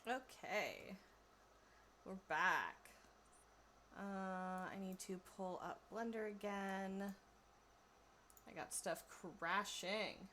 Okay, we're back. I need to pull up Blender again. I got stuff crashing.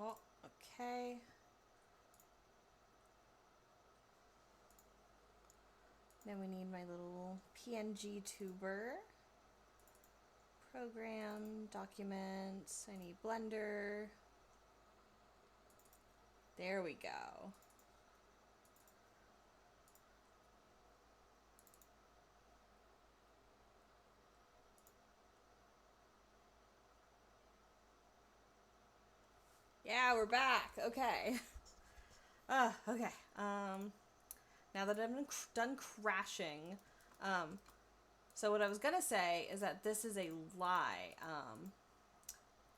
Oh, okay. Then we need my little PNG tuber. Program, documents, I need Blender. There we go. Yeah, we're back. Okay. Okay. Now that I'm done crashing, so what I was gonna say is that this is a lie.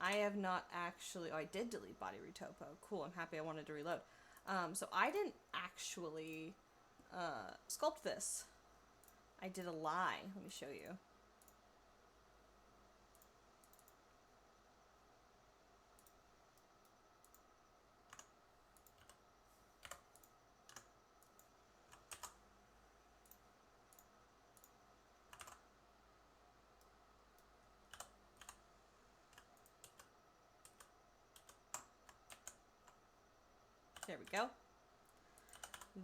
I have not actually. Oh, I did delete body retopo. Cool. I'm happy. I wanted to reload. So I didn't actually sculpt this. I did a lie. Let me show you. There we go.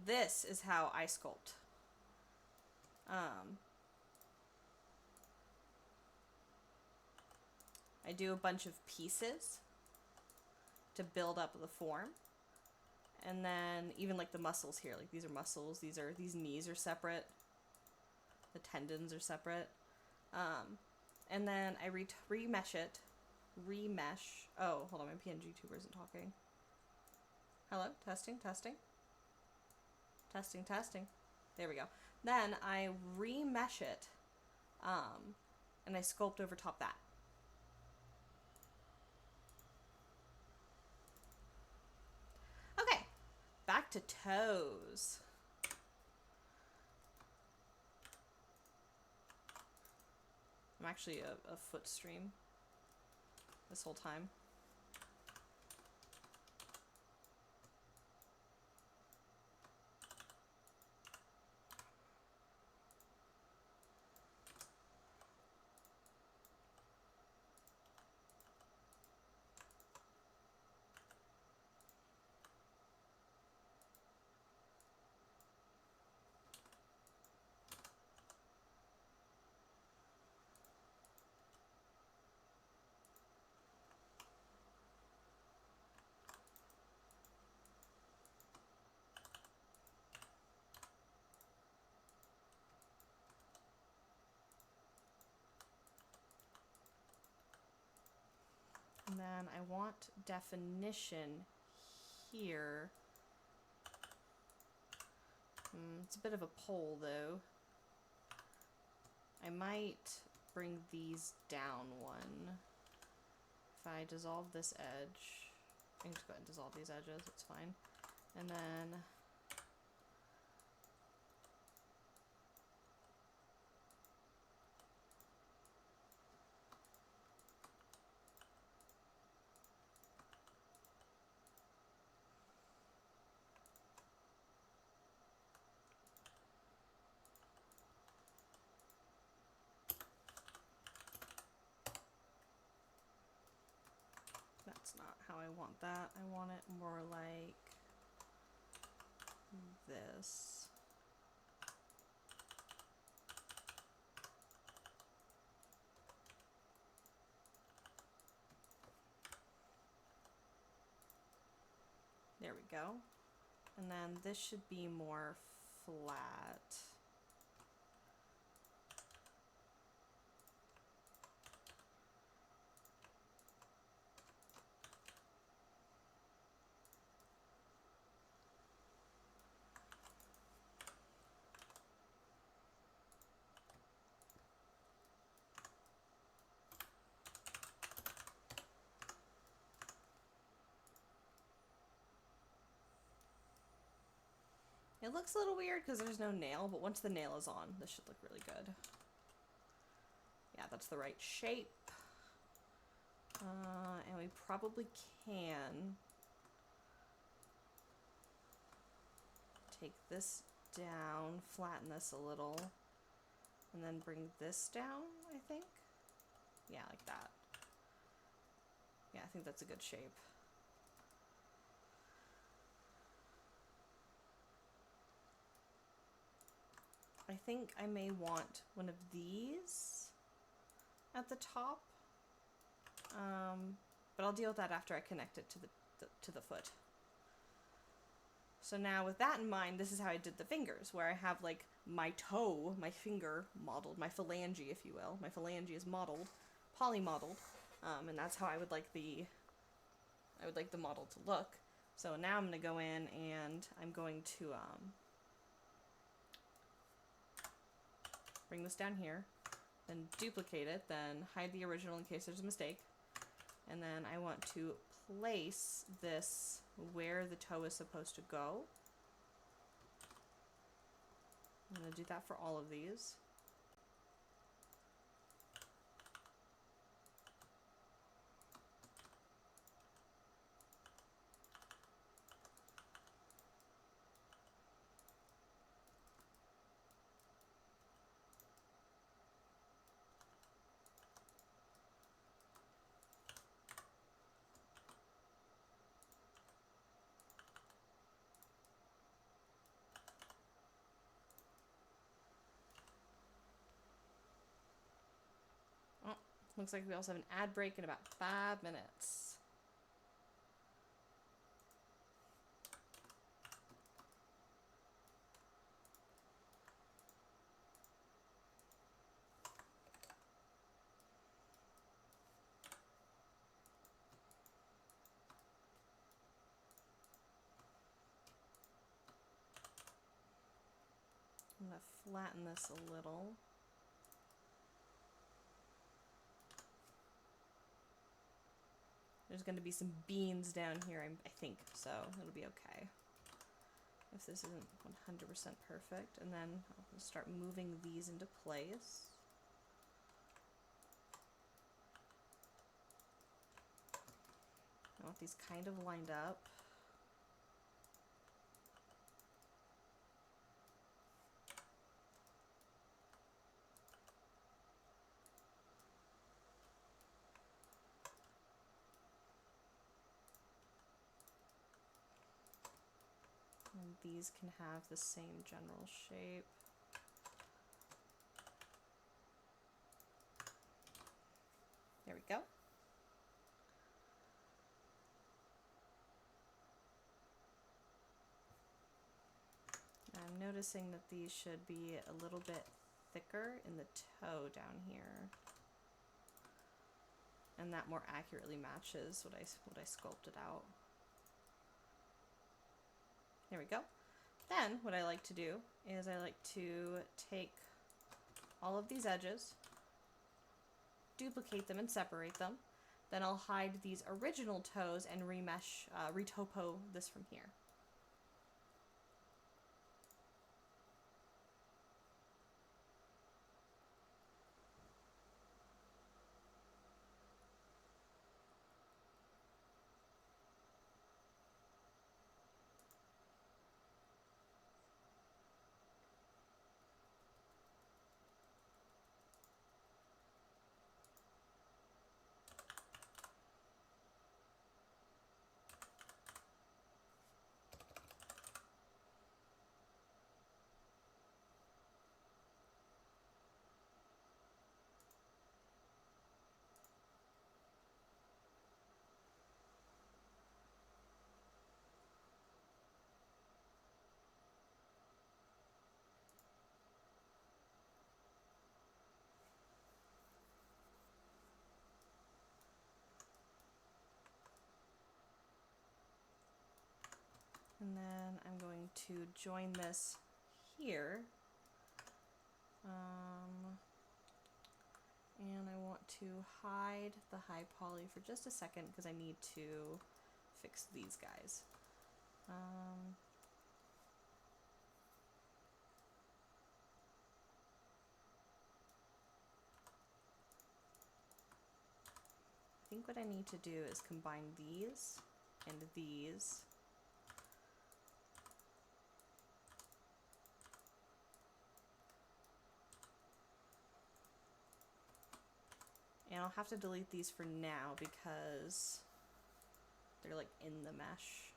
This is how I sculpt. I do a bunch of pieces to build up the form. And then even like the muscles here, like these are muscles, these knees are separate. The tendons are separate. And then I remesh it. Remesh. Oh, hold on, my PNG tuber isn't talking. Hello? Testing, testing. Testing, testing. There we go. Then I remesh it. And I sculpt over top that. Okay. Back to toes. I'm actually a foot stream this whole time. And then I want definition here. It's a bit of a pole though. I might bring these down one. If I dissolve this edge, I can just go ahead and dissolve these edges, it's fine. And then that's not how I want that. I want it more like this. There we go. And then this should be more flat. It looks a little weird because there's no nail, but once the nail is on, this should look really good. Yeah, that's the right shape. And we probably can take this down, flatten this a little, and then bring this down, I think. Yeah, like that. Yeah, I think that's a good shape. I think I may want one of these at the top, but I'll deal with that after I connect it to the foot. So now with that in mind, this is how I did the fingers, where I have like my toe, my finger modeled, my phalange, if you will. My phalange is modeled, poly-modeled, and that's how I would like the model to look. So now I'm going to go in and I'm going to bring this down here, then duplicate it, then hide the original in case there's a mistake. And then I want to place this where the toe is supposed to go. I'm going to do that for all of these. Oh, looks like we also have an ad break in about 5 minutes. I'm going to flatten this a little. There's going to be some beans down here, I think, so it'll be okay if this isn't 100% perfect. And then I'll start moving these into place. I want these kind of lined up. And these can have the same general shape. There we go. I'm noticing that these should be a little bit thicker in the toe down here. And that more accurately matches what I sculpted out. There we go. Then what I like to do is I like to take all of these edges, duplicate them and separate them. Then I'll hide these original toes and remesh, retopo this from here. And then I'm going to join this here. And I want to hide the high poly for just a second because I need to fix these guys. think what I need to do is combine these and these. And I'll have to delete these for now because they're like in the mesh.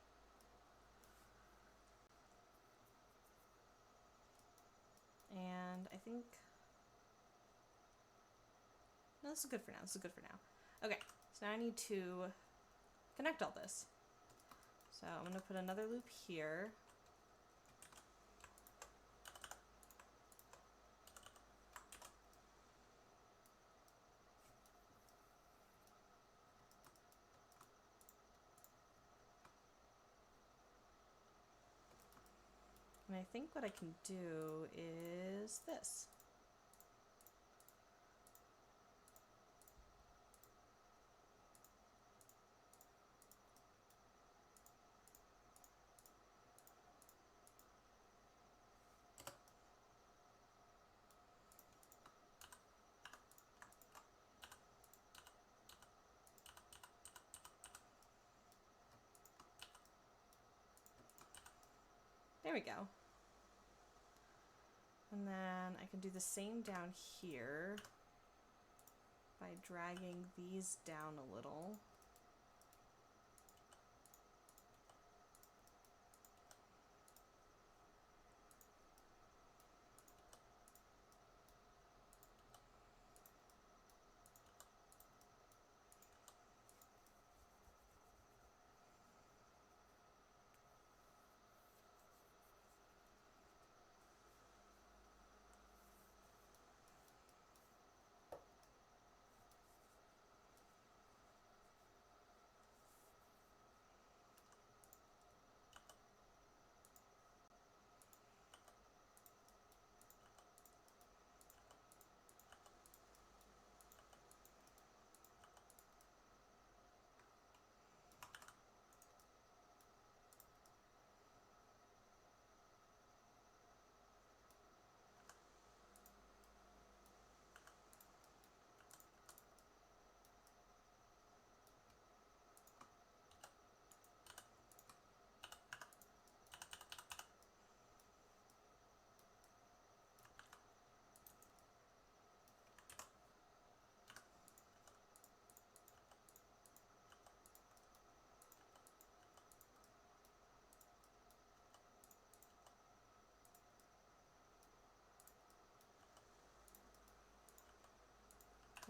And I think, no, this is good for now. This is good for now. Okay, so now I need to connect all this. So I'm going to put another loop here. And I think what I can do is this. There we go. And then I can do the same down here by dragging these down a little.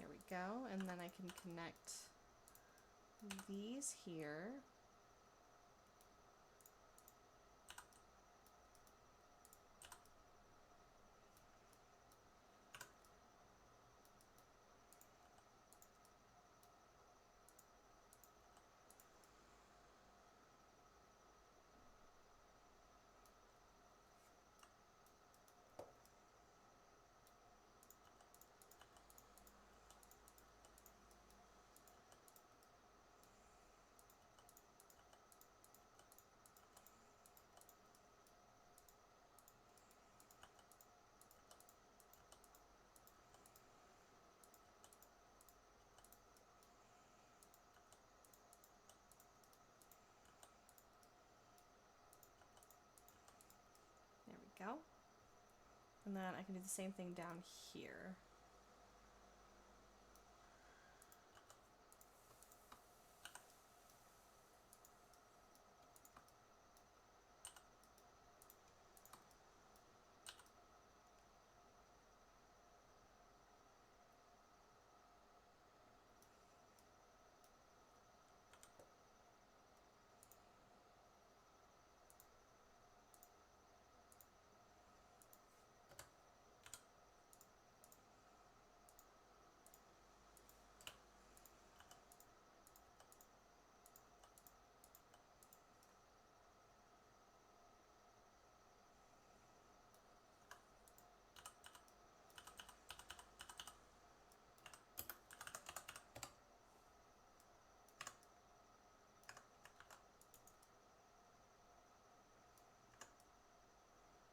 There we go. And then I can connect these here. There we go. And then I can do the same thing down here.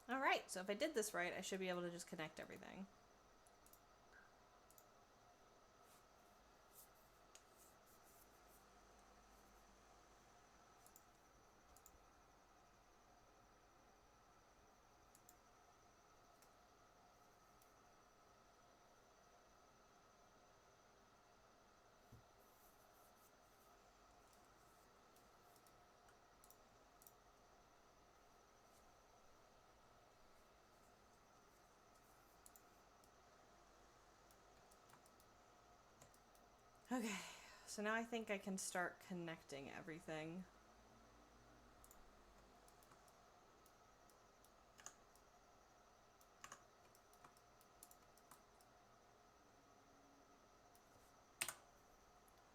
All right, so if I did this right, I should be able to just connect everything. Okay, so now I think I can start connecting everything.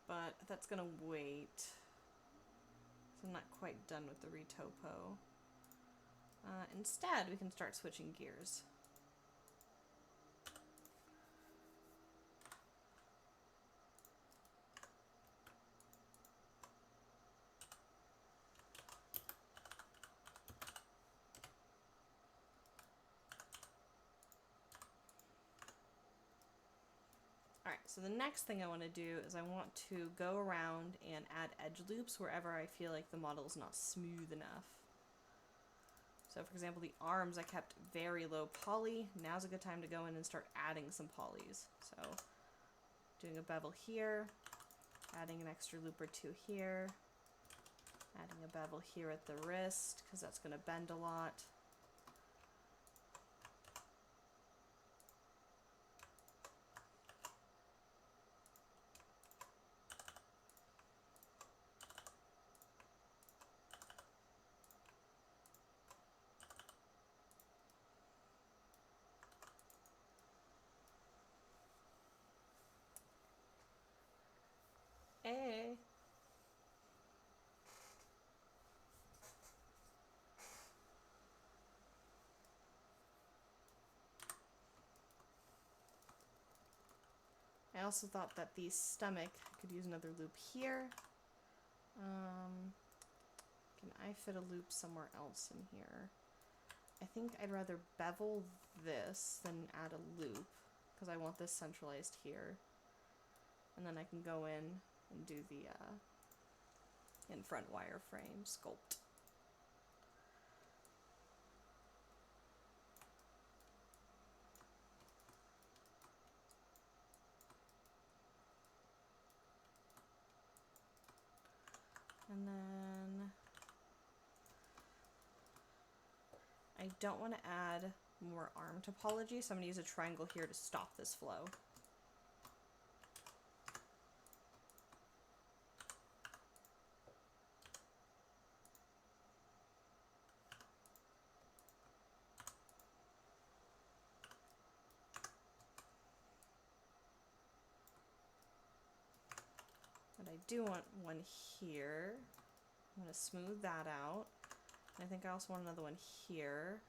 But that's gonna wait. So I'm not quite done with the retopo. Instead, we can start switching gears. Alright, so the next thing I want to do is I want to go around and add edge loops wherever I feel like the model is not smooth enough. So for example, the arms I kept very low poly. Now's a good time to go in and start adding some polys. So doing a bevel here, adding an extra loop or two here, adding a bevel here at the wrist because that's going to bend a lot. Hey. I also thought that the stomach, I could use another loop here. Can I fit a loop somewhere else in here? I think I'd rather bevel this than add a loop because I want this centralized here. And then I can go in and do the in front wireframe sculpt. And then I don't want to add more arm topology, so I'm going to use a triangle here to stop this flow. And I do want one here. I'm going to smooth that out. I think I also want another one here.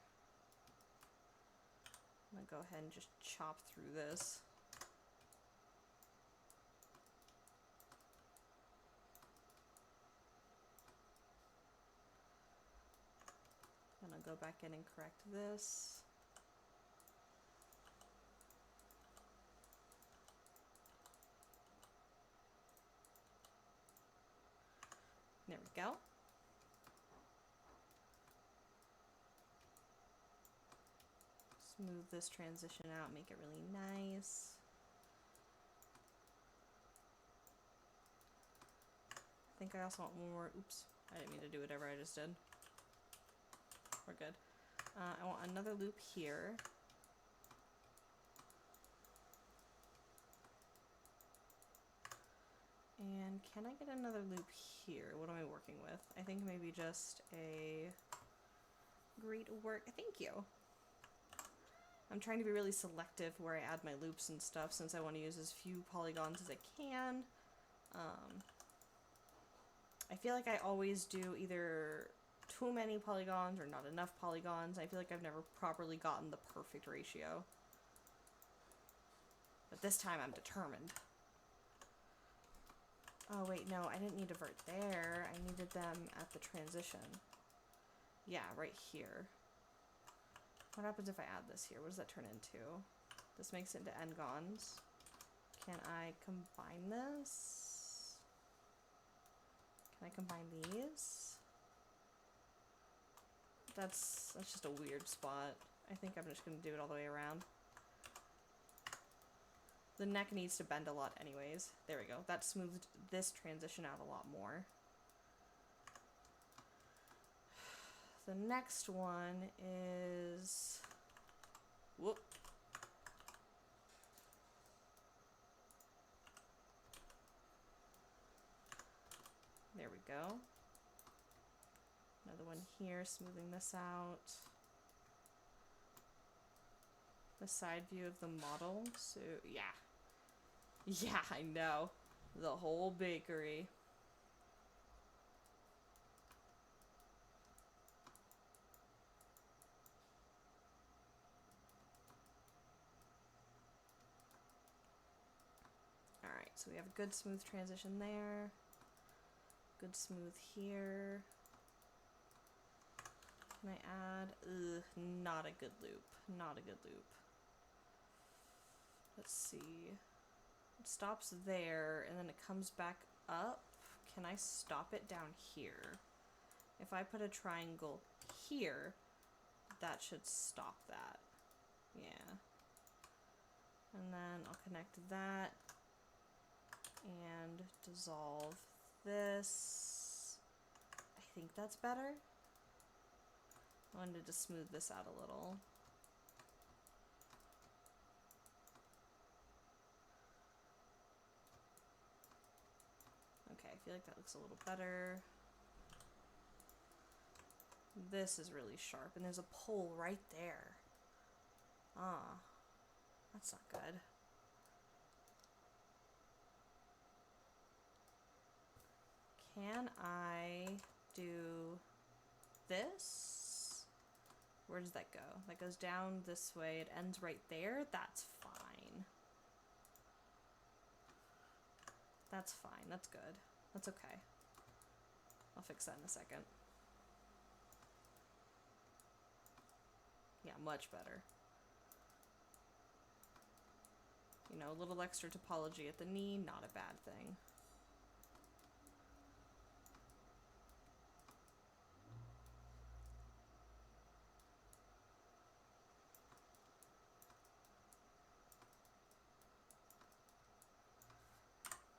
I'm going to go ahead and just chop through this. I'm going to go back in and correct this. There we go. Smooth this transition out, make it really nice. I think I also want one more, oops, I didn't mean to do whatever I just did. We're good. I want another loop here. And can I get another loop here? What am I working with? I think maybe just a great work. Thank you. I'm trying to be really selective where I add my loops and stuff since I want to use as few polygons as I can. I feel like I always do either too many polygons or not enough polygons. I feel like I've never properly gotten the perfect ratio. But this time I'm determined. Oh wait, no, I didn't need a vert there. I needed them at the transition. Yeah, right here. What happens if I add this here? What does that turn into? This makes it into n-gons. Can I combine this? Can I combine these? That's just a weird spot. I think I'm just going to do it all the way around. The neck needs to bend a lot anyways. There we go. That smoothed this transition out a lot more. The next one is... Whoop. There we go. Another one here, smoothing this out. The side view of the model. So, yeah. Yeah, I know. The whole bakery. Alright, so we have a good smooth transition there. Good smooth here. Can I add? Ugh, not a good loop. Not a good loop. Let's see. It stops there, and then it comes back up. Can I stop it down here? If I put a triangle here, that should stop that. Yeah. And then I'll connect that and dissolve this. I think that's better. I wanted to smooth this out a little. Okay, I feel like that looks a little better. This is really sharp, and there's a pole right there. Ah, that's not good. Can I do this? Where does that go? That goes down this way. It ends right there. That's fine. That's fine. That's good. That's okay. I'll fix that in a second. Yeah, much better. You know, a little extra topology at the knee, not a bad thing.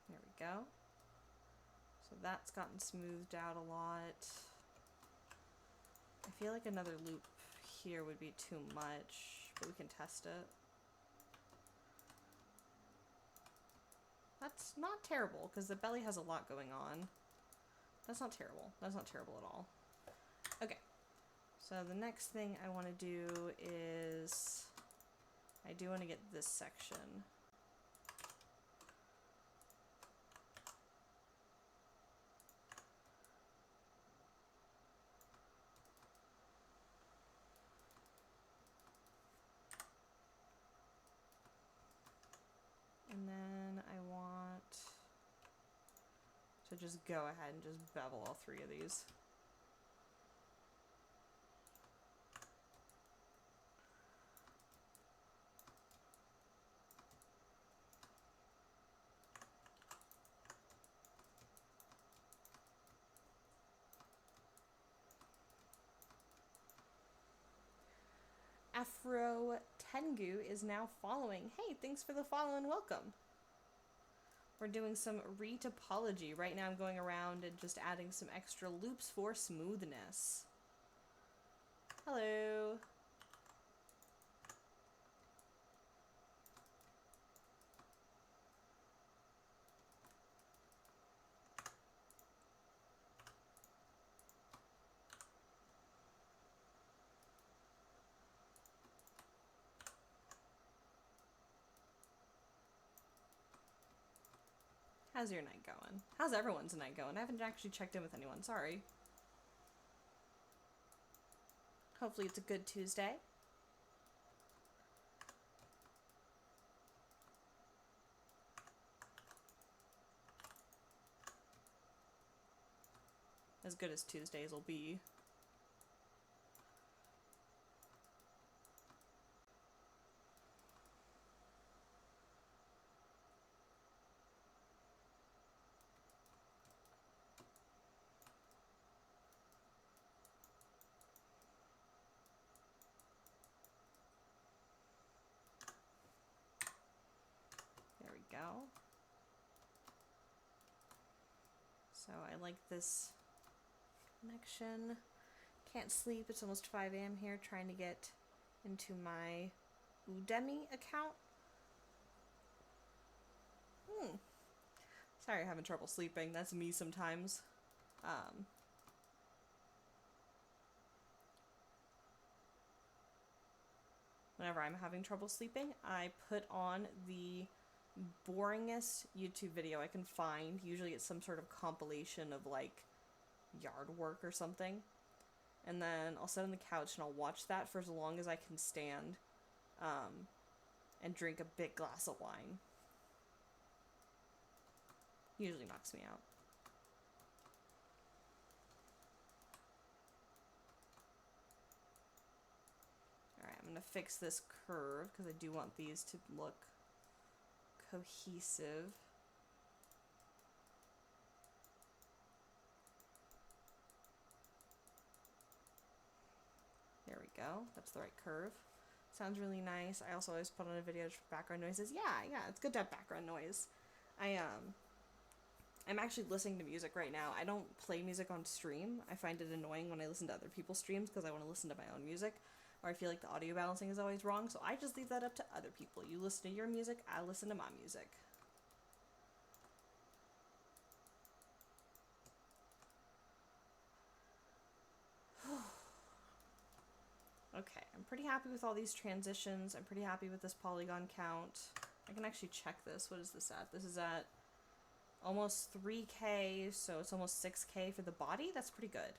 There we go. So that's gotten smoothed out a lot. I feel like another loop here would be too much, but we can test it. That's not terrible, because the belly has a lot going on. That's not terrible. That's not terrible at all. Okay. So the next thing I want to do is, I do want to get this section. And then I want to just go ahead and just bevel all three of these. Afro Tengu is now following. Hey, thanks for the follow and welcome. We're doing some retopology. Right now I'm going around and just adding some extra loops for smoothness. Hello. How's your night going? How's everyone's night going? I haven't actually checked in with anyone, sorry. Hopefully it's a good Tuesday. As good as Tuesdays will be. There we go. So I like this connection. Can't sleep. It's almost 5 a.m. here, trying to get into my Udemy account. Sorry, I'm having trouble sleeping. That's me sometimes. whenever I'm having trouble sleeping, I put on the boringest YouTube video I can find. Usually it's some sort of compilation of like yard work or something. And then I'll sit on the couch and I'll watch that for as long as I can stand, and drink a big glass of wine. Usually knocks me out. Alright, I'm going to fix this curve because I do want these to look cohesive. There we go. That's the right curve. Sounds really nice. I also always put on a video for background noises. Yeah, it's good to have background noise. I'm actually listening to music right now. I don't play music on stream. I find it annoying when I listen to other people's streams because I want to listen to my own music, or I feel like the audio balancing is always wrong, so I just leave that up to other people. You listen to your music, I listen to my music. Okay, I'm pretty happy with all these transitions. I'm pretty happy with this polygon count. I can actually check this. What is this at? This is at almost 3K, so it's almost 6K for the body. That's pretty good.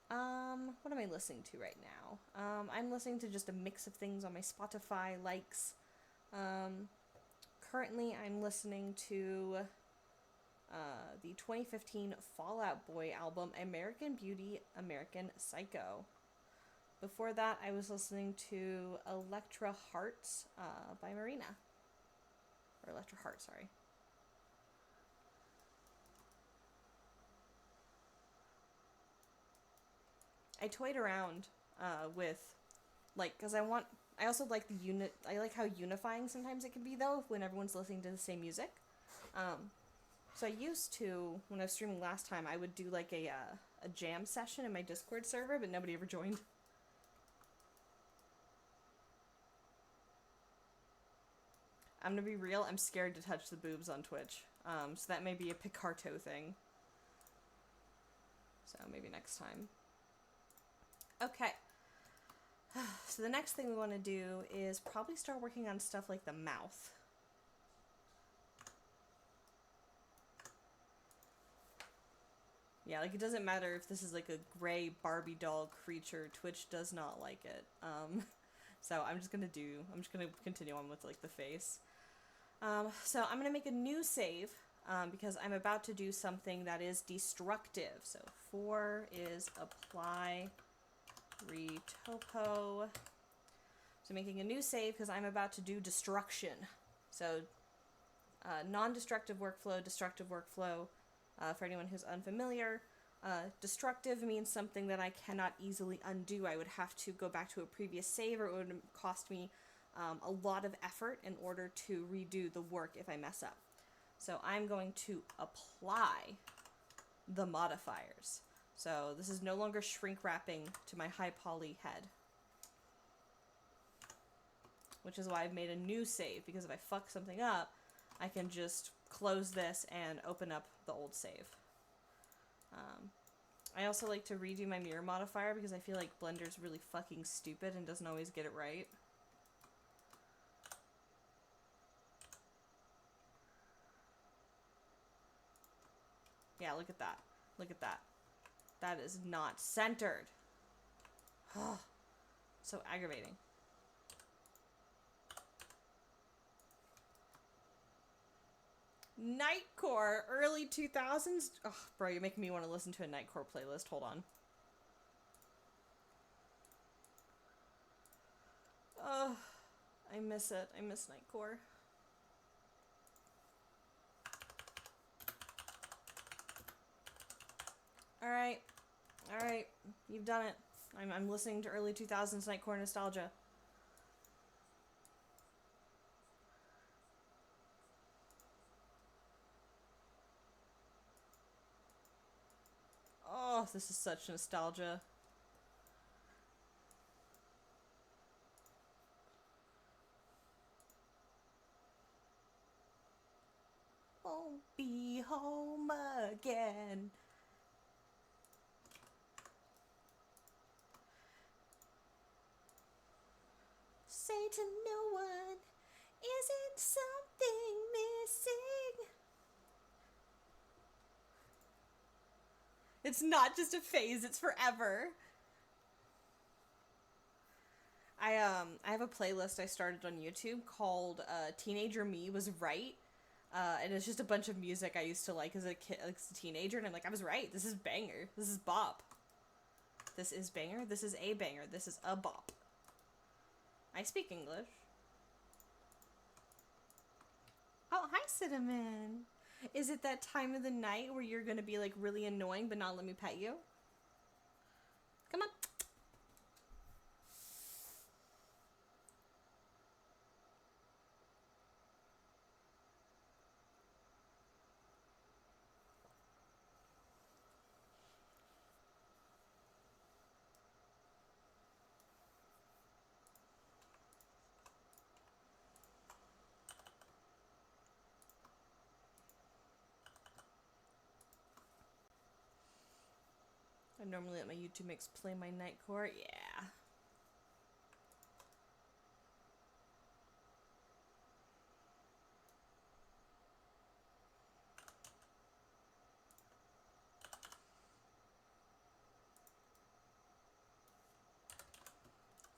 What am I listening to right now? I'm listening to just a mix of things on my Spotify likes. Currently I'm listening to the 2015 Fall Out Boy album, American Beauty, American Psycho. Before that, I was listening to Electra Hearts by Marina. Or Electra Heart, sorry. I toyed around with, like, because I also like I like how unifying sometimes it can be, though, when everyone's listening to the same music. So I used to, when I was streaming last time, I would do, like, a jam session in my Discord server, but nobody ever joined. I'm gonna be real, I'm scared to touch the boobs on Twitch. So that may be a Picarto thing. So maybe next time. Okay. So the next thing we want to do is probably start working on stuff like the mouth. Yeah, like it doesn't matter if this is like a gray Barbie doll creature. Twitch does not like it. So I'm just gonna continue on with like the face. So I'm gonna make a new save because I'm about to do something that is destructive. So 4 is apply retopo. So making a new save because I'm about to do destruction. So non-destructive workflow, destructive workflow. For anyone who's unfamiliar, destructive means something that I cannot easily undo. I would have to go back to a previous save, or it would cost me a lot of effort in order to redo the work if I mess up. So I'm going to apply the modifiers. So this is no longer shrink wrapping to my high poly head, which is why I've made a new save, because if I fuck something up, I can just close this and open up the old save. I also like to redo my mirror modifier because I feel like Blender's really fucking stupid and doesn't always get it right. Yeah, look at that. Look at that. That is not centered. So aggravating. Nightcore, early 2000s. Oh, bro, you're making me want to listen to a Nightcore playlist. Hold on. Oh, I miss it. I miss Nightcore. Alright. Alright. You've done it. I'm listening to early 2000s Nightcore nostalgia. Oh, this is such nostalgia. won't be home again. Say to no one, isn't something missing? It's not just a phase, it's forever. I have a playlist I started on YouTube called Teenager Me Was Right. And it's just a bunch of music I used to like as a kid, like as a teenager, and I'm like, I was right. This is banger. This is bop. This is banger. This is a banger. This is a bop. I speak English. Oh, hi, Cinnamon. Is it that time of the night where you're gonna be like really annoying but not let me pet you? Come on. I normally let my YouTube mix play my nightcore. Yeah.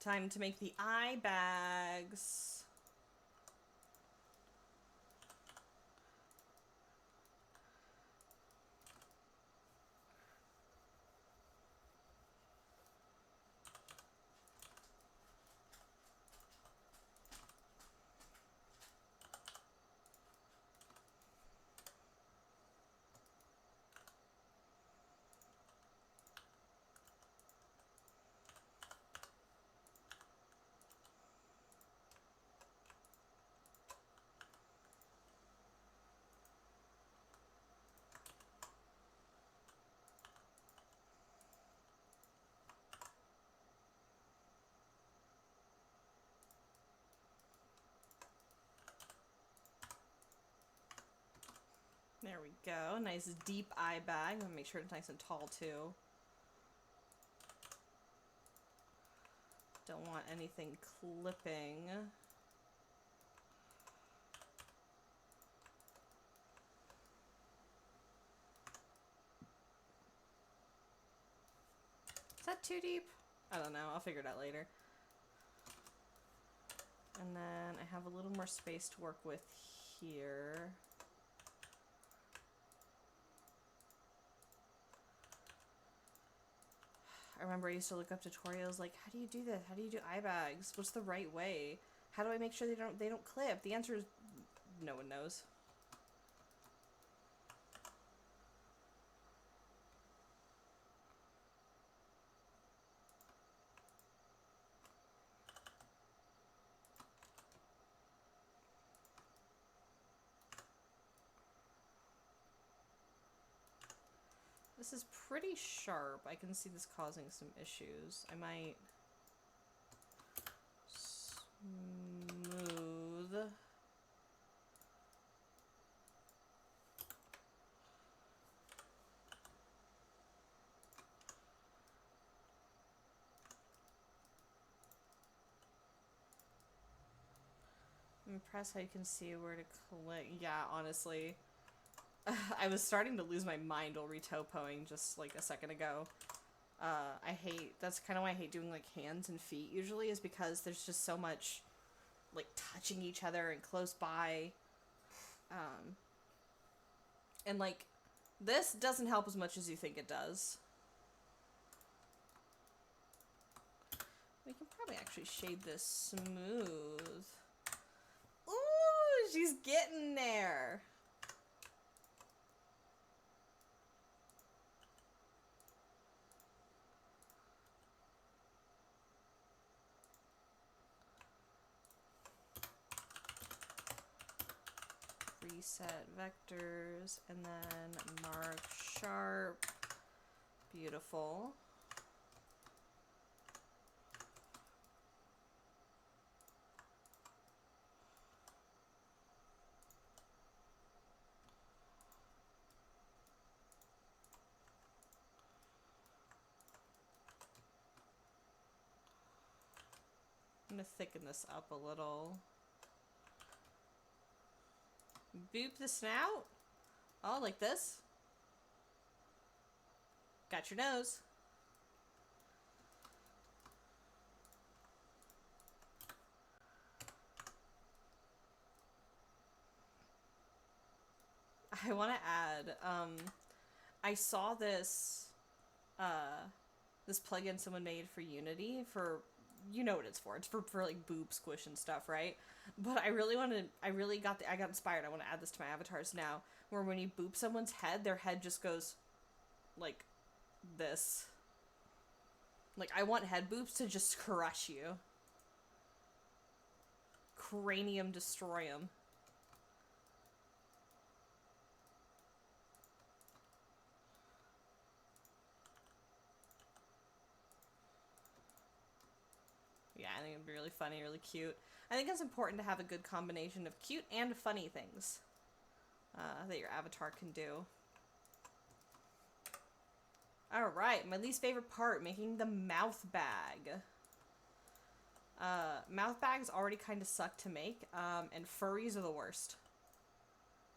Time to make the eye bags. There we go. Nice deep eye bag. I'm gonna make sure it's nice and tall too. Don't want anything clipping. Is that too deep? I don't know. I'll figure it out later. And then I have a little more space to work with here. I remember I used to look up tutorials like, how do you do this? How do you do eye bags? What's the right way? How do I make sure they don't clip? The answer is no one knows. This is pretty sharp. I can see this causing some issues. I might smooth. I'm impressed how you can see where to click. Yeah, honestly. I was starting to lose my mind while retopoing just like a second ago. That's kind of why I hate doing like hands and feet usually, is because there's just so much like touching each other and close by. And like this doesn't help as much as you think it does. We can probably actually shade this smooth. Ooh, she's getting there. Reset vectors and then mark sharp. Beautiful. trying to thicken this up a little. Boop the snout. Oh, like this? Got your nose. I want to add, I saw this, this plugin someone made for Unity for, you know what it's for. It's for like boob squish and stuff, right? But I got inspired. I want to add this to my avatars now, where when you boop someone's head, their head just goes like this. Like, I want head boops to just crush you. Cranium destroy them. Yeah, I think it'd be really funny, really cute. I think it's important to have a good combination of cute and funny things that your avatar can do. Alright, my least favorite part, making the mouth bag. Mouth bags already kind of suck to make, and furries are the worst.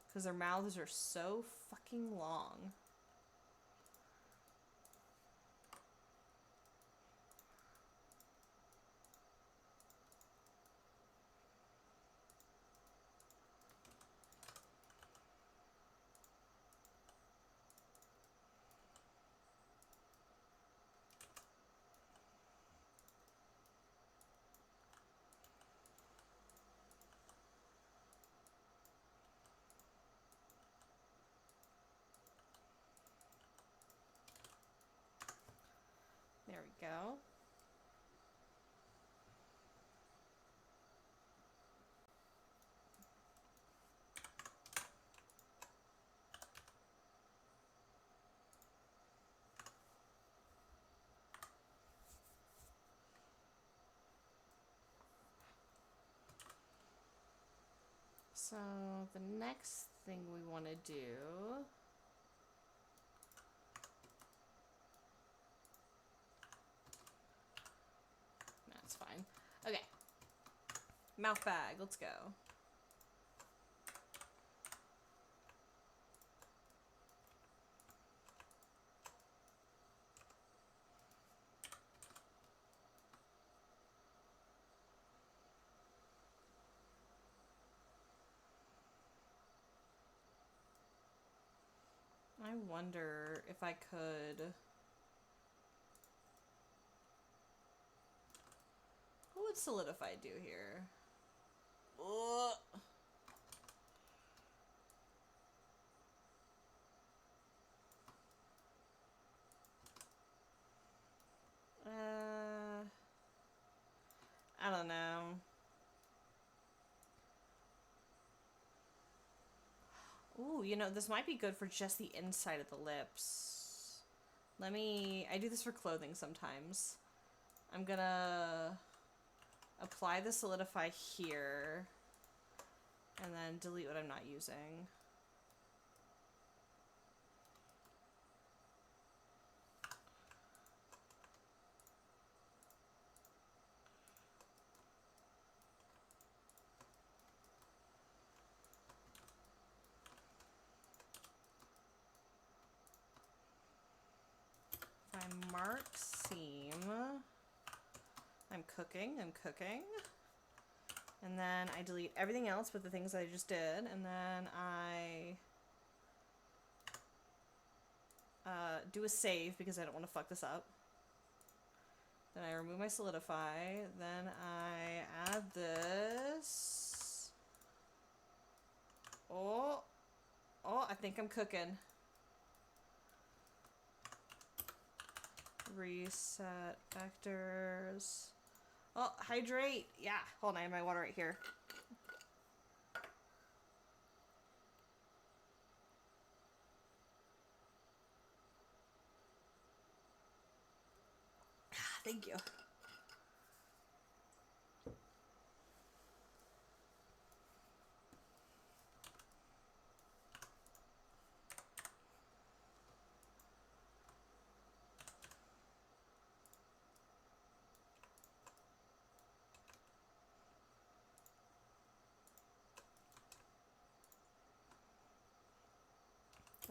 Because their mouths are so fucking long. There we go. So the next thing we want to do... That's fine. Okay. Mouth bag, let's go. I wonder if I could... What would Solidify do here? Ugh. I don't know. Ooh, you know, this might be good for just the inside of the lips. I do this for clothing sometimes. I'm gonna apply the Solidify here, and then delete what I'm not using. If I mark seam, I'm cooking. And then I delete everything else but the things I just did, and then I do a save because I don't want to fuck this up. Then I remove my Solidify, then I add this. Oh, I think I'm cooking. Reset vectors. Oh, hydrate. Yeah, hold on, I have my water right here. Thank you.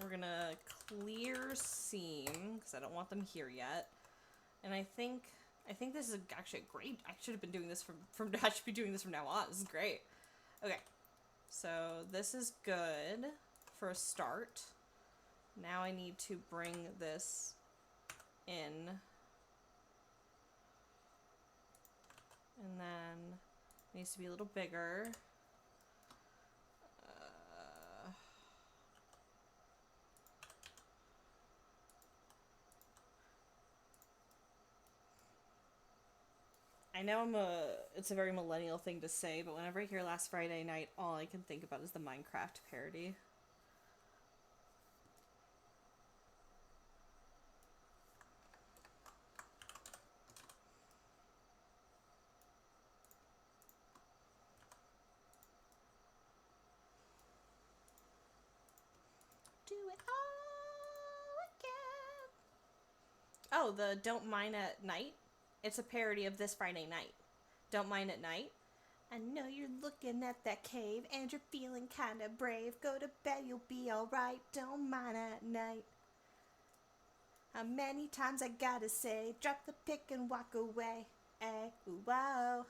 We're gonna clear seam, because I don't want them here yet. And I think this is actually great. I should have been doing this I should be doing this from now on. This is great. Okay. So this is good for a start. Now I need to bring this in. And then it needs to be a little bigger. I know it's a very millennial thing to say, but whenever I hear Last Friday Night, all I can think about is the Minecraft parody. Do it all again. Oh, the Don't Mine at Night? It's a parody of This Friday Night. Don't Mine at Night. I know you're looking at that cave and you're feeling kinda brave. Go to bed, you'll be alright. Don't mine at night. How many times I gotta say, drop the pick and walk away. Hey, ooh, wow.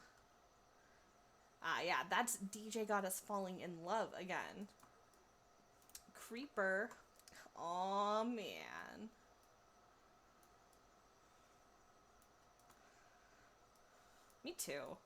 Ah, yeah, that's DJ Got Us Falling in Love again. Creeper. Aw, man. Me too.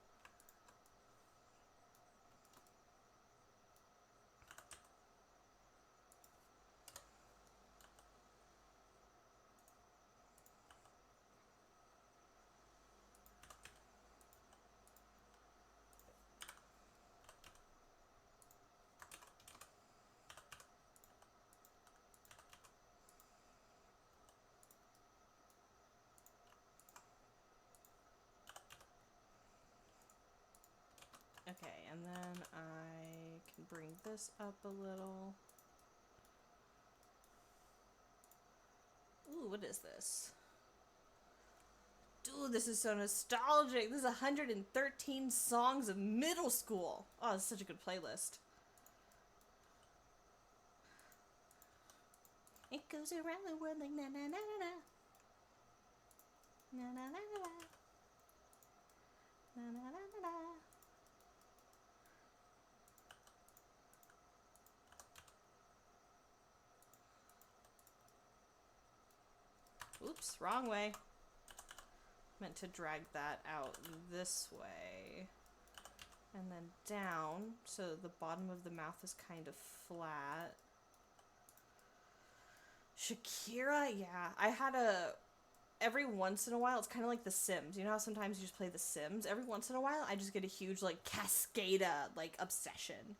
Okay, and then I can bring this up a little. Ooh, what is this? Dude, this is so nostalgic. This is 113 songs of middle school. Oh, it's such a good playlist. It goes around the world like na na na na na. Na na na na na. Na na na na na. Oops, wrong way. Meant to drag that out this way. And then down, so the bottom of the mouth is kind of flat. Shakira, yeah. I had every once in a while, it's kind of like The Sims. You know how sometimes you just play The Sims? Every once in a while, I just get a huge, like, Cascada, like, obsession.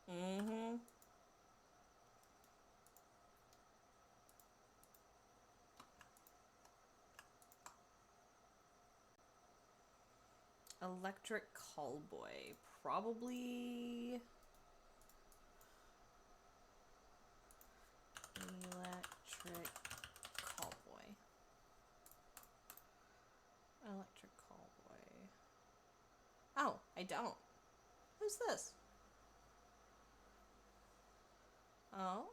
Mm-hmm. Electric Callboy. Probably... Electric Callboy. Electric Callboy. Oh, I don't. Who's this? Oh?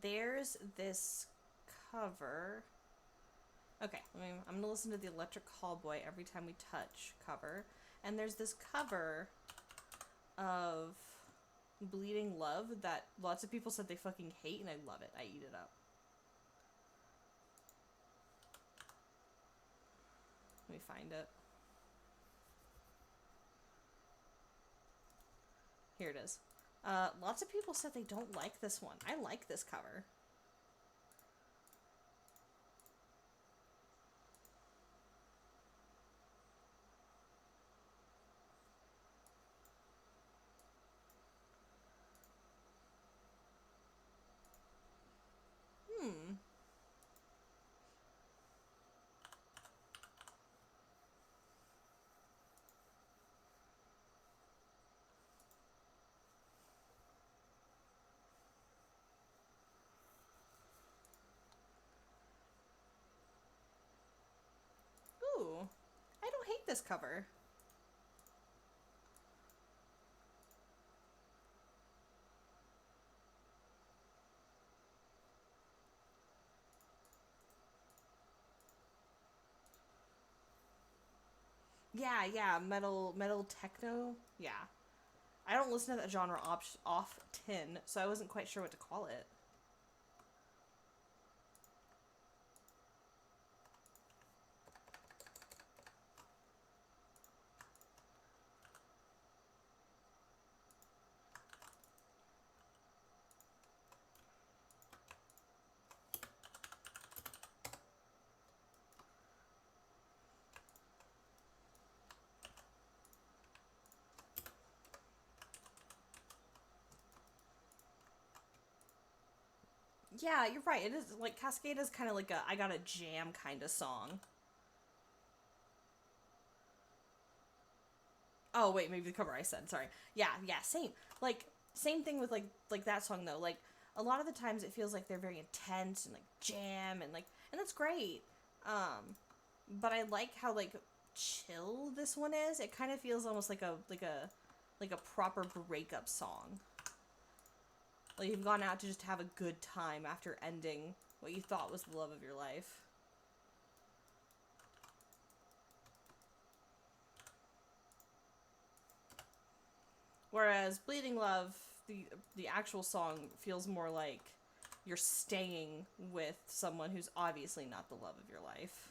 There's this cover. Okay, I'm gonna listen to the Electric Callboy every time we touch cover. And there's this cover of Bleeding Love that lots of people said they fucking hate, and I love it. I eat it up. Let me find it. Here it is. Lots of people said they don't like this one. I like this cover. this cover. Yeah, metal techno. Yeah. I don't listen to that genre often, so I wasn't quite sure what to call it. Yeah, you're right. It is like Cascade is kind of like a I got a jam kind of song. Oh wait, maybe the cover I said. Sorry. Yeah, same. Like same thing with like that song though. Like a lot of the times it feels like they're very intense and like jam and that's great. But I like how like chill this one is. It kind of feels almost like a proper breakup song. Like you've gone out to just have a good time after ending what you thought was the love of your life. Whereas Bleeding Love, the actual song feels more like you're staying with someone who's obviously not the love of your life.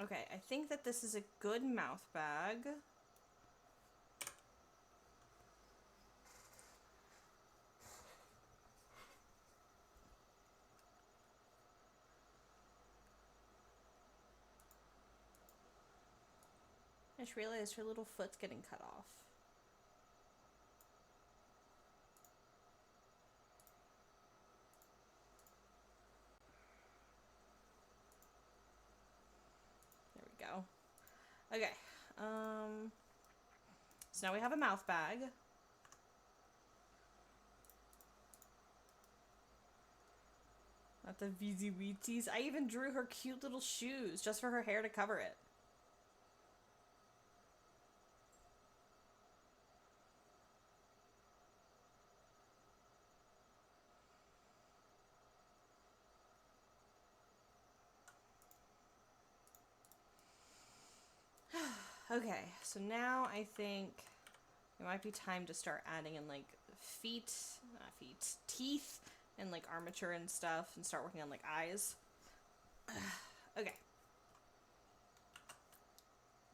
Okay, I think that this is a good mouth bag. I just realized her little foot's getting cut off. There we go. Okay. So now we have a mouth bag. Not the Weezy Weeties. I even drew her cute little shoes just for her hair to cover it. Okay, so now I think it might be time to start adding in like teeth, and like armature and stuff, and start working on like eyes. Okay.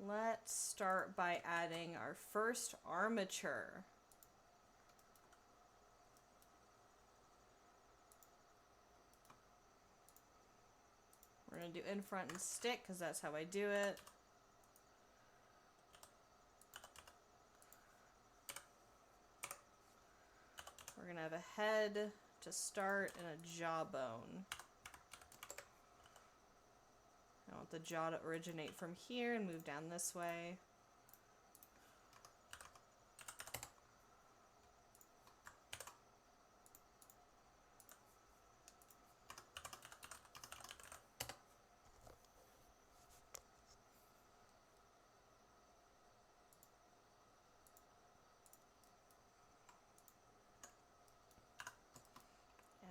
Let's start by adding our first armature. We're going to do in front and stick because that's how I do it. We're going to have a head to start and a jawbone. I want the jaw to originate from here and move down this way.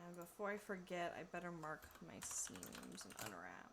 And before I forget, I better mark my seams and unwrap.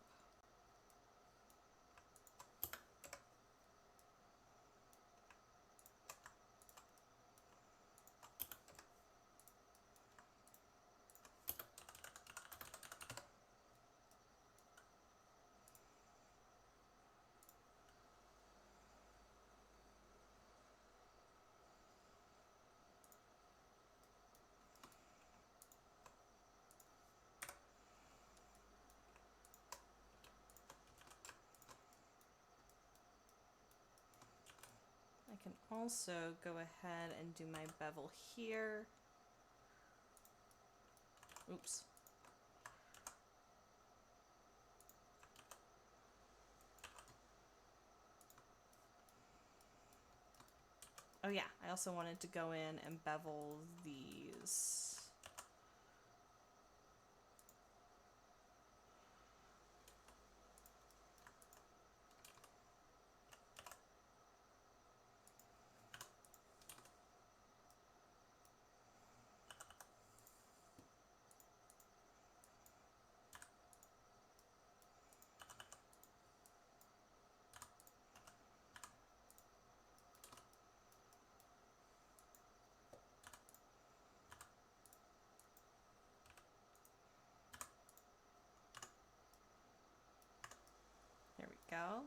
can also go ahead and do my bevel here. Oops. Oh yeah, I also wanted to go in and bevel these. There we go.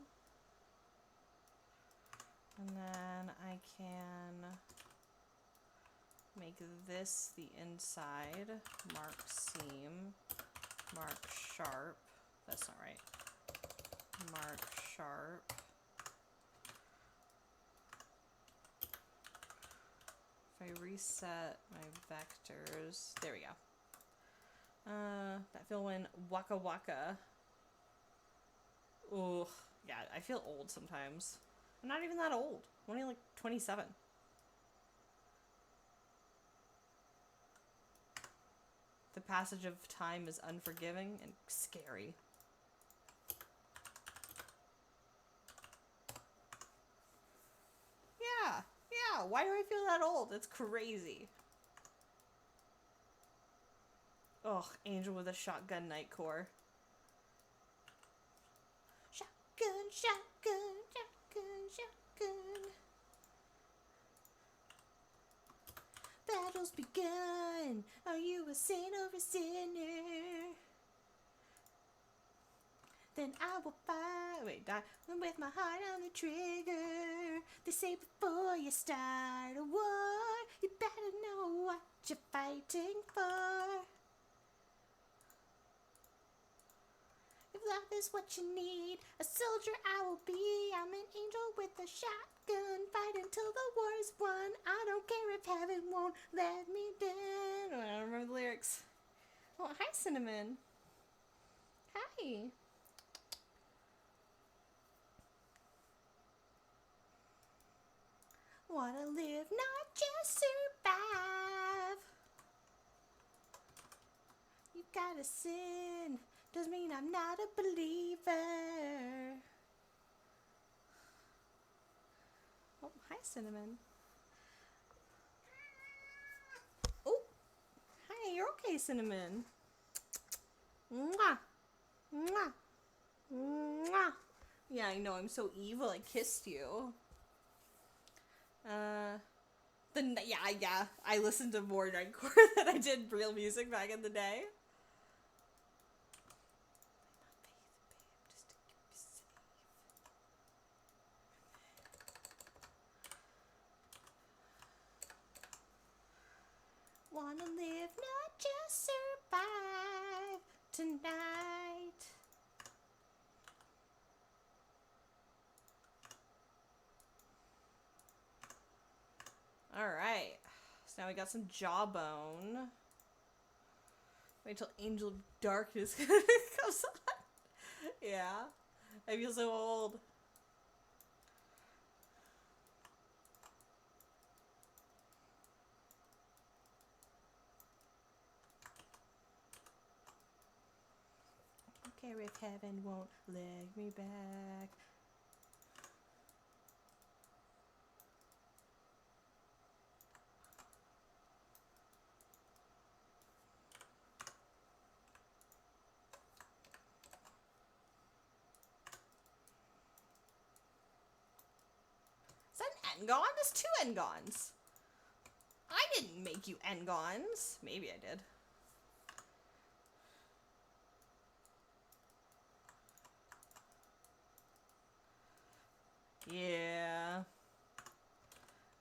And then I can make this the inside, mark seam, mark sharp. That's not right. Mark sharp. If I reset my vectors, there we go. That feel when waka waka. Ugh, yeah, I feel old sometimes. I'm not even that old. I'm only like 27. The passage of time is unforgiving and scary. Yeah, why do I feel that old? It's crazy. Ugh, Angel with a shotgun night core. Shotgun, shotgun, shotgun, shotgun. Battle's begun. Are you a saint or a sinner? Then I will fight. Wait, die with my heart on the trigger. They say before you start a war, you better know what you're fighting for. If love is what you need, a soldier I will be. I'm an angel with a shotgun, fight until the war is won. I don't care if heaven won't let me down. Oh, I don't remember the lyrics. Oh, hi, Cinnamon. Hi. Wanna live, not just survive. You gotta sin, doesn't mean I'm not a believer. Oh, hi, Cinnamon. Oh, hi, you're okay, Cinnamon. Mwah, mwah, mwah. Yeah, I know, I'm so evil, I kissed you. Yeah, I listened to more nerdcore than I did real music back in the day. Wanna live, not just survive tonight. Alright, so now we got some jawbone. Wait till Angel of Darkness comes on. Yeah, I feel so old. I don't care if heaven won't let me back. Is that an Engon? There's two Engons. I didn't make you Engons. Maybe I did. Yeah.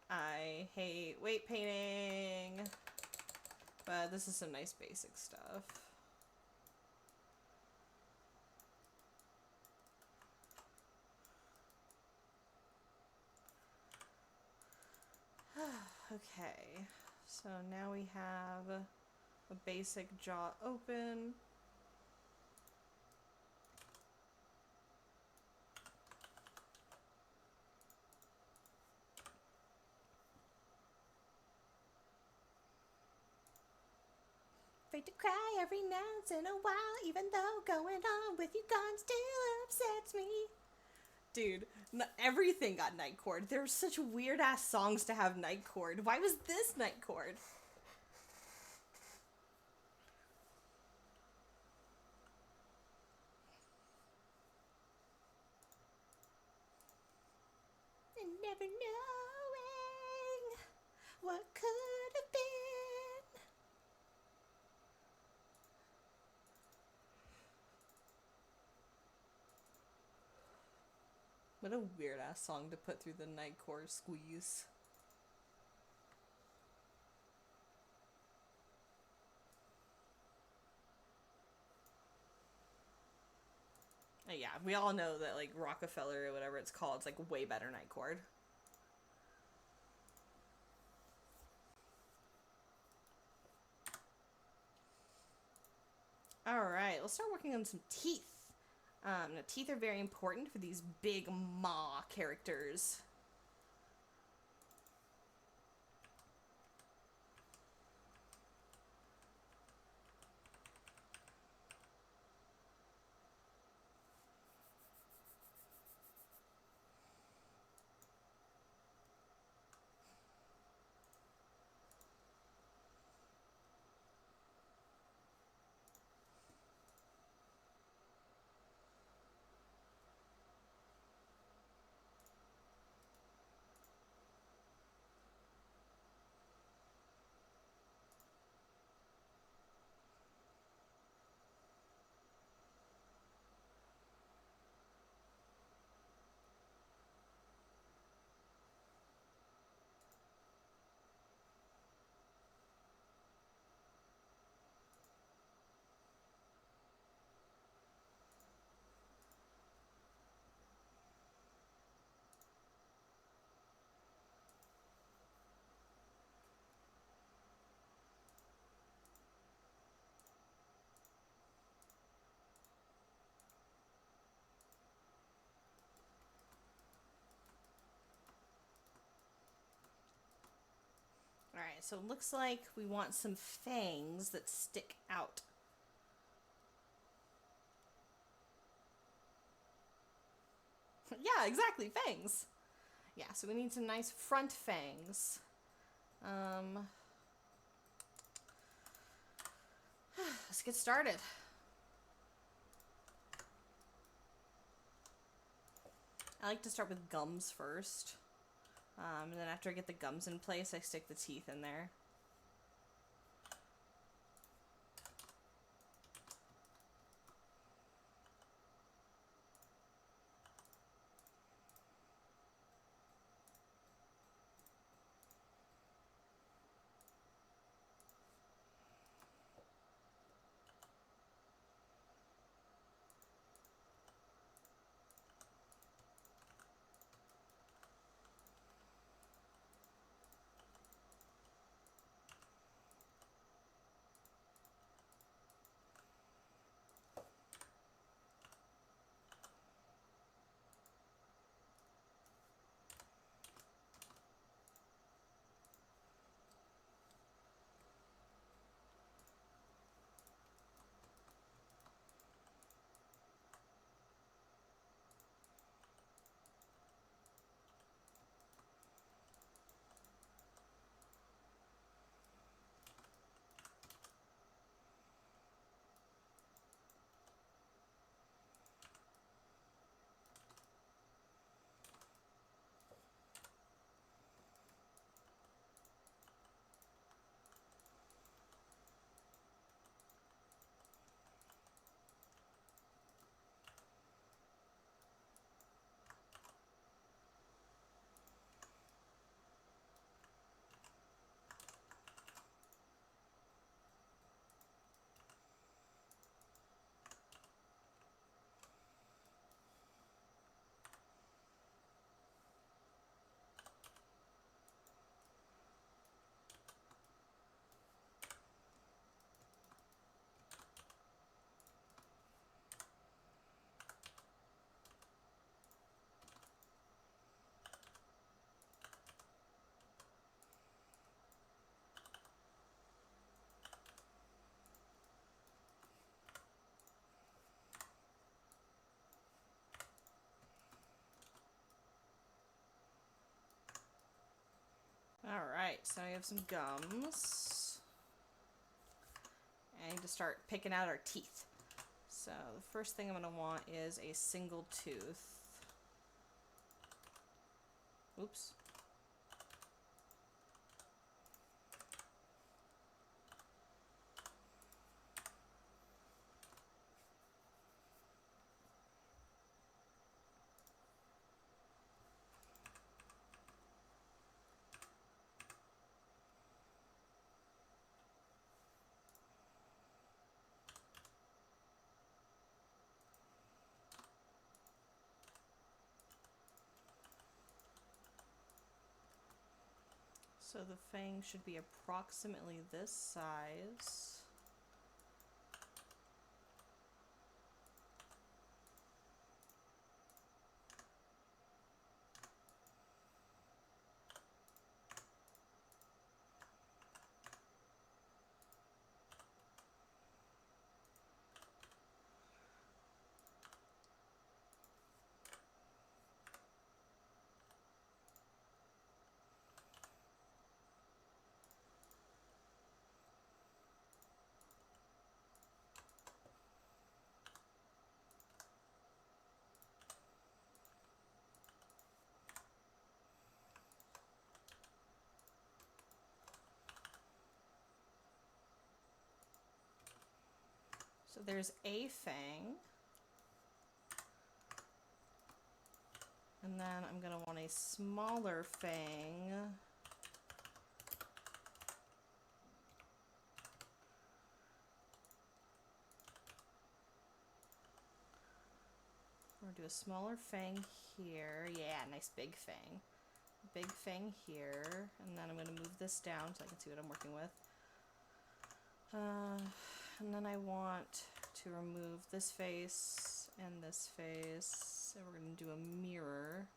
I hate weight painting. But this is some nice basic stuff. Okay, so now we have a basic jaw open. Afraid to cry every once in a while, even though going on with you gone still upsets me. Dude, everything got night chord. There were such weird ass songs to have night chord. Why was this night chord? And never knowing what could have been. What a weird ass song to put through the night chord squeeze. Yeah, we all know that like Rockefeller or whatever it's called, it's like way better night chord. Alright, let's start working on some teeth. Now, teeth are very important for these big maw characters. Alright, so it looks like we want some fangs that stick out. Yeah, exactly, fangs. Yeah, so we need some nice front fangs. Let's get started. I like to start with gums first. And then after I get the gums in place, I stick the teeth in there. Alright, so we have some gums. And I need to start picking out our teeth. So the first thing I'm going to want is a single tooth. Oops. So the fang should be approximately this size. So there's a fang. And then I'm going to want a smaller fang. We're going to do a smaller fang here. Yeah, nice big fang. Big fang here. And then I'm going to move this down so I can see what I'm working with. And then I want to remove this face and this face. And we're going to do a mirror.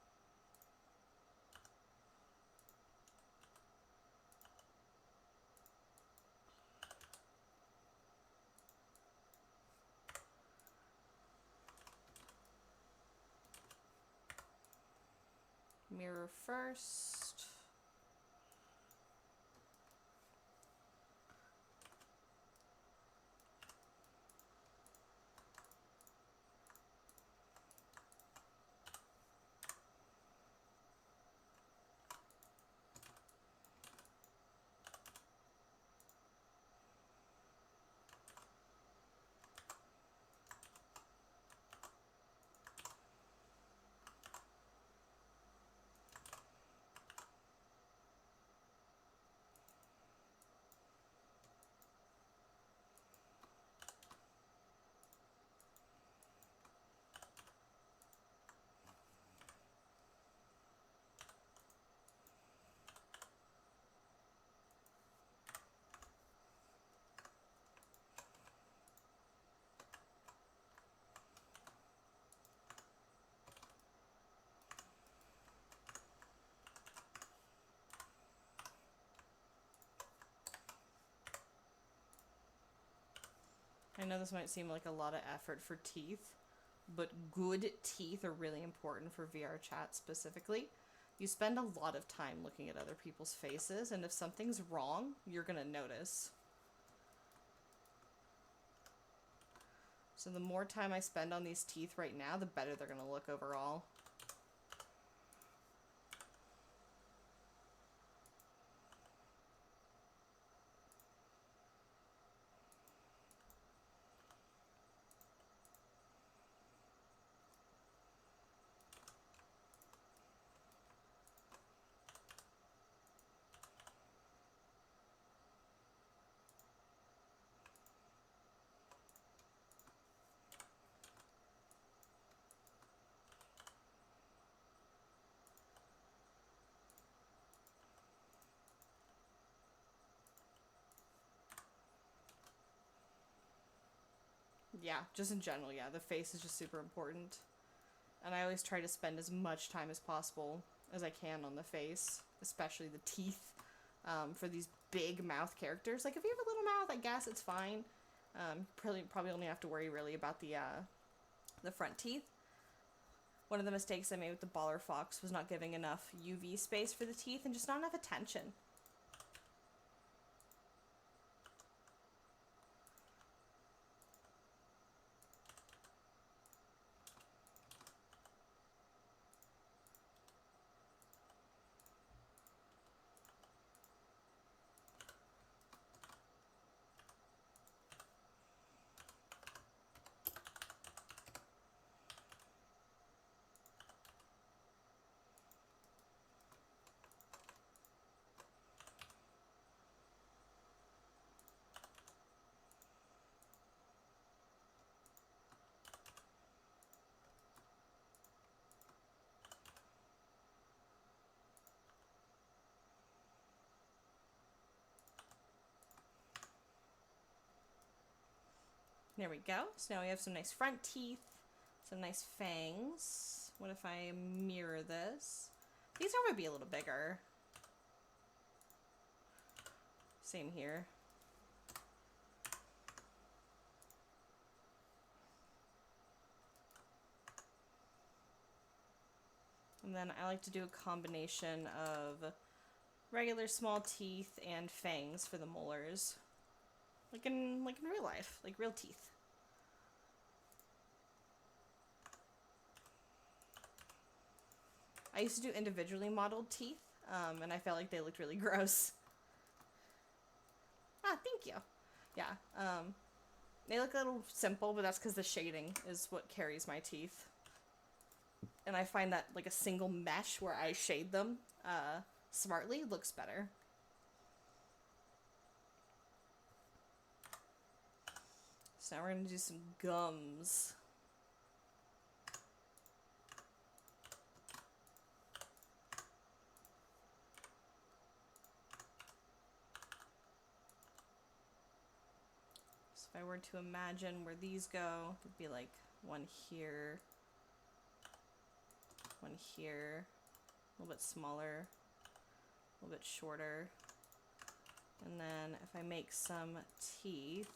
Mirror first. I know this might seem like a lot of effort for teeth, but good teeth are really important for VRChat specifically. You spend a lot of time looking at other people's faces, and if something's wrong, you're gonna notice. So the more time I spend on these teeth right now, the better they're gonna look overall. Yeah, just in general, yeah, the face is just super important. And I always try to spend as much time as possible as I can on the face, especially the teeth, for these big mouth characters. Like, if you have a little mouth, I guess it's fine. Probably only have to worry really about the front teeth. One of the mistakes I made with the Baller Fox was not giving enough UV space for the teeth and just not enough attention. There we go. So now we have some nice front teeth, some nice fangs. What if I mirror this? These are going to be a little bigger. Same here. And then I like to do a combination of regular small teeth and fangs for the molars. Like in real life, like real teeth. I used to do individually modeled teeth, and I felt like they looked really gross. Ah, thank you. Yeah, they look a little simple, but that's because the shading is what carries my teeth. And I find that like a single mesh where I shade them smartly looks better. So now we're going to do some gums. So if I were to imagine where these go, it'd be like one here, one here, a little bit smaller, a little bit shorter. And then if I make some teeth,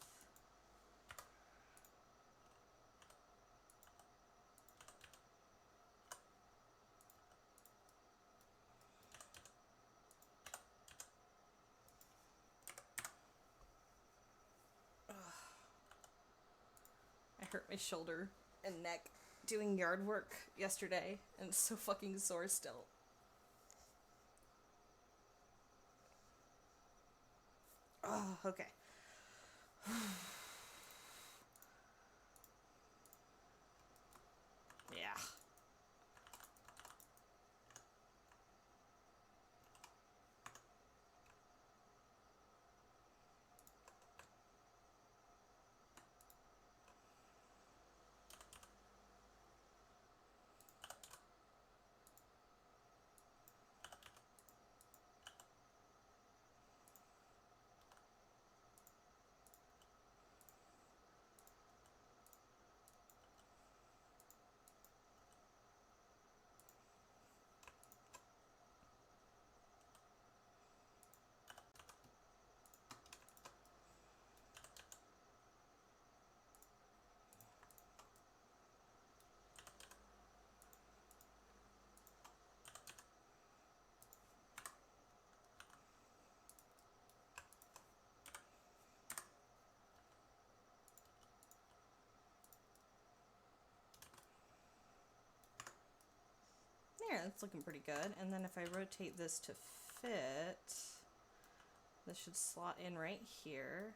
I hurt my shoulder and neck doing yard work yesterday, and it's so fucking sore still. Oh, okay. Yeah. There, that's looking pretty good. And then if I rotate this to fit, this should slot in right here.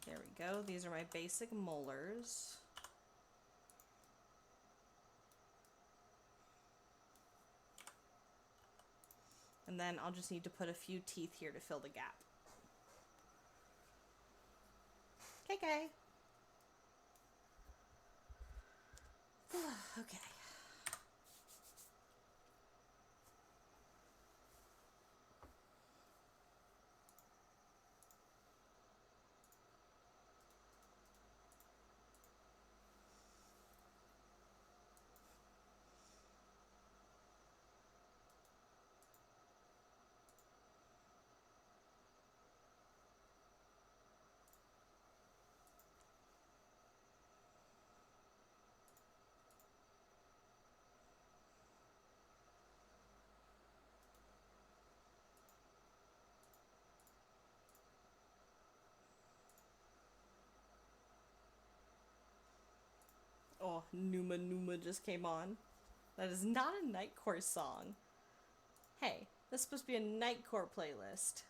There we go. These are my basic molars. And then I'll just need to put a few teeth here to fill the gap. Okay. Okay. Oh, Numa Numa just came on. That is not a Nightcore song. Hey, this is supposed to be a Nightcore playlist.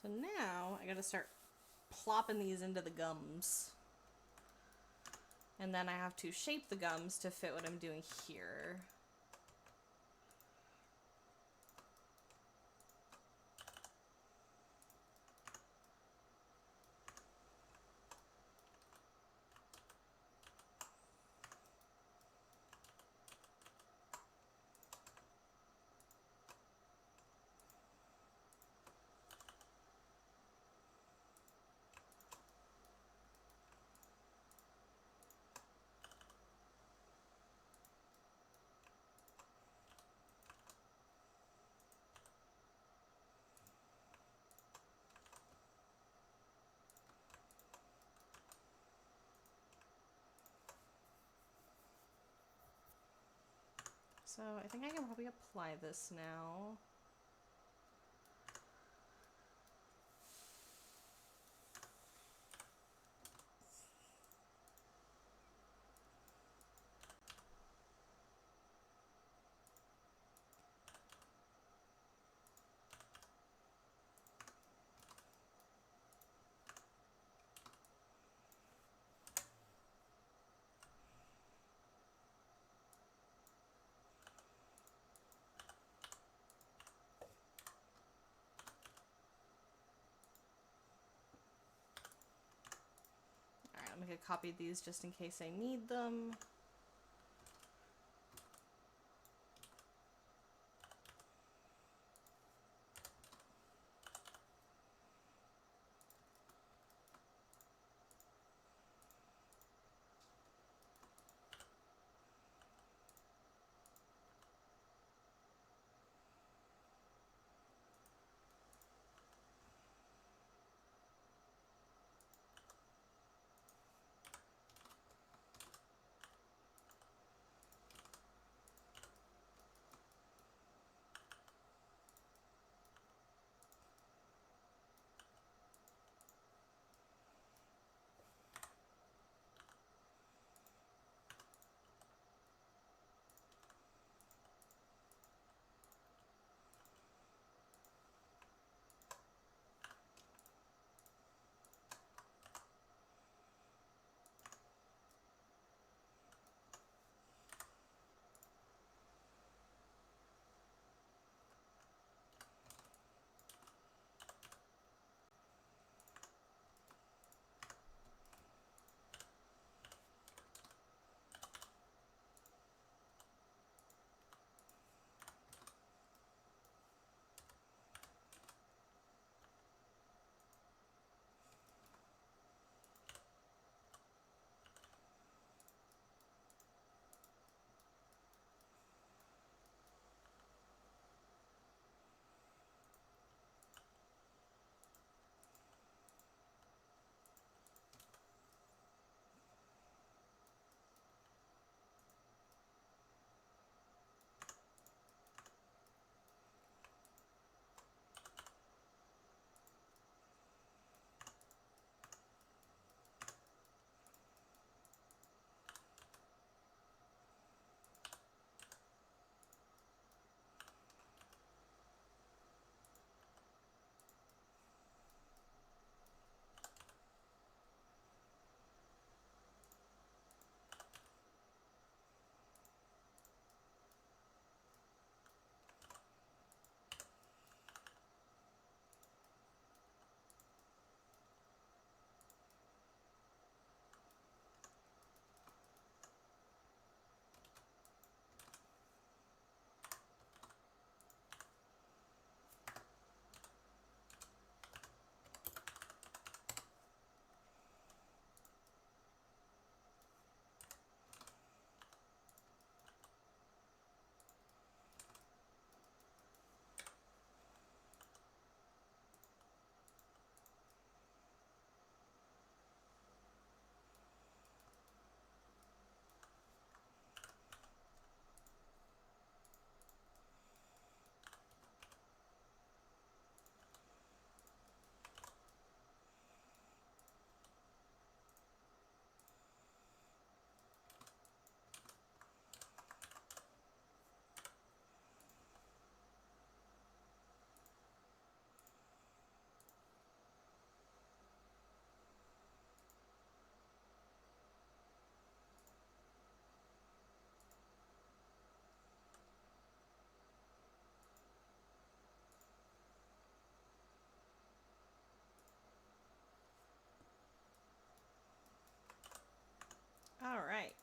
So now I gotta start plopping these into the gums. And then I have to shape the gums to fit what I'm doing here. So I think I can probably apply this now. Alright, I'm gonna copy these just in case I need them. All right.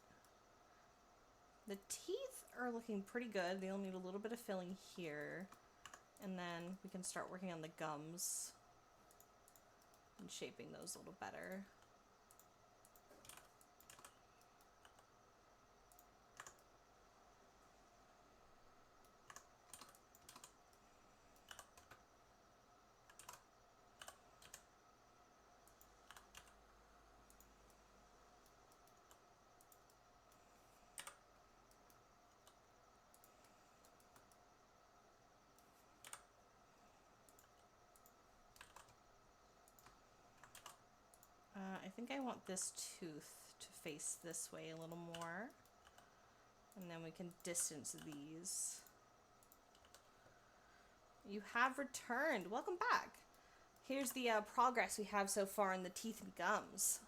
The teeth are looking pretty good. They'll need a little bit of filling here. And then we can start working on the gums and shaping those a little better. I think I want this tooth to face this way a little more. And then we can distance these. You have returned. Welcome back. Here's the progress we have so far in the teeth and gums.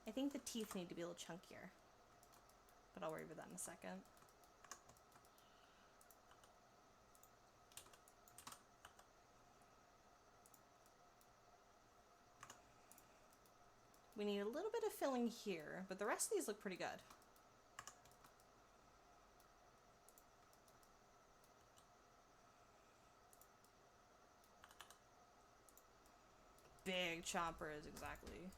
I think the teeth need to be a little chunkier, but I'll worry about that in a second. We need a little bit of filling here, but the rest of these look pretty good. Big chompers, exactly.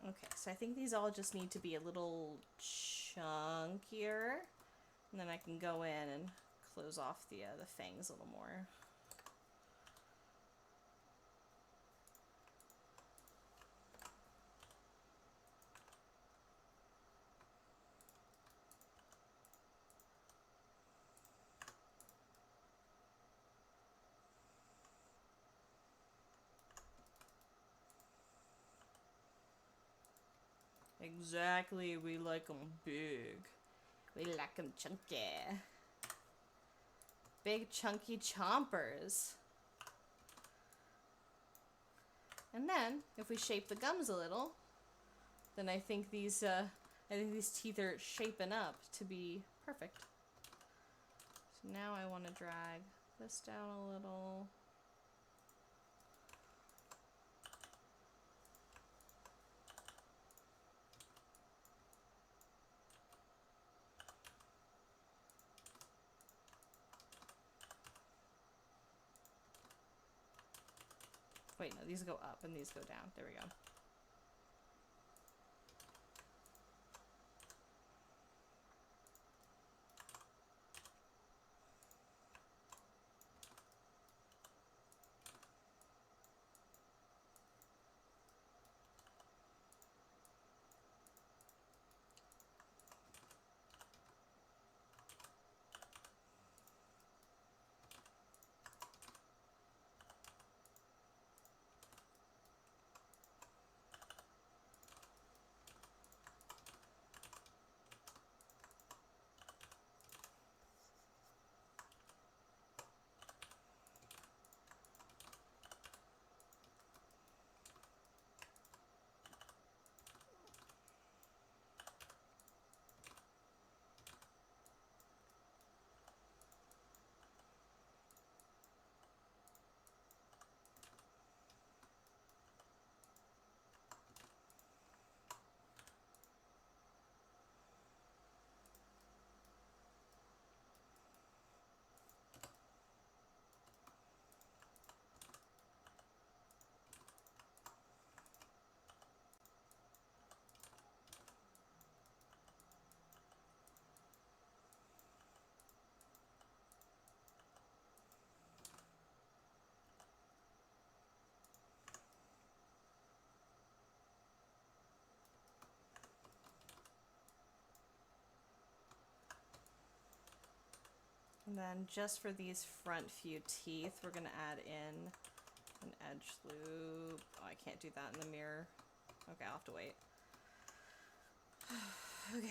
Okay, so I think these all just need to be a little chunkier, and then I can go in and close off the fangs a little more. Exactly, we like them big. We like them chunky. Big chunky chompers. And then, if we shape the gums a little, then I think these teeth are shaping up to be perfect. So now I want to drag this down a little. Wait, no, these go up and these go down. There we go. And then just for these front few teeth, we're going to add in an edge loop. Oh, I can't do that in the mirror. Okay, I'll have to wait. Okay.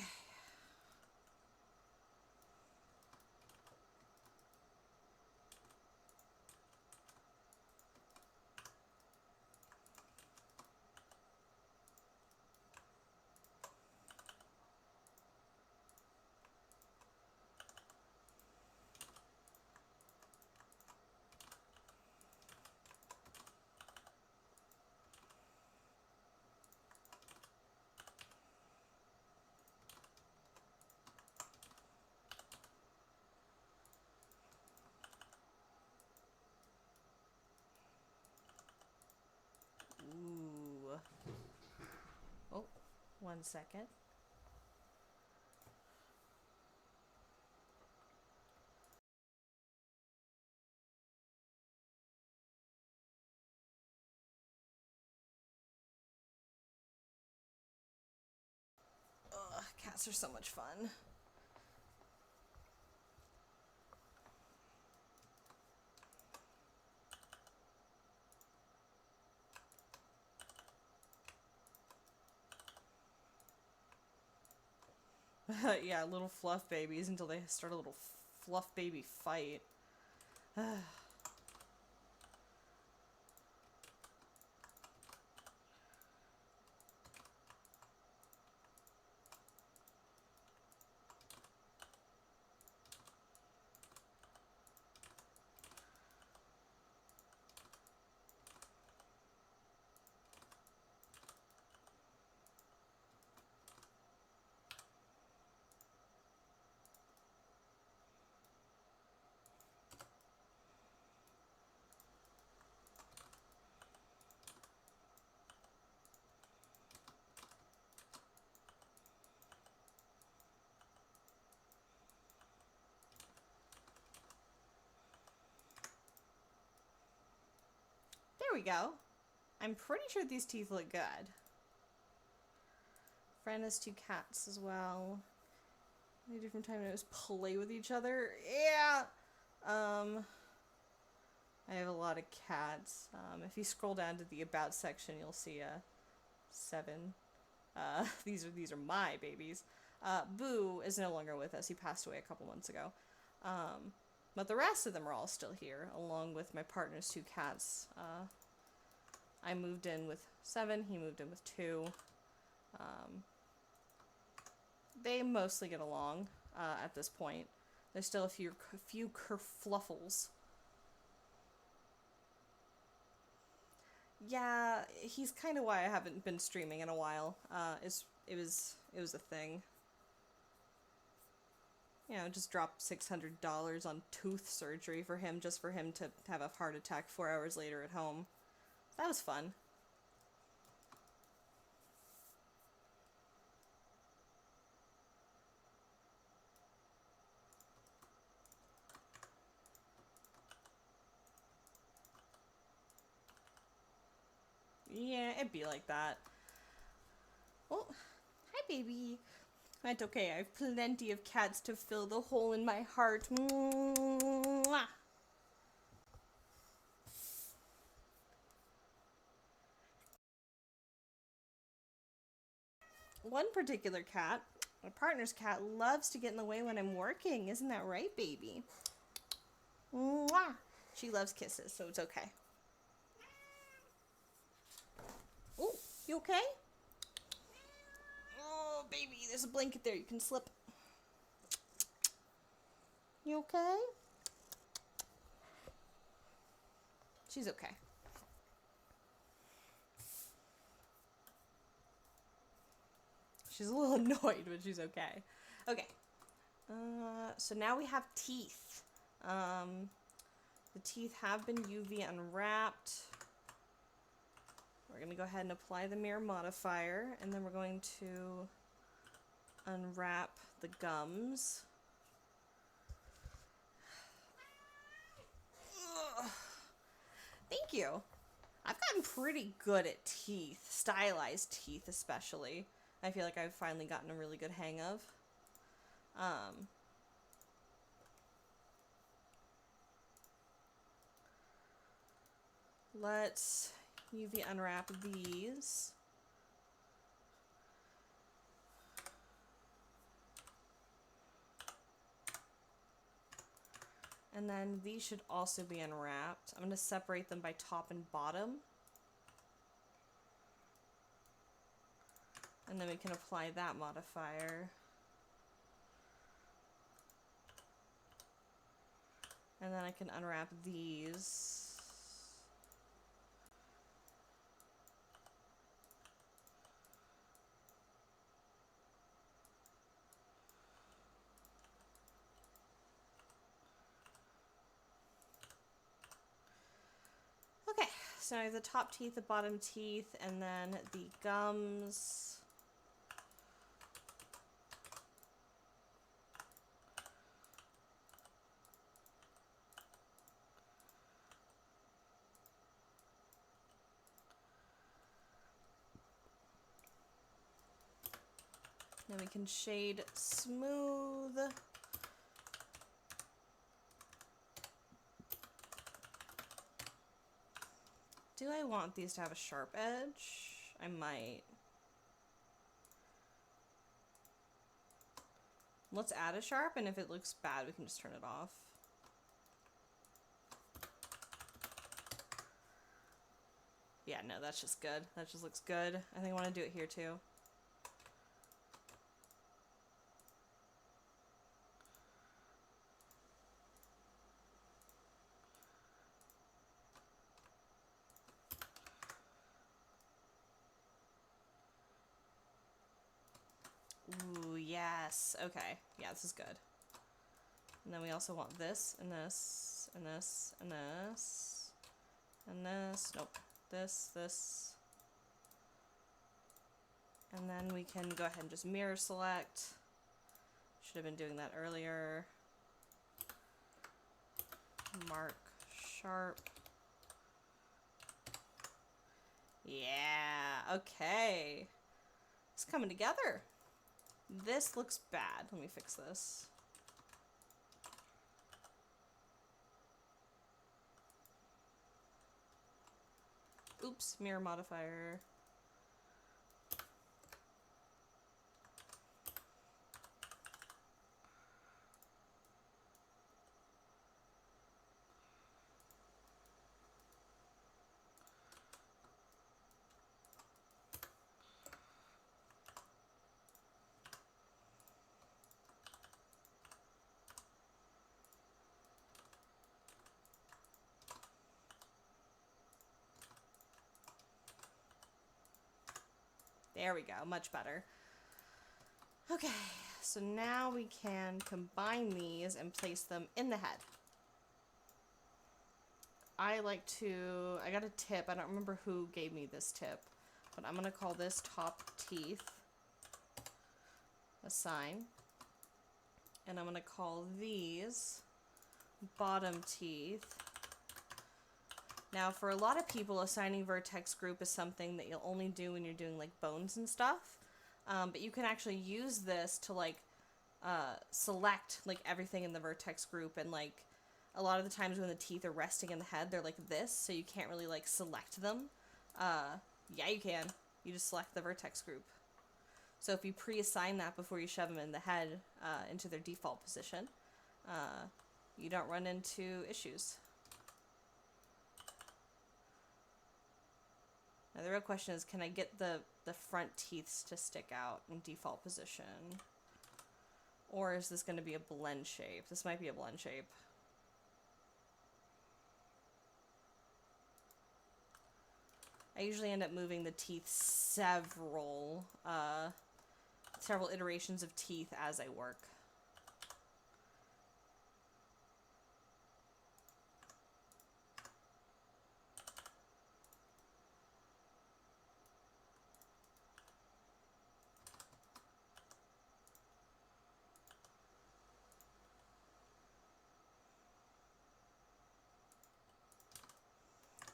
Oh, 1 second. Ugh, cats are so much fun. Yeah, little fluff babies until they start a little fluff baby fight. There we go. I'm pretty sure these teeth look good. Friend has 2 cats as well. Any different time to just play with each other? Yeah. I have a lot of cats. If you scroll down to the about section, you'll see 7. These are my babies. Boo is no longer with us. He passed away a couple months ago. But the rest of them are all still here, along with my partner's 2 cats. I moved in with 7. He moved in with 2. They mostly get along at this point. There's still a few kerfluffles. Yeah, he's kind of why I haven't been streaming in a while. It was a thing. You know, just dropped $600 on tooth surgery for him, just for him to have a heart attack 4 hours later at home. That was fun. Yeah, it'd be like that. Oh, hi, baby. That's okay. I have plenty of cats to fill the hole in my heart. Mwah. One particular cat, my partner's cat, loves to get in the way when I'm working. Isn't that right, baby? Mwah. She loves kisses, so it's okay. Oh, you okay? Oh, baby, there's a blanket there. You can slip. You okay? She's okay. She's a little annoyed, but she's okay. Okay. So now we have teeth. The teeth have been UV unwrapped. We're going to go ahead and apply the mirror modifier, and then we're going to unwrap the gums. Ugh. Thank you. I've gotten pretty good at teeth, stylized teeth especially. I feel like I've finally gotten a really good hang of. Let's UV unwrap these. And then these should also be unwrapped. I'm going to separate them by top and bottom. And then we can apply that modifier. And then I can unwrap these. Okay, so I have the top teeth, the bottom teeth, and then the gums. Then we can shade smooth. Do I want these to have a sharp edge? I might. Let's add a sharp, and if it looks bad, we can just turn it off. Yeah, no, that's just good. That just looks good. I think I want to do it here too. Ooh, yes. Okay. Yeah, this is good. And then we also want this, and this, and this, and this, and this. Nope. This. And then we can go ahead and just mirror select. Should have been doing that earlier. Mark sharp. Yeah, okay. It's coming together. This looks bad. Let me fix this. Oops, mirror modifier. There we go, much better. Okay, so now we can combine these and place them in the head. I got a tip, I don't remember who gave me this tip, but I'm gonna call this top teeth assign. And I'm gonna call these bottom teeth. Now, for a lot of people, assigning vertex group is something that you'll only do when you're doing like bones and stuff. But you can actually use this to like select like everything in the vertex group, and like a lot of the times when the teeth are resting in the head, they're like this, so you can't really like select them. Yeah, you can. You just select the vertex group. So if you pre-assign that before you shove them in the head into their default position, you don't run into issues. Now the real question is, can I get the front teeth to stick out in default position? Or is this going to be a blend shape? This might be a blend shape. I usually end up moving the teeth several iterations of teeth as I work.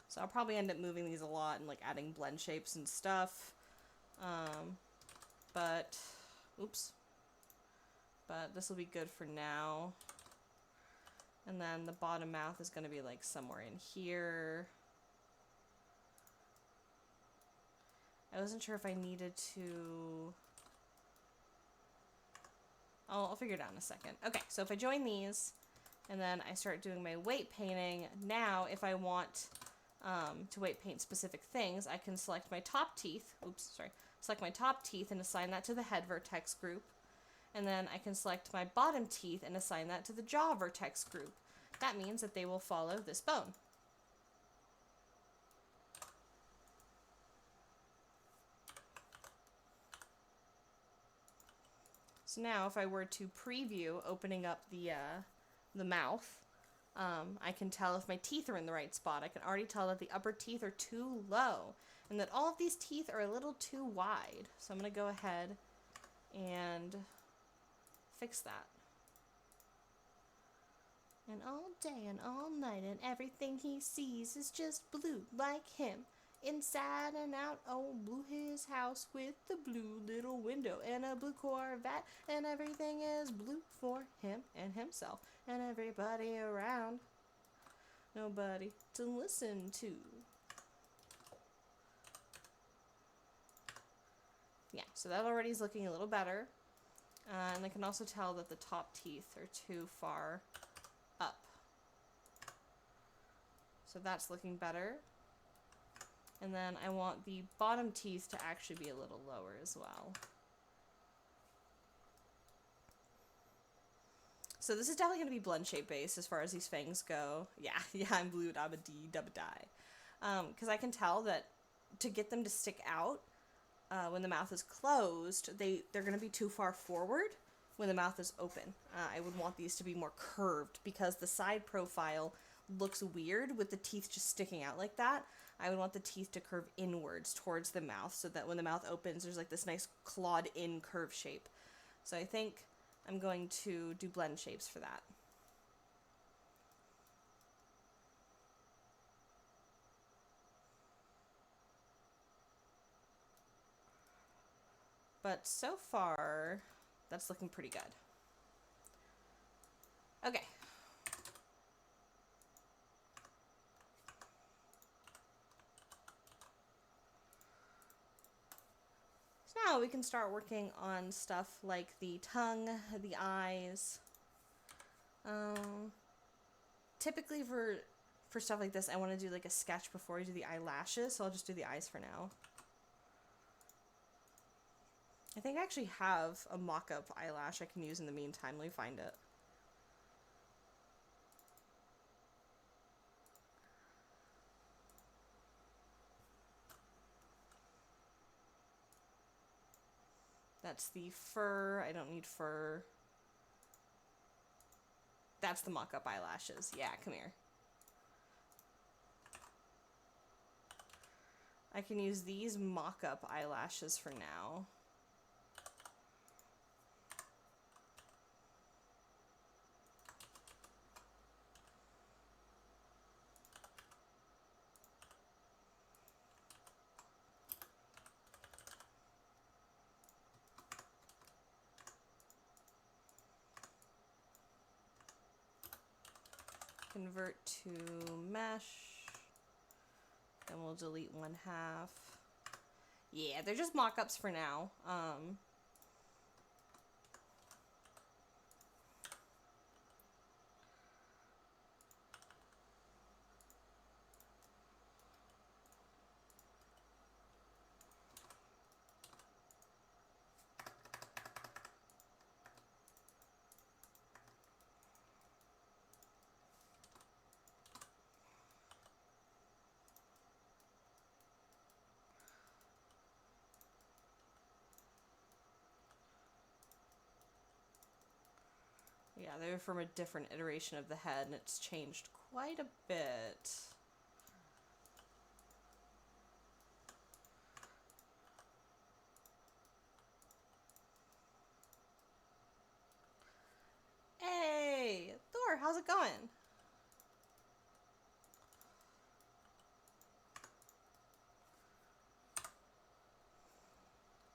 So I'll probably end up moving these a lot and like adding blend shapes and stuff. But this will be good for now. And then the bottom mouth is going to be like somewhere in here. I wasn't sure if I needed to... I'll figure it out in a second. Okay, so if I join these and then I start doing my weight painting, now if I want to weight paint specific things, I can select my top teeth. Select my top teeth and assign that to the head vertex group. And then I can select my bottom teeth and assign that to the jaw vertex group. That means that they will follow this bone. So now if I were to preview opening up the mouth, I can tell if my teeth are in the right spot. I can already tell that the upper teeth are too low and that all of these teeth are a little too wide. So I'm going to go ahead and fix that. And all day and all night and everything he sees is just blue like him. Inside and out, oh, blue his house with the blue little window and a blue Corvette, and everything is blue for him and himself and everybody around. Nobody to listen to. Yeah, so that already is looking a little better. And I can also tell that the top teeth are too far up. So that's looking better. And then I want the bottom teeth to actually be a little lower as well. So this is definitely going to be blend shape based as far as these fangs go. Yeah, I'm blue, dabba dee, dabba die. Because I can tell that to get them to stick out when the mouth is closed, they're going to be too far forward when the mouth is open. I would want these to be more curved because the side profile looks weird with the teeth just sticking out like that. I would want the teeth to curve inwards towards the mouth so that when the mouth opens, there's like this nice clawed in curve shape. So I think I'm going to do blend shapes for that. But so far, that's looking pretty good. Okay. So now we can start working on stuff like the tongue, the eyes. Typically for stuff like this, I want to do like a sketch before I do the eyelashes, so I'll just do the eyes for now. I think I actually have a mock-up eyelash I can use in the meantime. Let me find it. That's the fur. I don't need fur. That's the mock-up eyelashes. Yeah, come here. I can use these mock-up eyelashes for now. Convert to mesh. Then we'll delete 1/2. Yeah, they're just mock-ups for now. Yeah, they're from a different iteration of the head, and it's changed quite a bit. Hey, Thor, how's it going?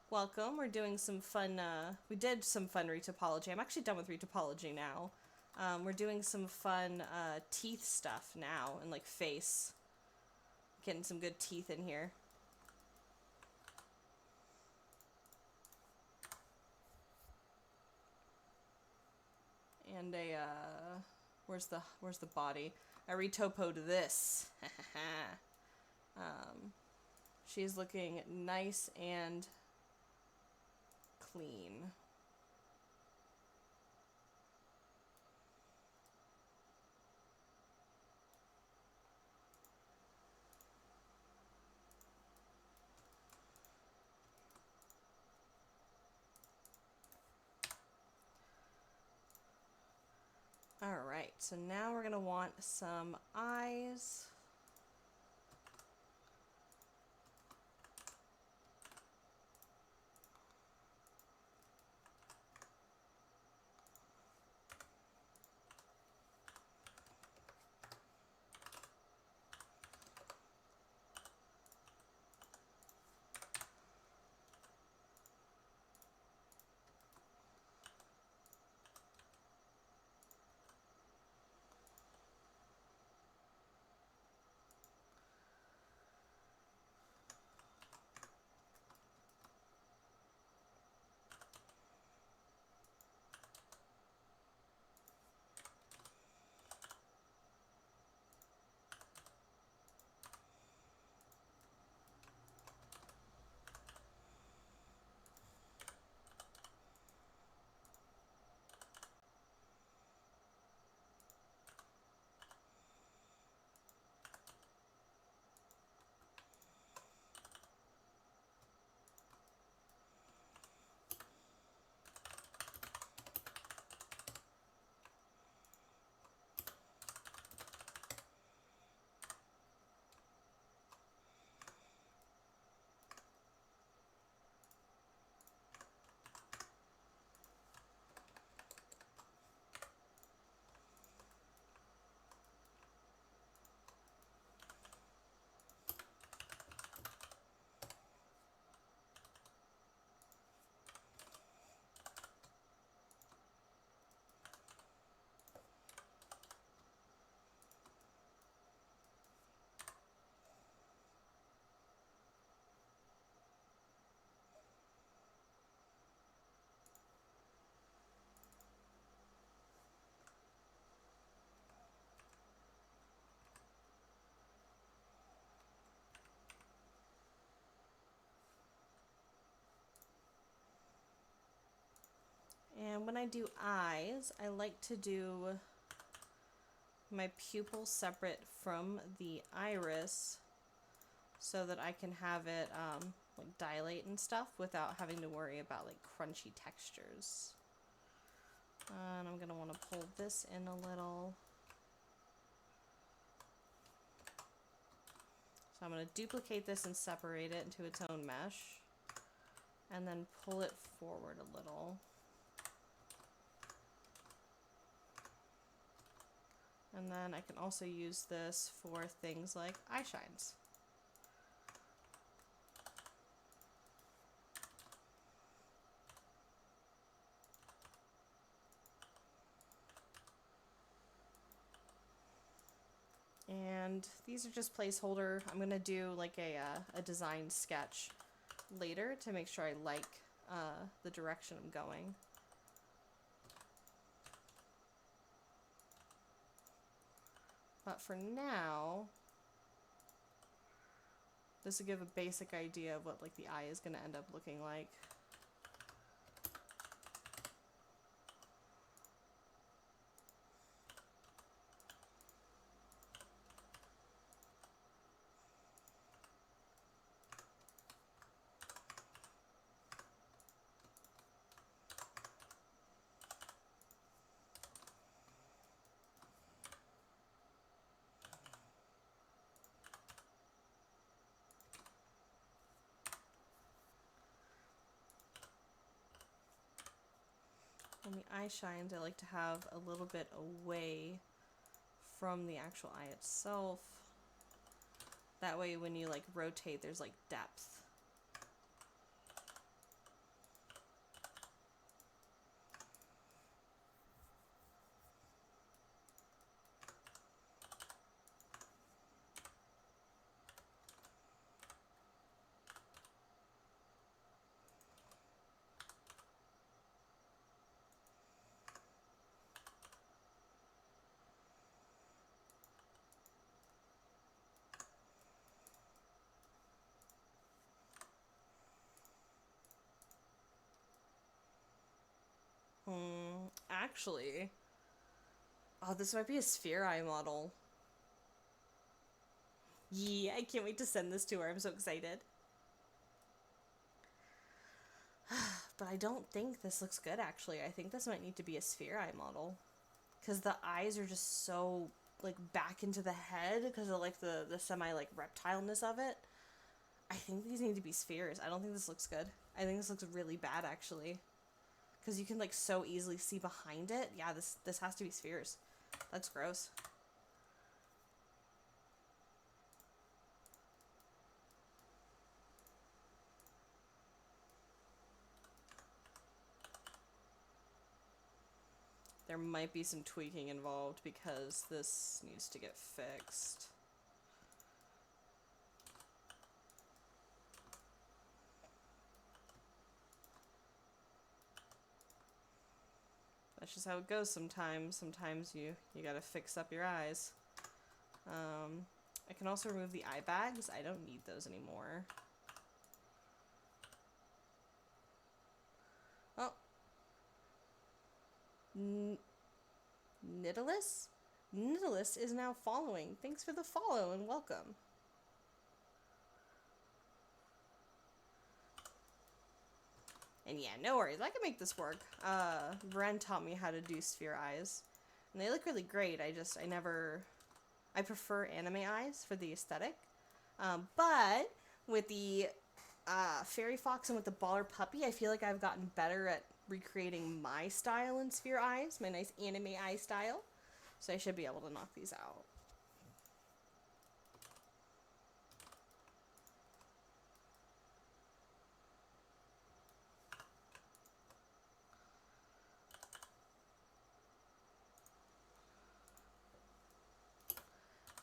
Welcome. We're doing some fun, we did some fun retopology. I'm actually done with retopology now. We're doing some fun teeth stuff now, and like face. Getting some good teeth in here. And where's the body? I retopoed this. She's looking nice and clean. Alright, so now we're going to want some eyes. And when I do eyes, I like to do my pupil separate from the iris so that I can have it like dilate and stuff without having to worry about like crunchy textures. And I'm going to want to pull this in a little. So I'm going to duplicate this and separate it into its own mesh, and then pull it forward a little. And then I can also use this for things like eye shines. And these are just placeholder. I'm going to do like a design sketch later to make sure I like the direction I'm going. But for now, this will give a basic idea of what like the eye is going to end up looking like. And the eye shines I like to have a little bit away from the actual eye itself. That way when you like rotate, there's like depth. Actually, oh, this might be a sphere eye model. Yeah, I can't wait to send this to her. I'm so excited. But I don't think this looks good, actually. I think this might need to be a sphere eye model. because the eyes are just so like back into the head because of like the semi like reptileness of it. I think these need to be spheres. I don't think this looks good. I think this looks really bad actually, because you can like so easily see behind it. Yeah, this has to be spheres. That's gross. There might be some tweaking involved because this needs to get fixed. That's just how it goes sometimes. Sometimes you gotta fix up your eyes. I can also remove the eye bags. I don't need those anymore. Oh. Nidalis? Nidalis is now following. Thanks for the follow and welcome. And yeah, no worries. I can make this work. Ren taught me how to do sphere eyes. And they look really great. I prefer anime eyes for the aesthetic. But with the Fairy Fox and with the Baller Puppy, I feel like I've gotten better at recreating my style in sphere eyes, my nice anime eye style. So I should be able to knock these out.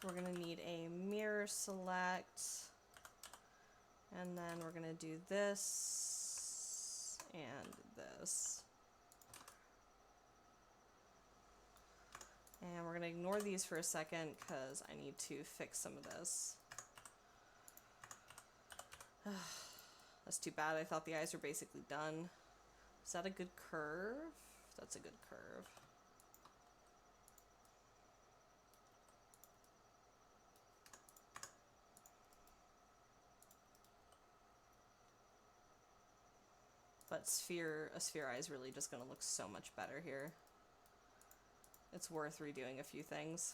We're gonna need a mirror select, and then we're gonna do this and this. And we're gonna ignore these for a second because I need to fix some of this. That's too bad. I thought the eyes were basically done. Is that a good curve? That's a good curve. But a sphere eye is really just gonna look so much better here. It's worth redoing a few things.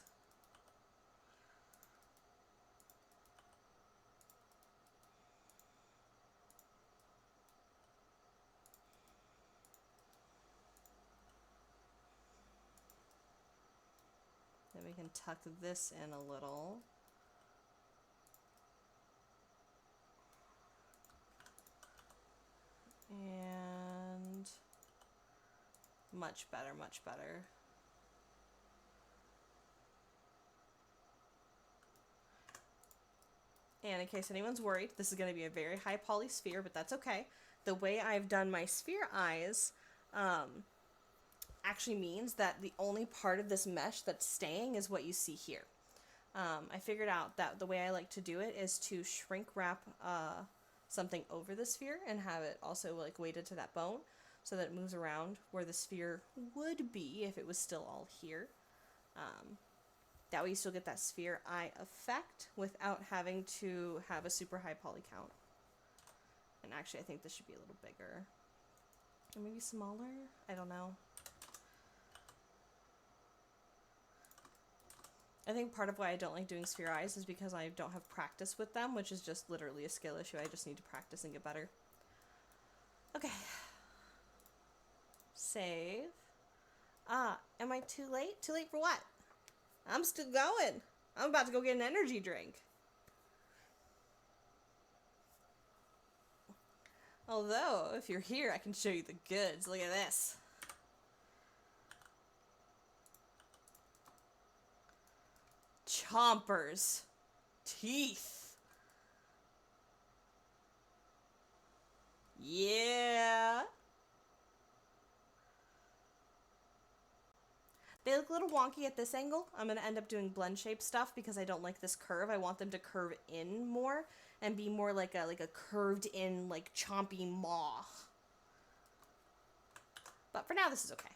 Then we can tuck this in a little. And much better, much better. And in case anyone's worried, this is going to be a very high poly sphere, but that's okay. The way I've done my sphere eyes actually means that the only part of this mesh that's staying is what you see here. I figured out that the way I like to do it is to shrink wrap something over the sphere and have it also like weighted to that bone so that it moves around where the sphere would be if it was still all here. That way you still get that sphere eye effect without having to have a super high poly count. And actually I think this should be a little bigger. Or maybe smaller? I don't know. I think part of why I don't like doing sphere eyes is because I don't have practice with them, which is just literally a skill issue. I just need to practice and get better. Okay. Save. Am I too late? Too late for what? I'm still going. I'm about to go get an energy drink. Although, if you're here, I can show you the goods. Look at this. Chompers. Teeth. Yeah. They look a little wonky at this angle. I'm going to end up doing blend shape stuff because I don't like this curve. I want them to curve in more and be more like a curved in like chompy maw. But for now this is okay.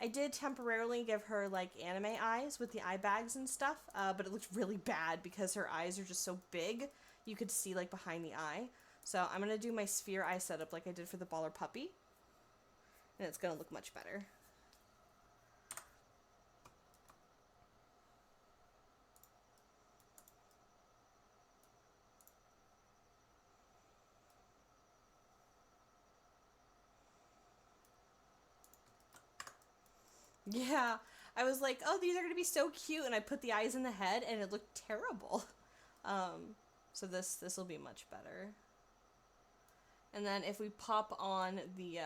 I did temporarily give her like anime eyes with the eye bags and stuff, but it looked really bad because her eyes are just so big. You could see like behind the eye. So I'm going to do my sphere eye setup like I did for the Baller Puppy. And it's going to look much better. Yeah. I was like, oh, these are gonna be so cute, and I put the eyes in the head, and it looked terrible. So this will be much better. And then if we pop on the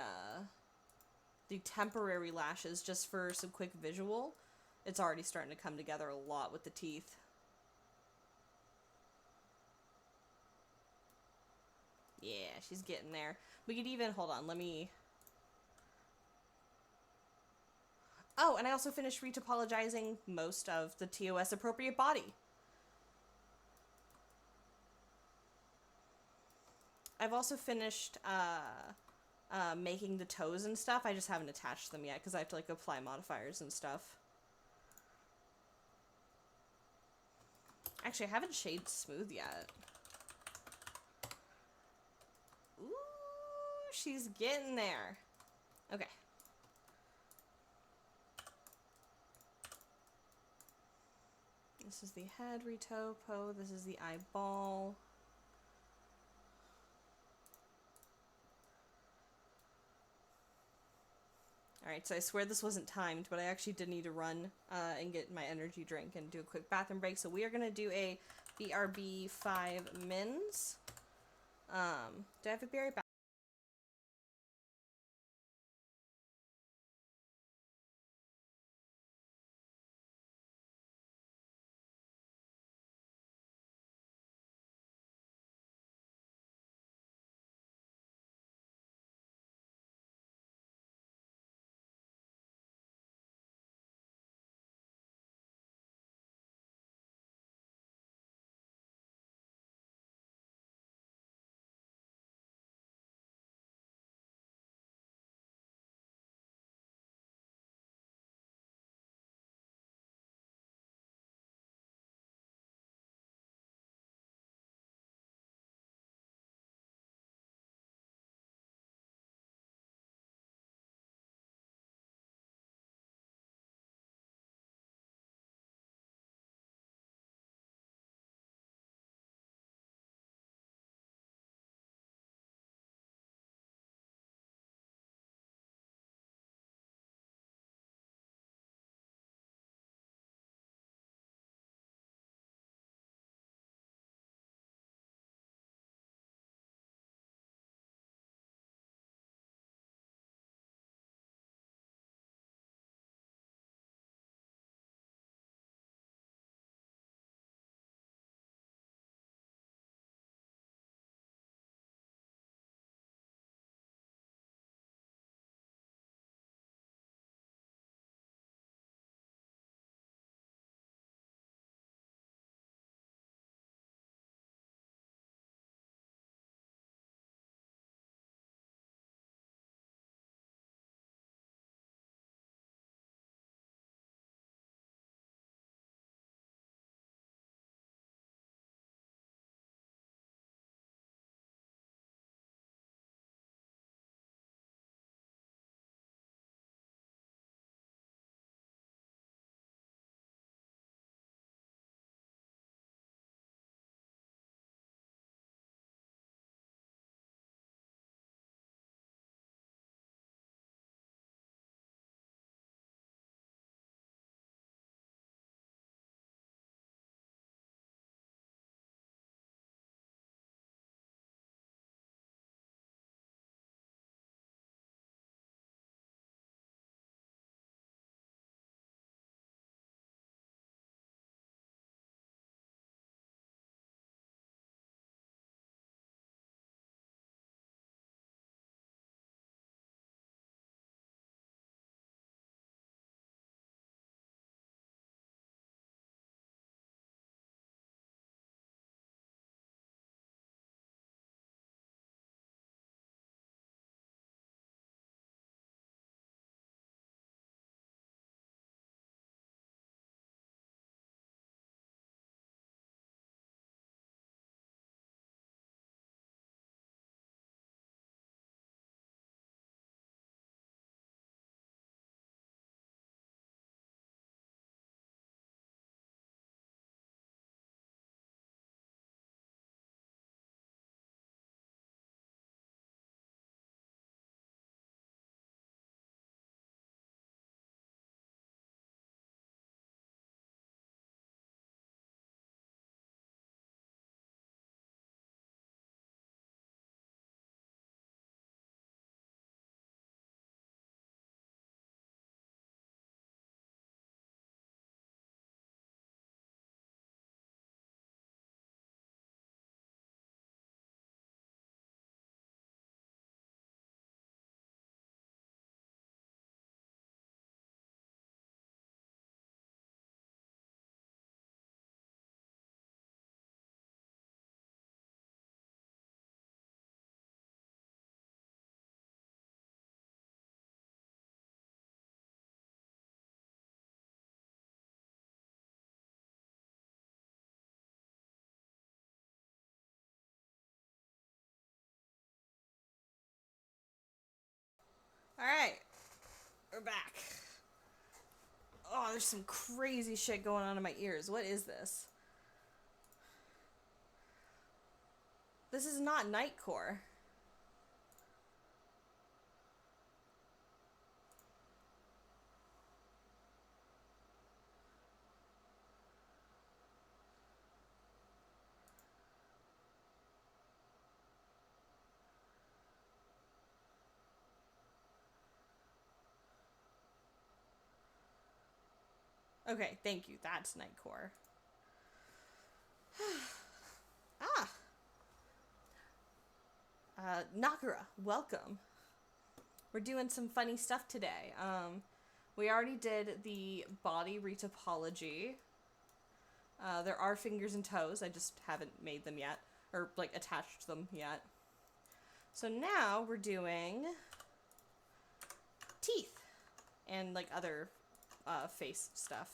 temporary lashes just for some quick visual, it's already starting to come together a lot with the teeth. Yeah, she's getting there. We could even, hold on, let me... Oh, and I also finished retopologizing most of the TOS appropriate body. I've also finished making the toes and stuff. I just haven't attached them yet because I have to like apply modifiers and stuff. Actually, I haven't shaded smooth yet. Ooh, she's getting there. Okay. This is the head retopo. This is the eyeball. Alright, so I swear this wasn't timed, but I actually did need to run and get my energy drink and do a quick bathroom break. So we are going to do a BRB 5 mins. Do I have a berry back? Alright, we're back. Oh, there's some crazy shit going on in my ears. What is this? This is not Nightcore. Okay, thank you. That's Nightcore. Ah! Nakura, welcome. We're doing some funny stuff today. We already did the body retopology. There are fingers and toes. I just haven't made them yet. Or, like, attached them yet. So now we're doing teeth. And, like, other face stuff.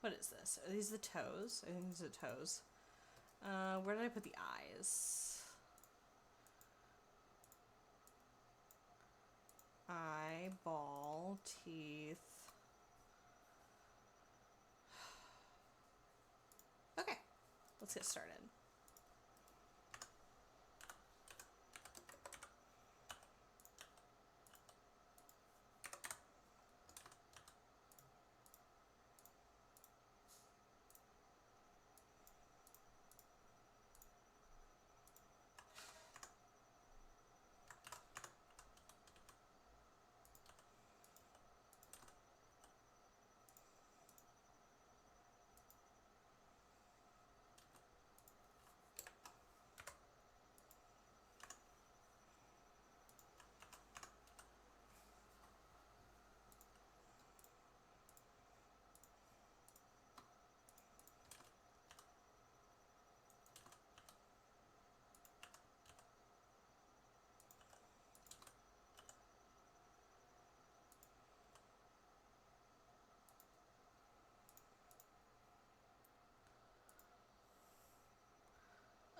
What is this? Are these the toes? I think these are the toes. Where did I put the eyes? Eyeball, teeth. Okay, let's get started.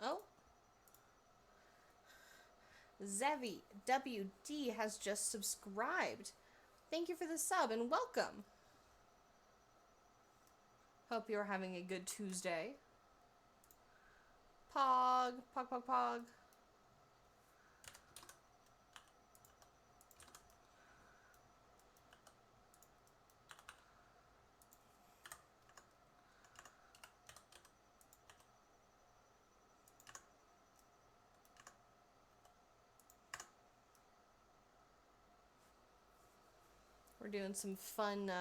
Oh. Zevi WD has just subscribed. Thank you for the sub and welcome. Hope you're having a good Tuesday. Pog, pog, pog, pog. We're doing some fun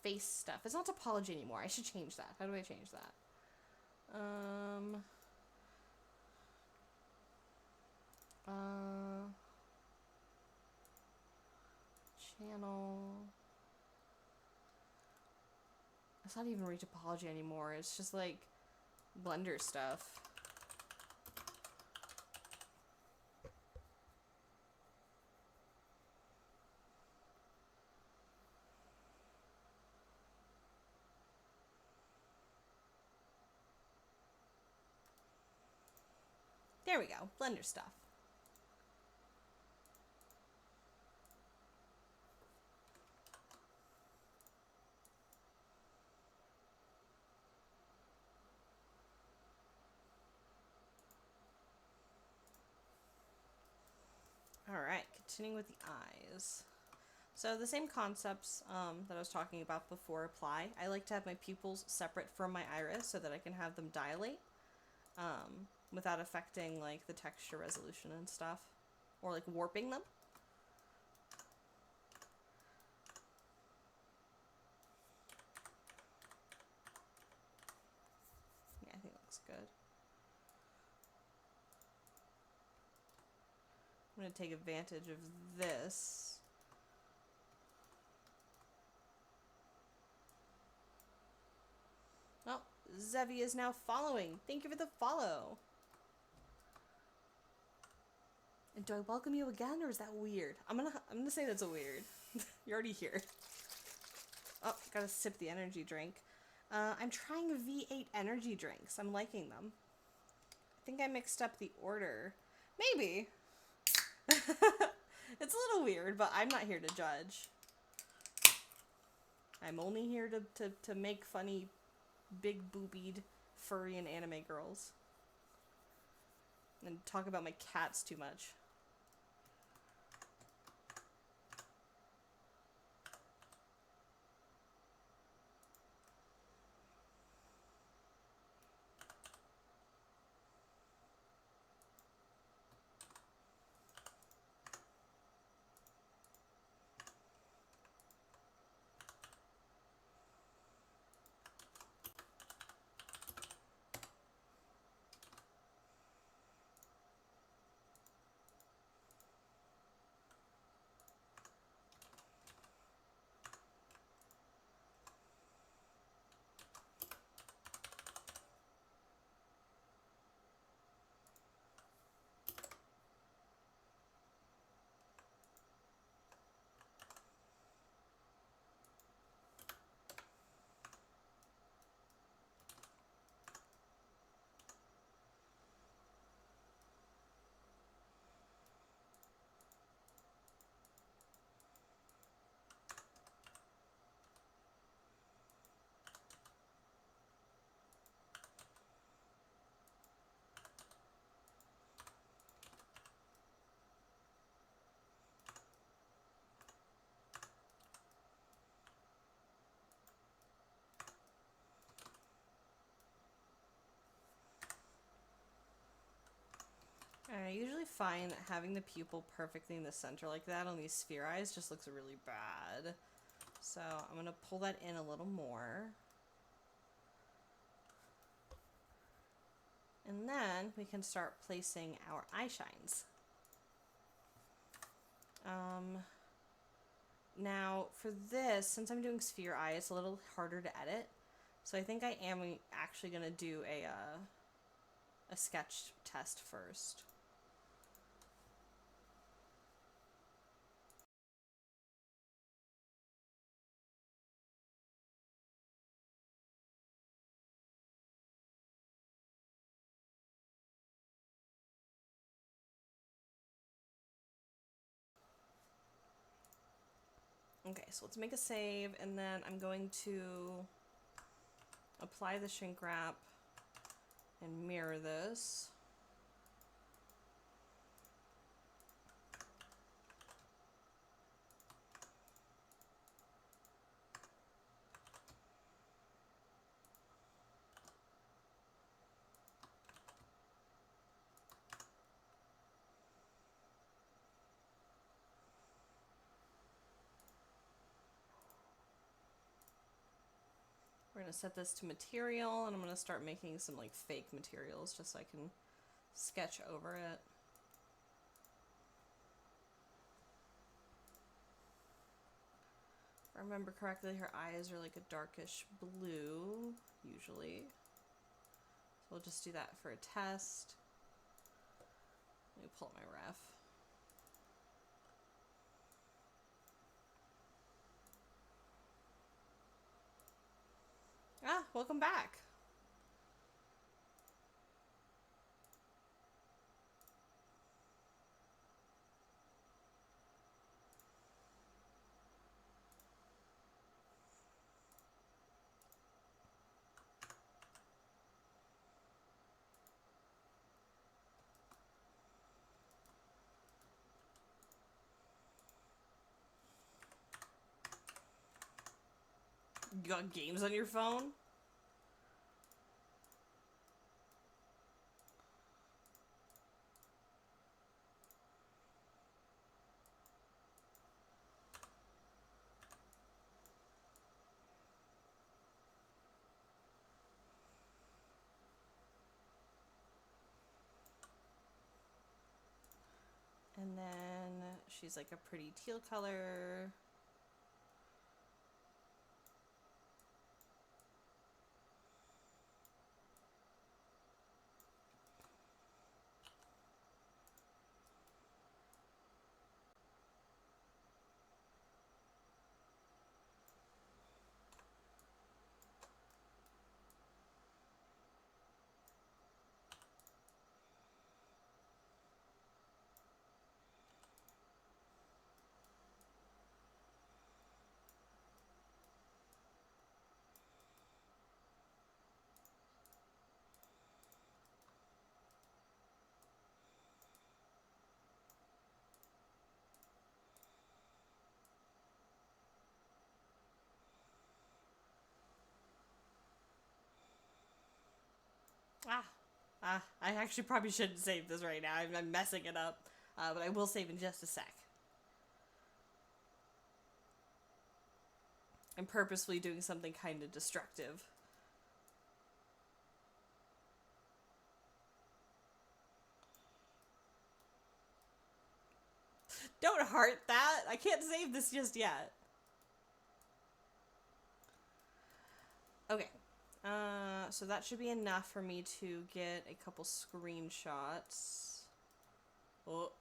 face stuff. It's not topology anymore. I should change that. How do I change that? Channel. It's not even Retopology anymore. It's just like Blender stuff. There we go. Blender stuff. Alright, continuing with the eyes. So the same concepts that I was talking about before apply. I like to have my pupils separate from my iris so that I can have them dilate without affecting like the texture resolution and stuff, or like warping them. Yeah, I think it looks good. I'm going to take advantage of this. Zevi is now following. Thank you for the follow. And do I welcome you again, or is that weird? I'm gonna say that's a weird. You're already here. Oh, gotta sip the energy drink. I'm trying V8 energy drinks. I'm liking them. I think I mixed up the order. Maybe. It's a little weird, but I'm not here to judge. I'm only here to make funny, big boobied, furry, and anime girls. And talk about my cats too much. I usually find that having the pupil perfectly in the center like that on these sphere eyes just looks really bad. So I'm going to pull that in a little more. And then we can start placing our eye shines. Now for this, since I'm doing sphere eye, it's a little harder to edit. So I think I am actually going to do a sketch test first. Okay, so let's make a save, and then I'm going to apply the shrink wrap and mirror this. We're going to set this to material, and I'm going to start making some like fake materials just so I can sketch over it. If I remember correctly, her eyes are like a darkish blue, usually. So we'll just do that for a test. Let me pull up my ref. Ah, welcome back. You got games on your phone? And then she's like a pretty teal color. I actually probably shouldn't save this right now. I'm messing it up. But I will save in just a sec. I'm purposefully doing something kind of destructive. Don't heart that! I can't save this just yet. Okay. So that should be enough for me to get a couple screenshots. Oh.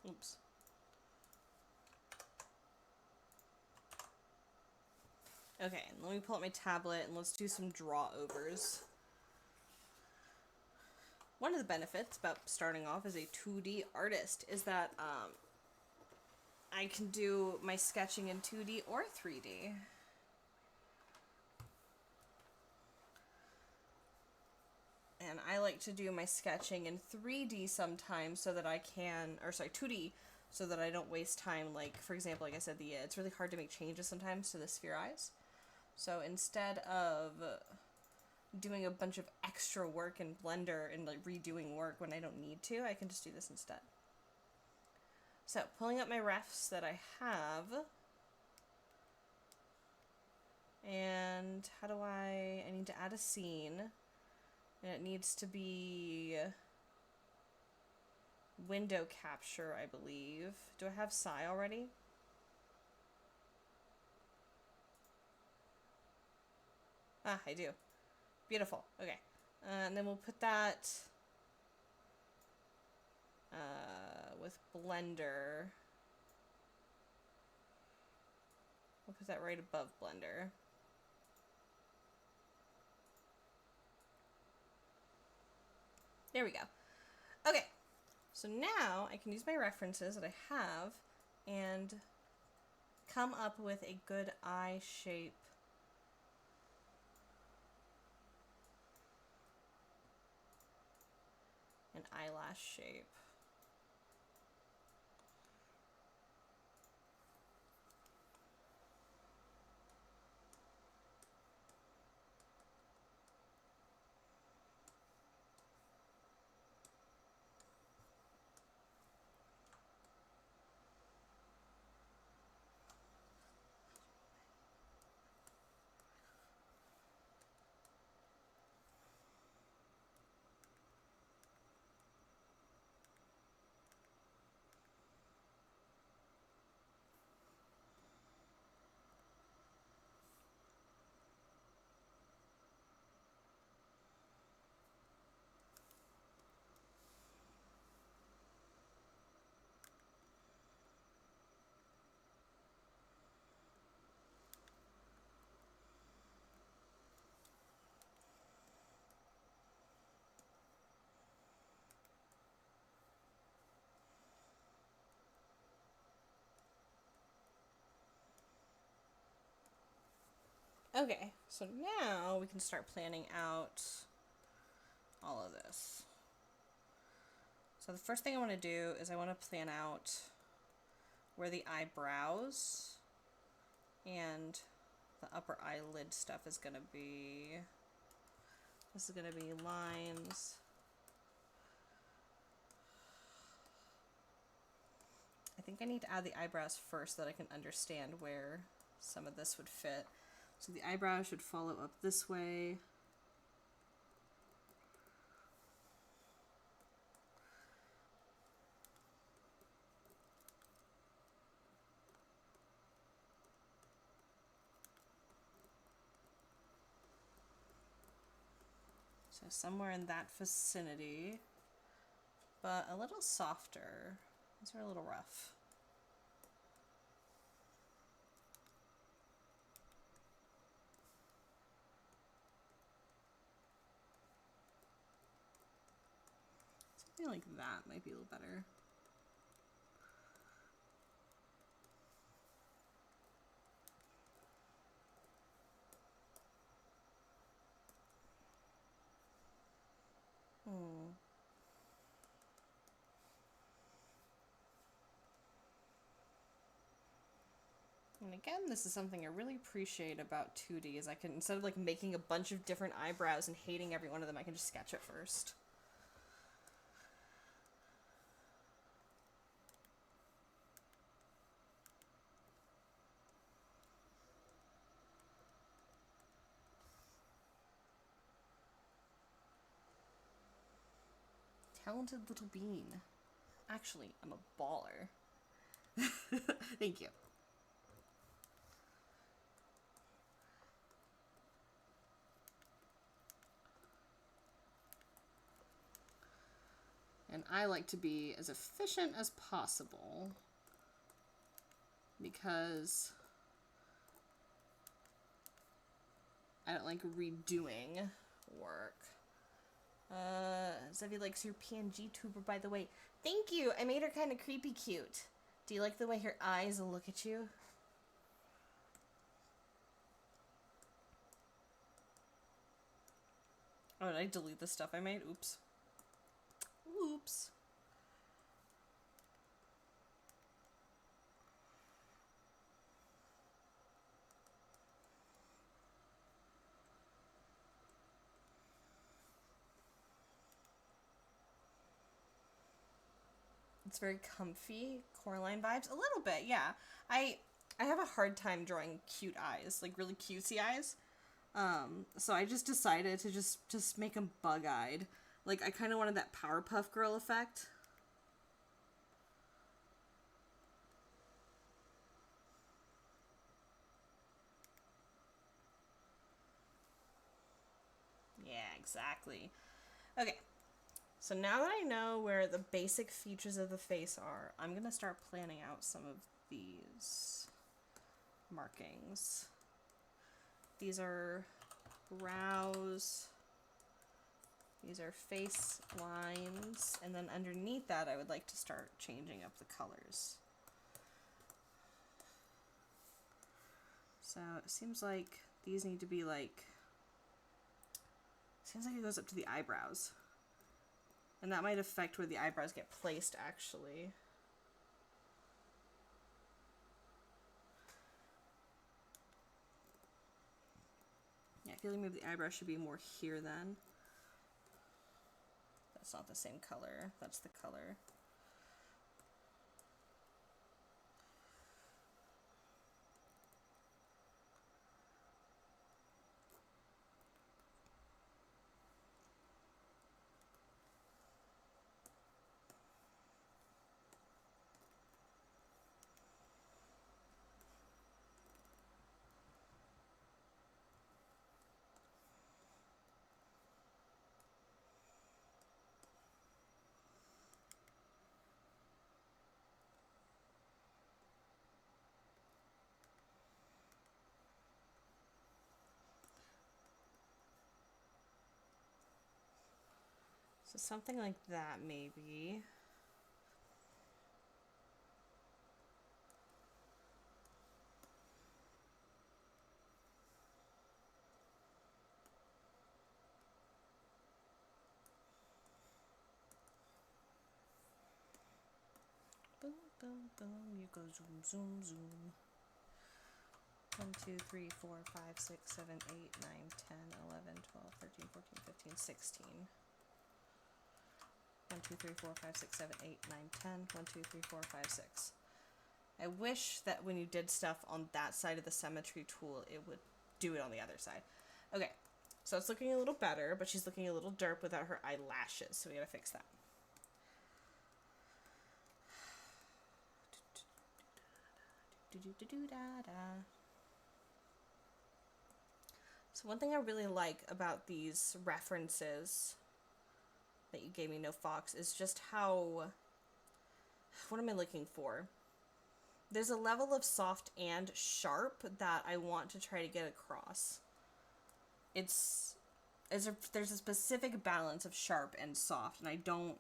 Oops. Okay, let me pull up my tablet and let's do some draw overs. One of the benefits about starting off as a 2D artist is that I can do my sketching in 2D or 3D. And I like to do my sketching in 3D sometimes so that I can, or sorry, 2D, so that I don't waste time. Like, for example, like I said, it's really hard to make changes sometimes to the sphere eyes. So instead of doing a bunch of extra work in Blender and like redoing work when I don't need to, I can just do this instead. So, pulling up my refs that I have. And how do I need to add a scene. And it needs to be window capture, I believe. Do I have Psi already? Ah, I do. Beautiful. Okay. And then we'll put that with Blender. We'll put that right above Blender. There we go. Okay. So now I can use my references that I have and come up with a good eye shape. An eyelash shape. Okay, so now we can start planning out all of this. So the first thing I want to do is I want to plan out where the eyebrows and the upper eyelid stuff is going to be. This is going to be lines. I think I need to add the eyebrows first so that I can understand where some of this would fit. So the eyebrow should follow up this way. So somewhere in that vicinity, but a little softer. These are a little rough. I feel like that might be a little better. And again, this is something I really appreciate about 2D, is I can, instead of like making a bunch of different eyebrows and hating every one of them, I can just sketch it first. Talented little bean. Actually, I'm a baller. Thank you. And I like to be as efficient as possible because I don't like redoing work. Zevi likes your PNG tuber, by the way. Thank you! I made her kind of creepy cute. Do you like the way her eyes look at you? Oh, did I delete the stuff I made? Oops. Oops. It's very comfy, Coraline vibes. A little bit, yeah. I have a hard time drawing cute eyes, like really cutesy eyes. So I just decided to just make them bug-eyed. Like, I kind of wanted that Powerpuff Girl effect. Yeah, exactly. Okay. So now that I know where the basic features of the face are, I'm going to start planning out some of these markings. These are brows. These are face lines. And then underneath that, I would like to start changing up the colors. So it seems like these need to be like, seems like it goes up to the eyebrows. And that might affect where the eyebrows get placed, actually. Yeah, I feel like maybe the eyebrow should be more here then. That's not the same color. That's the color. So something like that, maybe. Boom, boom, boom. You go zoom, zoom, zoom. 1, 2, 3, 4, 5, 6, 7, 8, 9, 10, 11, 12, 13, 14, 15, 16. 1, 2, 3, 4, 5, 6, 7, 8, 9, 10. 1, 2, 3, 4, 5, 6. I wish that when you did stuff on that side of the symmetry tool, it would do it on the other side. Okay, so it's looking a little better, but she's looking a little derp without her eyelashes, so we gotta fix that. So one thing I really like about these references that you gave me, No Fox, is just how, what am I looking for? There's a level of soft and sharp that I want to try to get across. There's a specific balance of sharp and soft, and I don't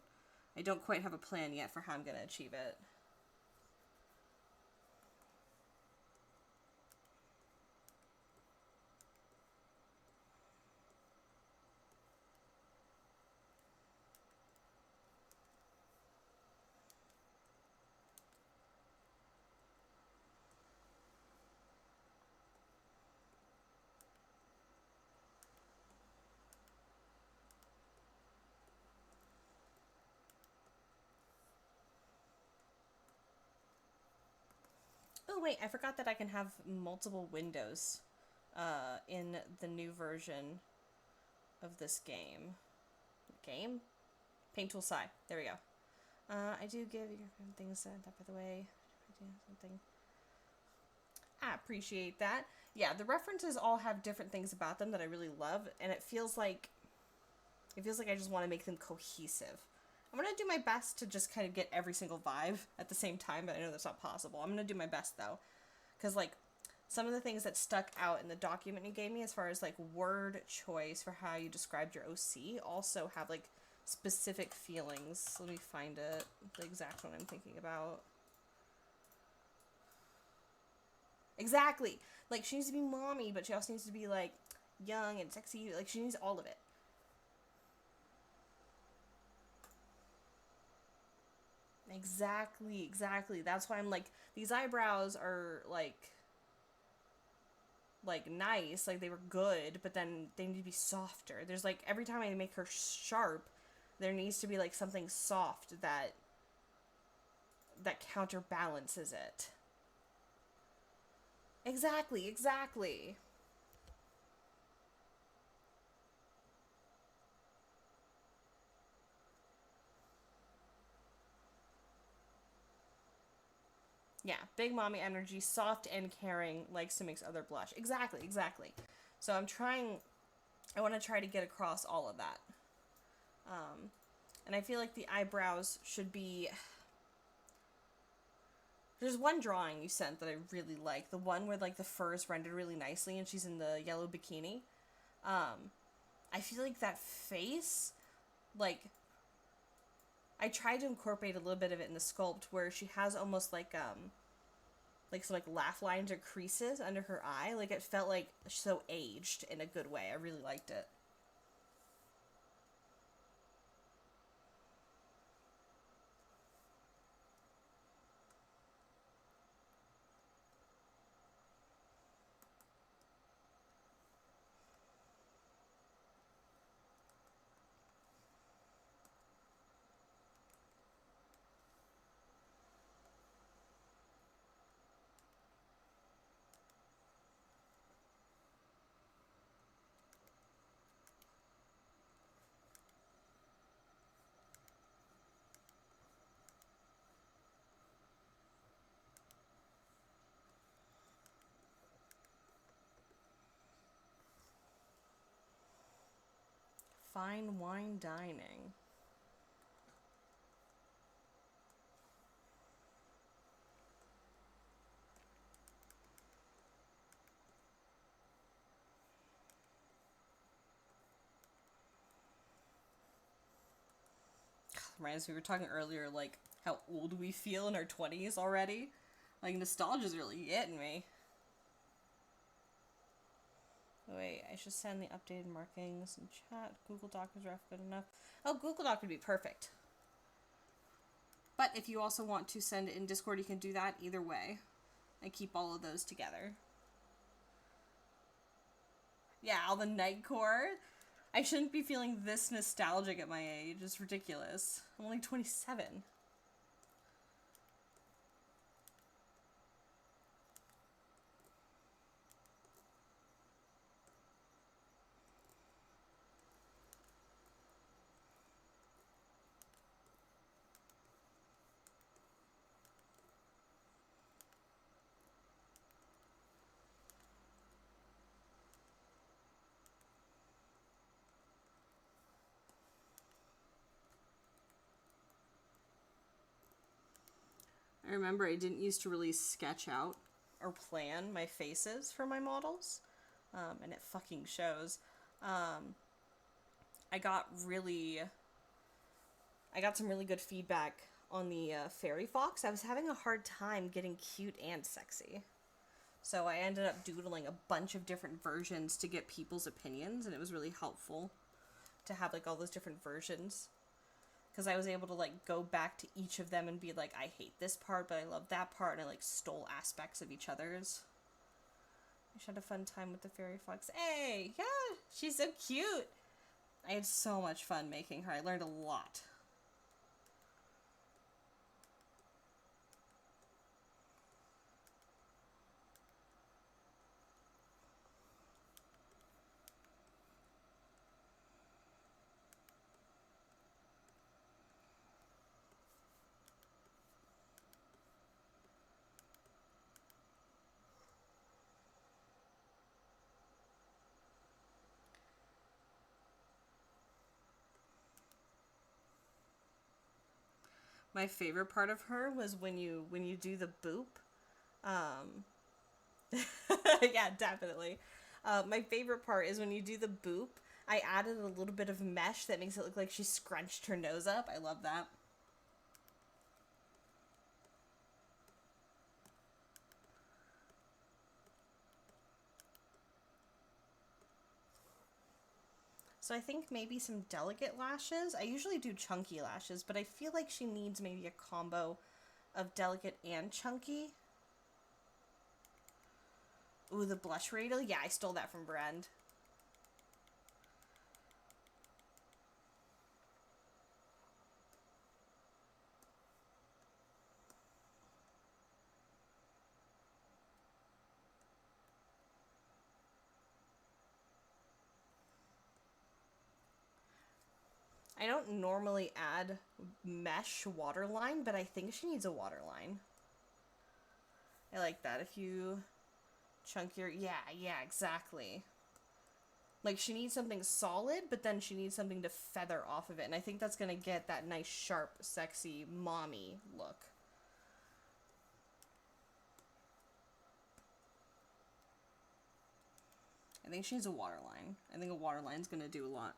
I don't quite have a plan yet for how I'm going to achieve it. Oh wait, I forgot that I can have multiple windows in the new version of this game. Game? Paint tool side. There we go. I do give your things that by the way. Something. I appreciate that. Yeah, the references all have different things about them that I really love, and it feels like I just want to make them cohesive. I'm going to do my best to just kind of get every single vibe at the same time, but I know that's not possible. I'm going to do my best, though. Because, like, some of the things that stuck out in the document you gave me as far as, like, word choice for how you described your OC also have, like, specific feelings. Let me find it. The exact one I'm thinking about. Exactly. Like, she needs to be mommy, but she also needs to be, like, young and sexy. Like, she needs all of it. Exactly. That's why I'm like, these eyebrows are like nice, like they were good, but then they need to be softer. There's like every time I make her sharp, there needs to be like something soft that counterbalances it. Exactly. Yeah, big mommy energy, soft and caring, likes to make other blush. Exactly. So I want to try to get across all of that. And I feel like the eyebrows should be. There's one drawing you sent that I really like. The one where, like, the fur is rendered really nicely and she's in the yellow bikini. I feel like that face, like, I tried to incorporate a little bit of it in the sculpt where she has almost like some, like, laugh lines or creases under her eye. Like, it felt, like, so aged in a good way. I really liked it. Fine wine dining. Reminds me, we were talking earlier, like, how old we feel in our 20s already. Like, nostalgia's really getting me. Wait, I should send the updated markings in chat. Google Doc is rough good enough. Oh, Google Doc would be perfect. But if you also want to send it in Discord, you can do that either way. And keep all of those together. Yeah, all the Nightcore. I shouldn't be feeling this nostalgic at my age. It's ridiculous. I'm only 27. I remember I didn't used to really sketch out or plan my faces for my models, and it fucking shows. I got really I got some really good feedback on the fairy fox. I was having a hard time getting cute and sexy. So I ended up doodling a bunch of different versions to get people's opinions, and it was really helpful to have like all those different versions. Because I was able to like go back to each of them and be like, I hate this part, but I love that part, and I like stole aspects of each other's. I should have a fun time with the fairy fox. Hey, yeah, she's so cute. I had so much fun making her. I learned a lot. My favorite part of her was when you do the boop. Yeah, definitely. My favorite part is when you do the boop. I added a little bit of mesh that makes it look like she scrunched her nose up. I love that. So I think maybe some delicate lashes. I usually do chunky lashes, but I feel like she needs maybe a combo of delicate and chunky. Ooh, the blush radial? Yeah, I stole that from Brand. I don't normally add mesh waterline, but I think she needs a waterline. I like that. If you chunk your... Yeah, exactly. Like, she needs something solid, but then she needs something to feather off of it. And I think that's going to get that nice, sharp, sexy, mommy look. I think she needs a waterline. I think a waterline's going to do a lot.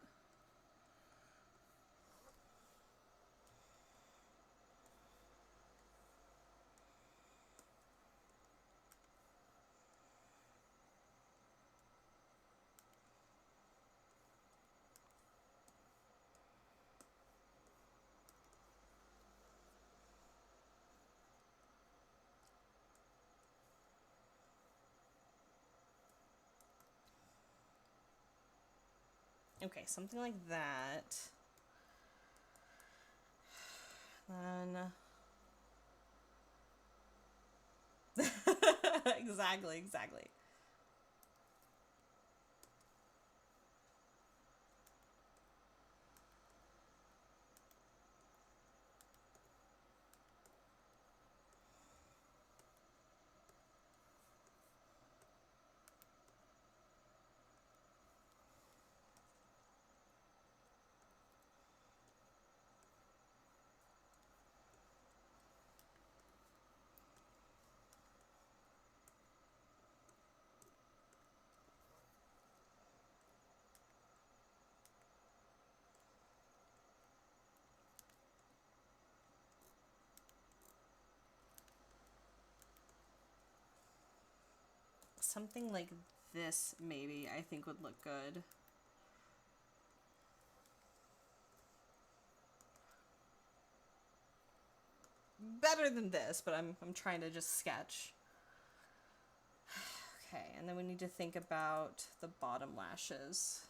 Okay, something like that. Then... exactly. Something like this, maybe, I think would look good. Better than this, but I'm trying to just sketch. Okay, and then we need to think about the bottom lashes.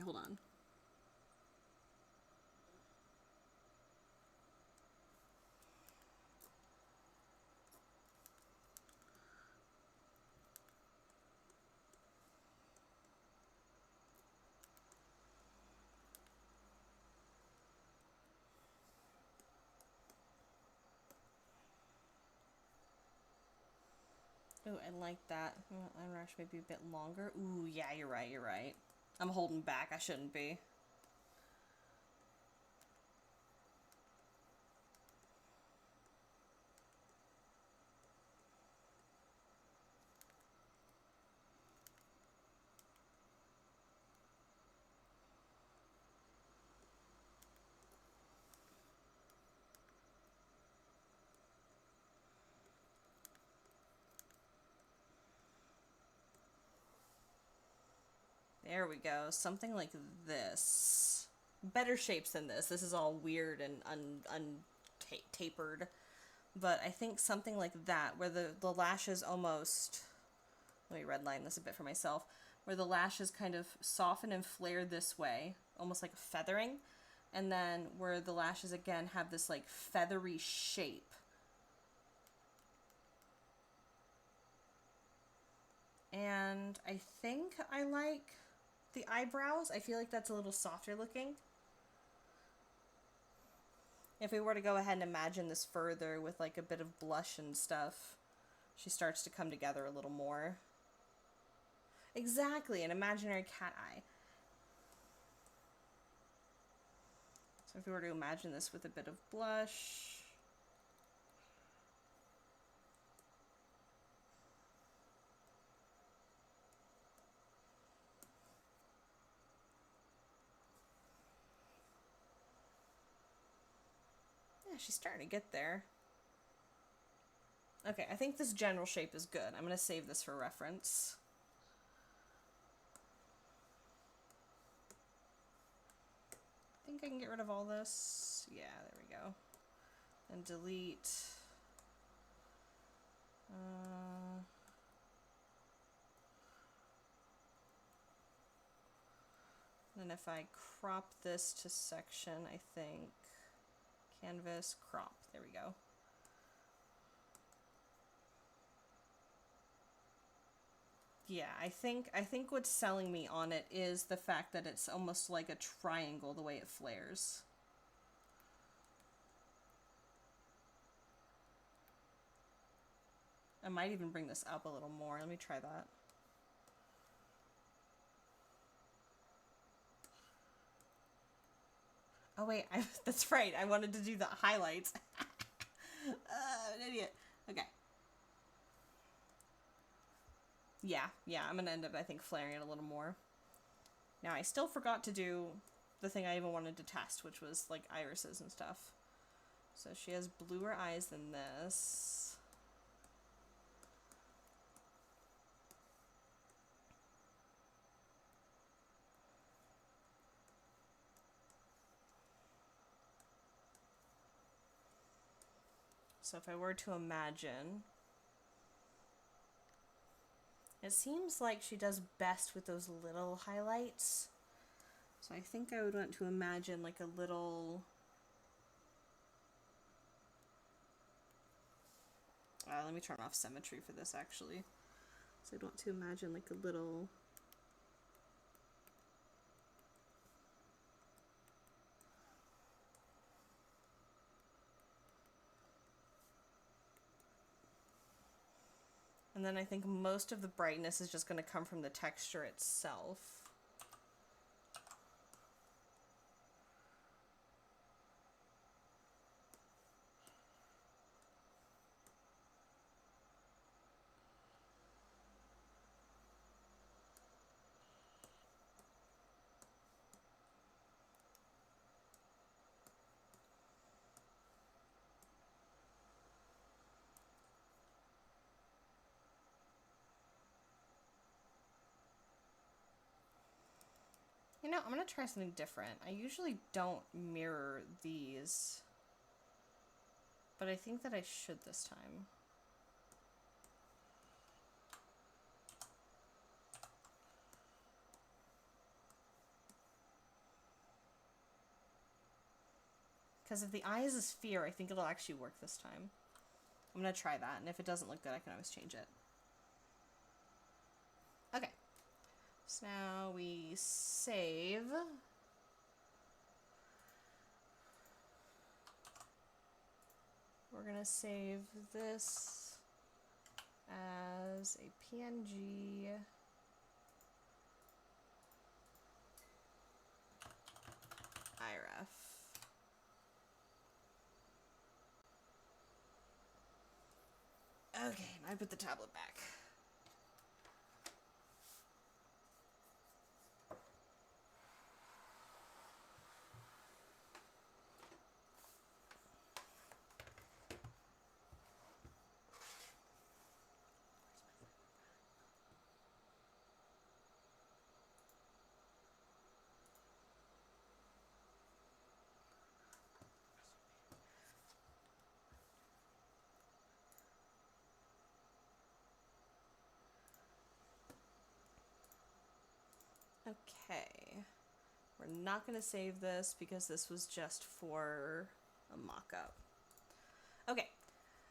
hold on. Ooh, I like that. Eyelash maybe a bit longer. Ooh, yeah, you're right, you're right. I'm holding back, I shouldn't be. There we go. Something like this. Better shapes than this. This is all weird and tapered. But I think something like that, where the lashes almost... Let me redline this a bit for myself. Where the lashes kind of soften and flare this way, almost like a feathering. And then where the lashes, again, have this, like, feathery shape. And I think I like the eyebrows. I feel like that's a little softer looking. If we were to go ahead and imagine this further with like a bit of blush and stuff, she starts to come together a little more. Exactly, an imaginary cat eye. So if we were to imagine this with a bit of blush... Yeah, she's starting to get there. Okay, I think this general shape is good. I'm going to save this for reference. I think I can get rid of all this. Yeah, there we go. And delete. Then if I crop this to section, I think canvas, crop. There we go. Yeah, I think what's selling me on it is the fact that it's almost like a triangle the way it flares. I might even bring this up a little more. Let me try that. Oh wait, that's right. I wanted to do the highlights. An idiot. Okay. Yeah, I'm gonna end up, I think, flaring it a little more. Now, I still forgot to do the thing I even wanted to test, which was, like, irises and stuff. So she has bluer eyes than this. So if I were to imagine... It seems like she does best with those little highlights. So I think I would want to imagine like a little... let me turn off symmetry for this actually. So I'd want to imagine like a little... And then I think most of the brightness is just going to come from the texture itself. You know, I'm going to try something different. I usually don't mirror these, but I think that I should this time. Because if the eye is a sphere, I think it'll actually work this time. I'm going to try that, and if it doesn't look good, I can always change it. Okay. So now we save. We're going to save this as a PNG. IREF. Okay, now I put the tablet back. Okay, we're not going to save this because this was just for a mock-up. Okay,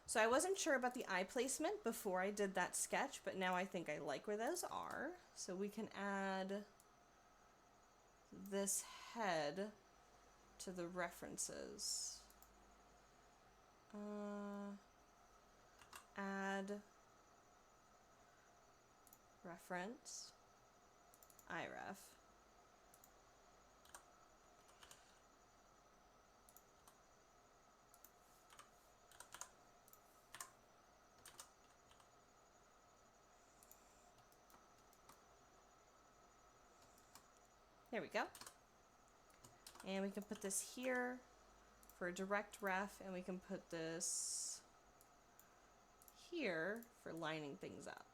so I wasn't sure about the eye placement before I did that sketch, but now I think I like where those are. So we can add this head to the references. Add reference. IREF. There we go. And we can put this here for a direct ref, and we can put this here for lining things up.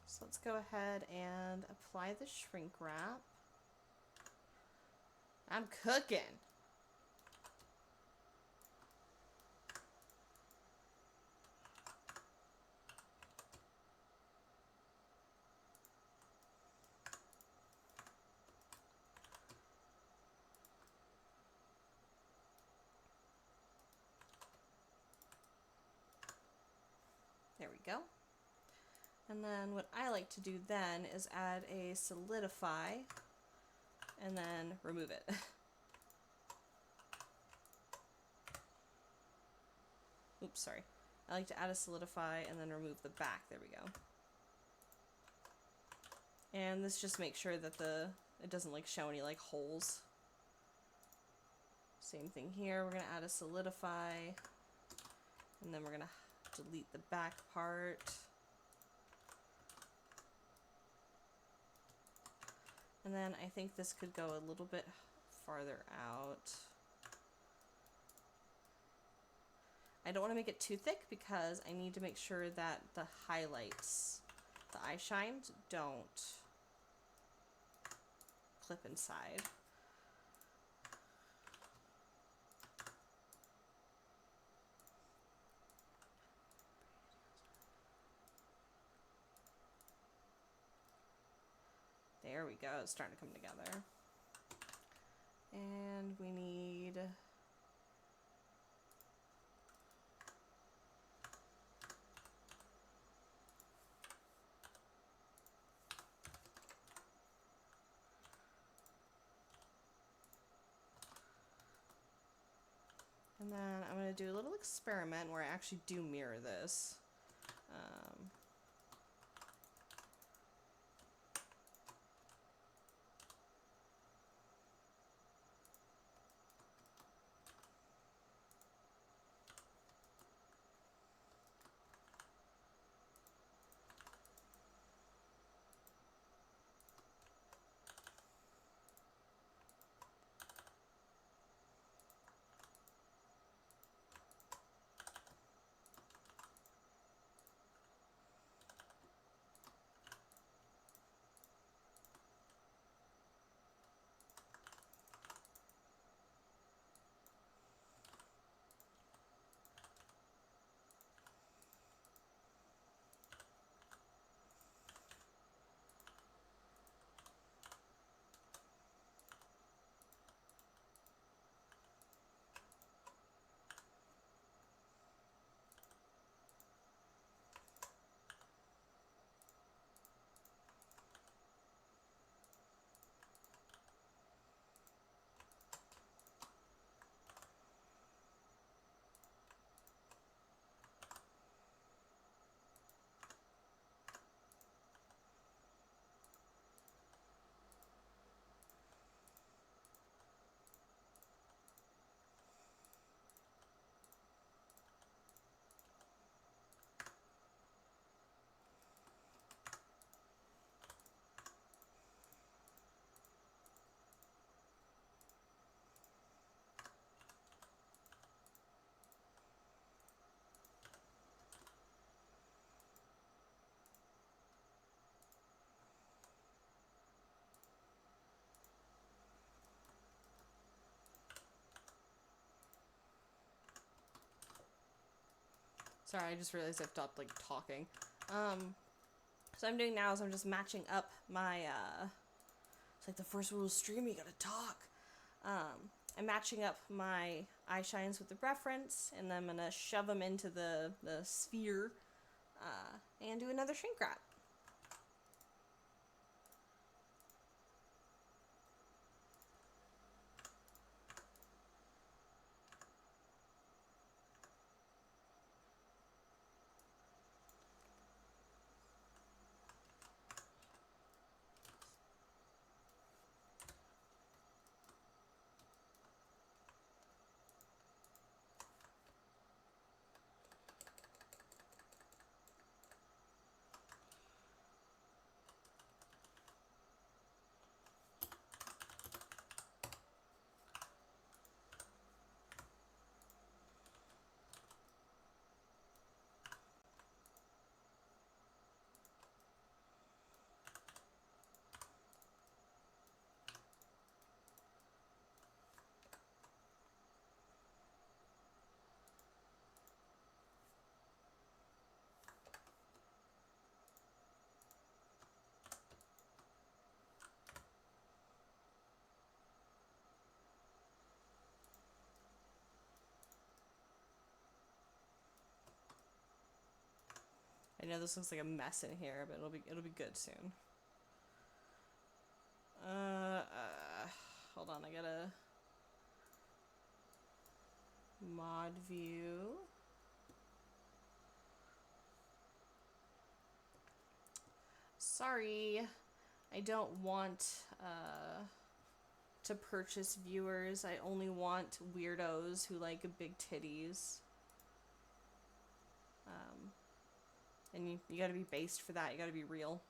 So let's go ahead and apply the shrink wrap. I'm cooking. There we go. And then what I like to do then is add a solidify and then remove it. Oops, sorry. I like to add a solidify and then remove the back. There we go. And this just makes sure that it doesn't like show any like holes. Same thing here. We're going to add a solidify and then we're going to delete the back part. And then I think this could go a little bit farther out. I don't want to make it too thick because I need to make sure that the highlights, the eye shines, don't clip inside. There we go, it's starting to come together. And we need and then I'm going to do a little experiment where I actually do mirror this. Sorry, I just realized I've stopped, like, talking. So I'm doing now is I'm just matching up my, it's like the first rule of streaming, you gotta talk. I'm matching up my eye shines with the reference, and then I'm gonna shove them into the sphere, and do another shrink wrap. I know this looks like a mess in here, but it'll be good soon. Hold on, I gotta mod view. Sorry, I don't want to purchase viewers. I only want weirdos who like big titties. And you gotta be based for that. You gotta be real.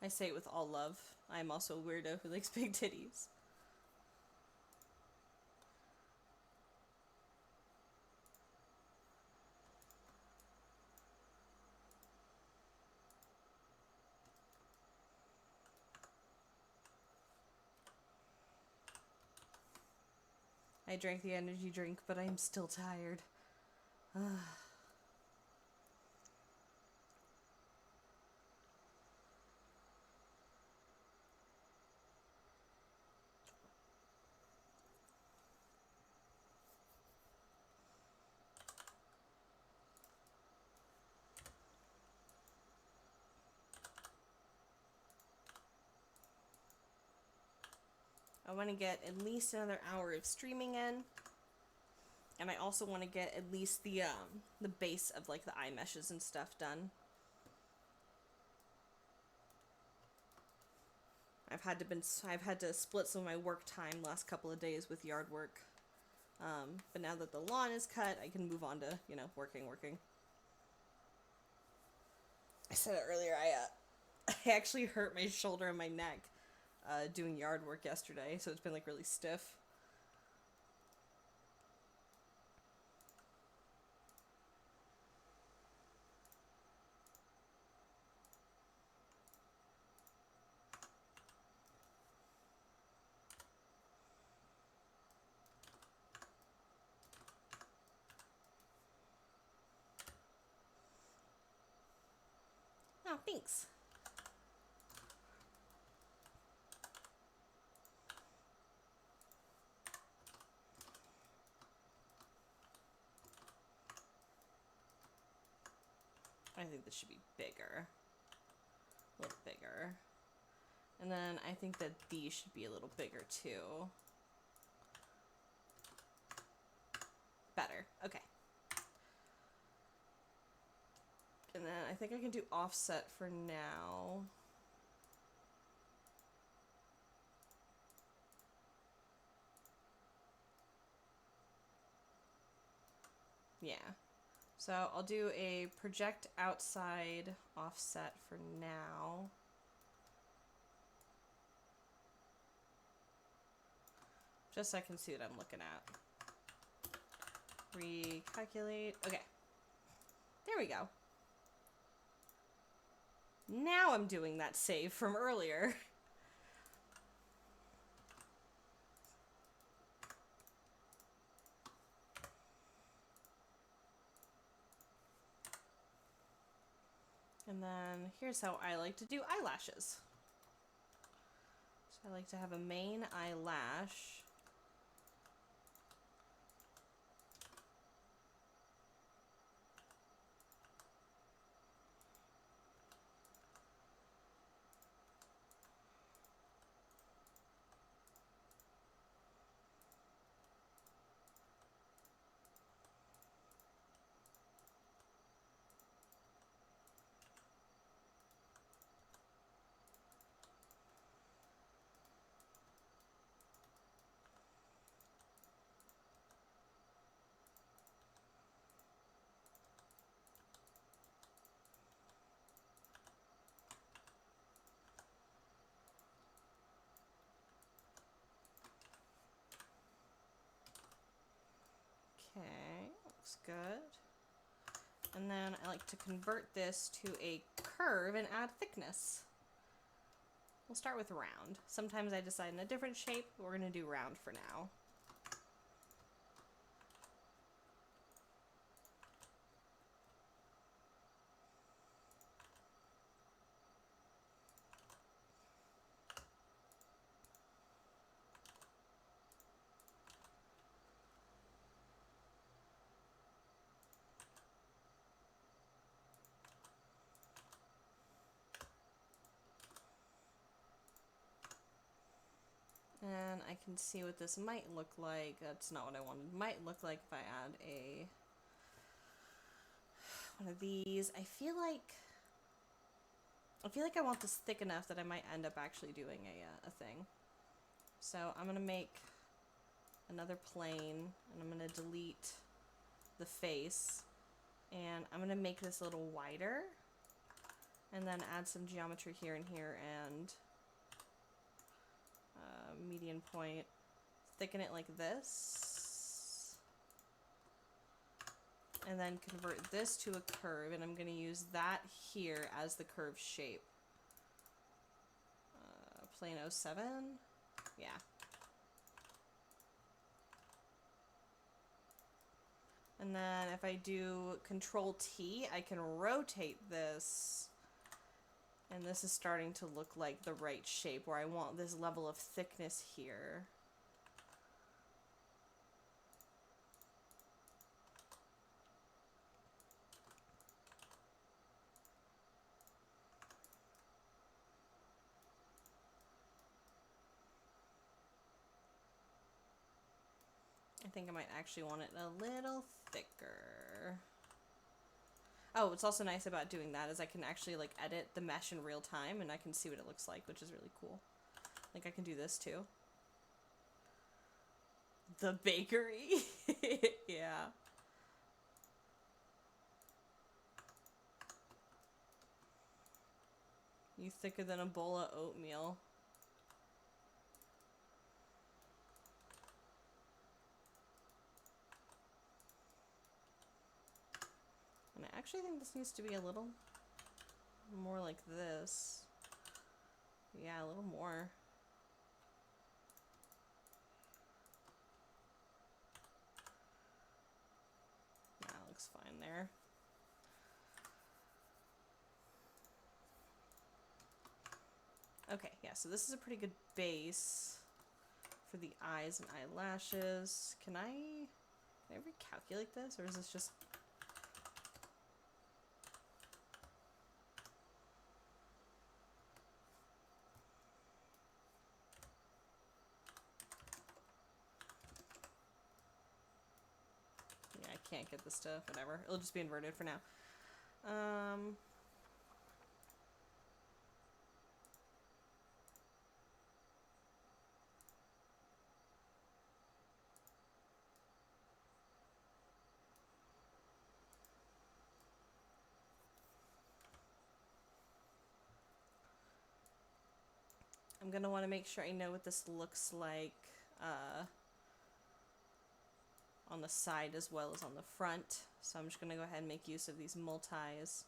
I say it with all love. I'm also a weirdo who likes big titties. I drank the energy drink, but I'm still tired. I want to get at least another hour of streaming in. And I also want to get at least the base of like the eye meshes and stuff done. I've had to split some of my work time last couple of days with yard work. But now that the lawn is cut, I can move on to, you know, working. I said it earlier, I actually hurt my shoulder and my neck doing yard work yesterday, so it's been like really stiff. Oh, thanks. I think this should be bigger. A little bigger. And then I think that these should be a little bigger too. Better. Okay. And then I think I can do offset for now. Yeah. So I'll do a project outside offset for now. Just so I can see what I'm looking at. Recalculate. Okay. There we go. Now I'm doing that save from earlier. And then here's how I like to do eyelashes. So I like to have a main eyelash. Okay, looks good. And then I like to convert this to a curve and add thickness. We'll start with round. Sometimes I decide on a different shape, but we're going to do round for now. And I can see what this might look like. That's not what I wanted. Might look like if I add one of these. I feel like I want this thick enough that I might end up actually doing a thing. So I'm gonna make another plane, and I'm gonna delete the face, and I'm gonna make this a little wider, and then add some geometry here and here, and median point, thicken it like this, and then convert this to a curve, and I'm going to use that here as the curve shape. Plane 07, yeah. And then if I do Control T, I can rotate this. And this is starting to look like the right shape where I want this level of thickness here. I think I might actually want it a little thicker. Oh, what's also nice about doing that is I can actually like edit the mesh in real time, and I can see what it looks like, which is really cool. Like I can do this too. The bakery. Yeah. You thicker than a bowl of oatmeal. And I actually think this needs to be a little more like this. Yeah, a little more. That looks fine there. Okay, yeah, so this is a pretty good base for the eyes and eyelashes. Can I recalculate this, or is this just... Yeah, I can't get this to whatever. It'll just be inverted for now. I'm going to want to make sure I know what this looks like on the side as well as on the front. So I'm just going to go ahead and make use of these multis.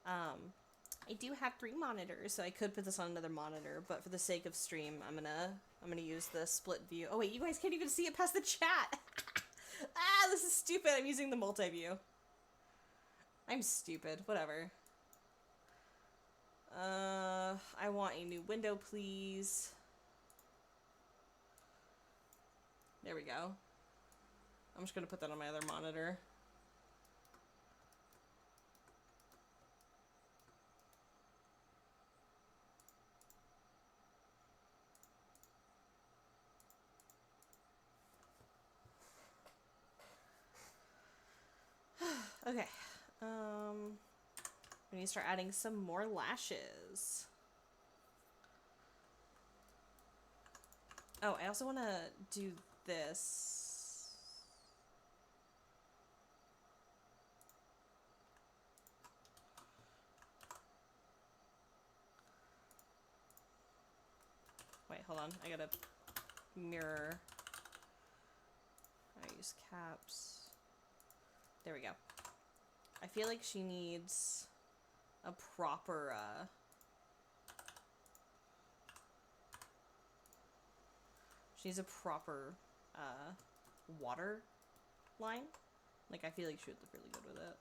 I do have 3 monitors, so I could put this on another monitor, but for the sake of stream, I'm gonna use the split view. Oh wait, you guys can't even see it past the chat! Ah, this is stupid! I'm using the multi-view. I'm stupid. Whatever. I want a new window, please. There we go. I'm just gonna put that on my other monitor. Okay. We need to start adding some more lashes. Oh, I also want to do this. Wait, hold on. I gotta mirror. I use caps. There we go. I feel like she needs a proper, she needs a proper, water line. Like, I feel like she would look really good with it.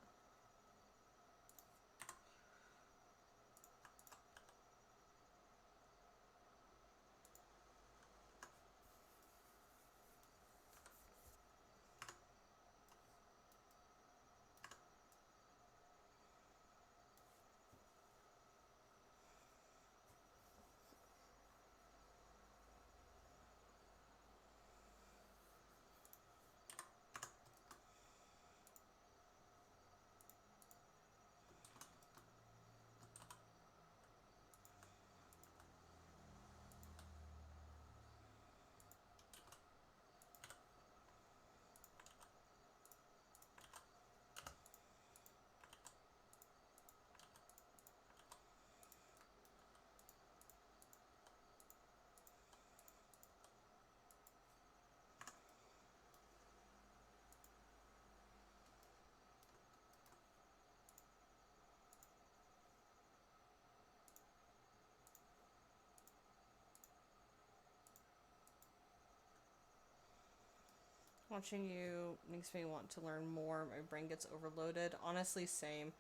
Watching you makes me want to learn more. My brain gets overloaded. Honestly, same.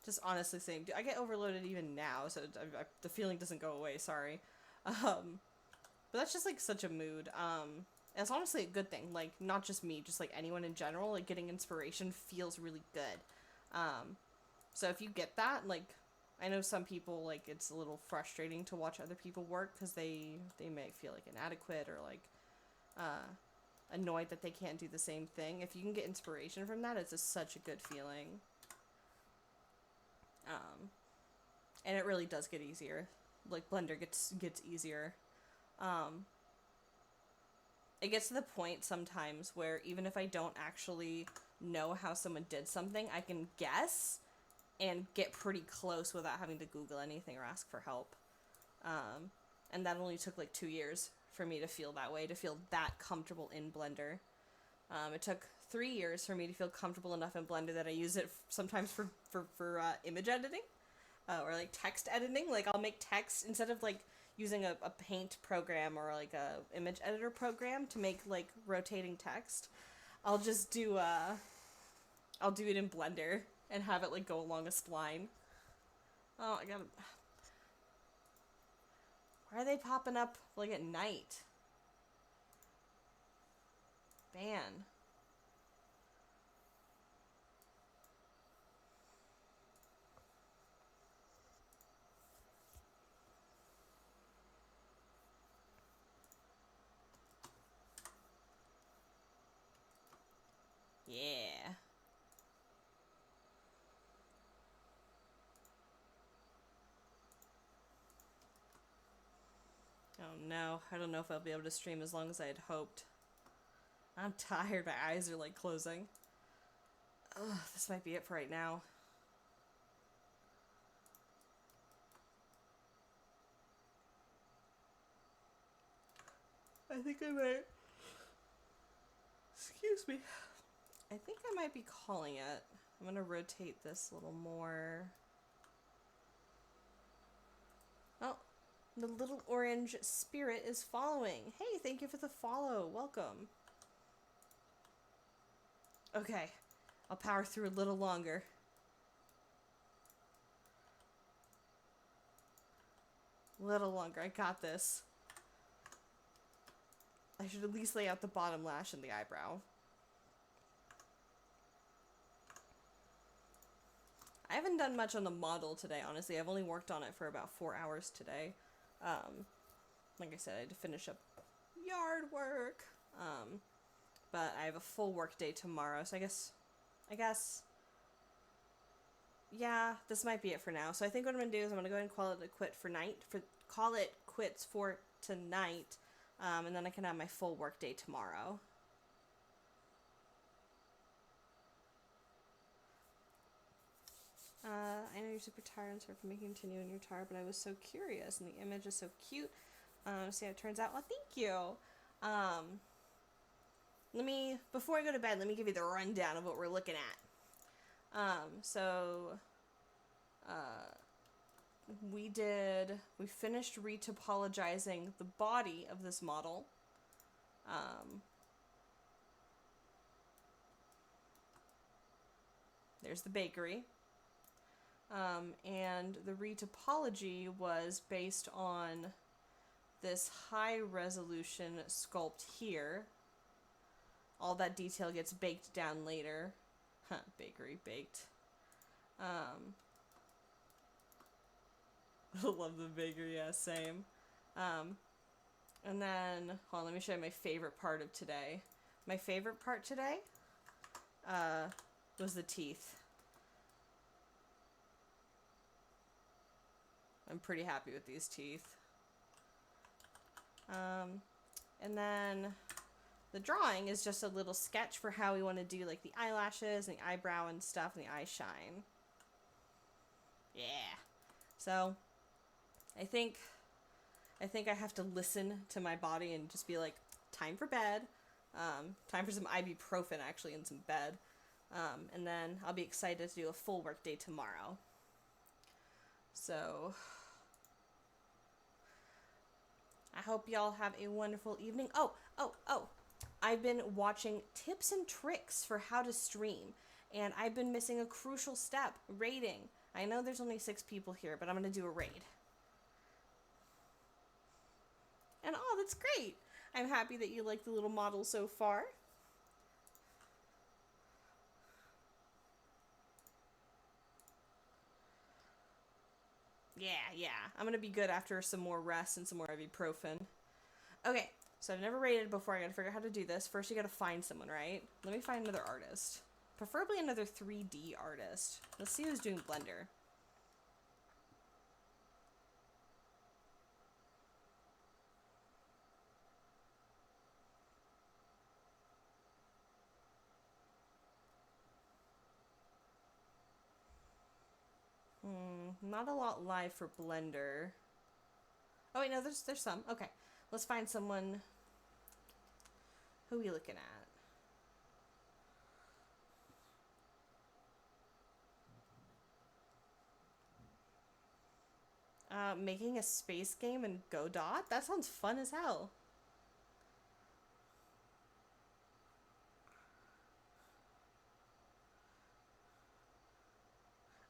Just honestly same. I get overloaded even now, so the feeling doesn't go away, sorry. But that's just, like, such a mood. And it's honestly a good thing. Like, not just me, just, like, anyone in general. Like, getting inspiration feels really good. So if you get that, like, I know some people, like, it's a little frustrating to watch other people work because they may feel, like, inadequate or, like, annoyed that they can't do the same thing. If you can get inspiration from that, it's just such a good feeling. And it really does get easier. Like, Blender gets easier. It gets to the point sometimes where even if I don't actually know how someone did something, I can guess and get pretty close without having to Google anything or ask for help. And that only took like 2 years for me to feel that way, to feel that comfortable in Blender. It took 3 years for me to feel comfortable enough in Blender that I use it sometimes for image editing, or like text editing. Like, I'll make text instead of like using a paint program or like a image editor program to make like rotating text. I'll just do I'll do it in Blender and have it like go along a spline. Oh, I gotta. Why are they popping up, like, at night? Ban. Yeah. Oh no, I don't know if I'll be able to stream as long as I had hoped. I'm tired, my eyes are like closing. Ugh, this might be it for right now. I think I might Excuse me. I think I might be calling it. I'm gonna rotate this a little more. Oh, the little orange spirit is following. Hey, thank you for the follow. Welcome. Okay, I'll power through a little longer. Little longer. I got this. I should at least lay out the bottom lash and the eyebrow. I haven't done much on the model today, honestly. I've only worked on it for about 4 hours today. Like I said, I had to finish up yard work. But I have a full work day tomorrow, so I guess, yeah, this might be it for now. So I think what I'm gonna do is I'm gonna go ahead and call it quits for tonight, and then I can have my full work day tomorrow. I know you're super tired and sorry for making you continue when you're tired, but I was so curious, and the image is so cute. See how it turns out. Well, thank you. Before I go to bed, let me give you the rundown of what we're looking at. We finished retopologizing the body of this model. There's the bakery. And the retopology was based on this high resolution sculpt here. All that detail gets baked down later. Bakery baked. I love the bakery, yeah, same. And then, hold on, let me show you my favorite part of today. My favorite part today was the teeth. I'm pretty happy with these teeth. And then the drawing is just a little sketch for how we want to do like the eyelashes and the eyebrow and stuff and the eye shine. Yeah. So I think I have to listen to my body and just be like, time for bed. Time for some ibuprofen actually and some bed. And then I'll be excited to do a full work day tomorrow. So I hope y'all have a wonderful evening. Oh. I've been watching tips and tricks for how to stream, and I've been missing a crucial step, raiding. I know there's only 6 people here, but I'm going to do a raid. And oh, that's great. I'm happy that you like the little model so far. Yeah. I'm going to be good after some more rest and some more ibuprofen. Okay. So I've never rated before. I gotta figure out how to do this. First, you gotta find someone, right? Let me find another artist. Preferably another 3D artist. Let's see who's doing Blender. Not a lot live for Blender. Oh wait, no, there's some. Okay, let's find someone. Who are we looking at? Making a space game in Godot? That sounds fun as hell.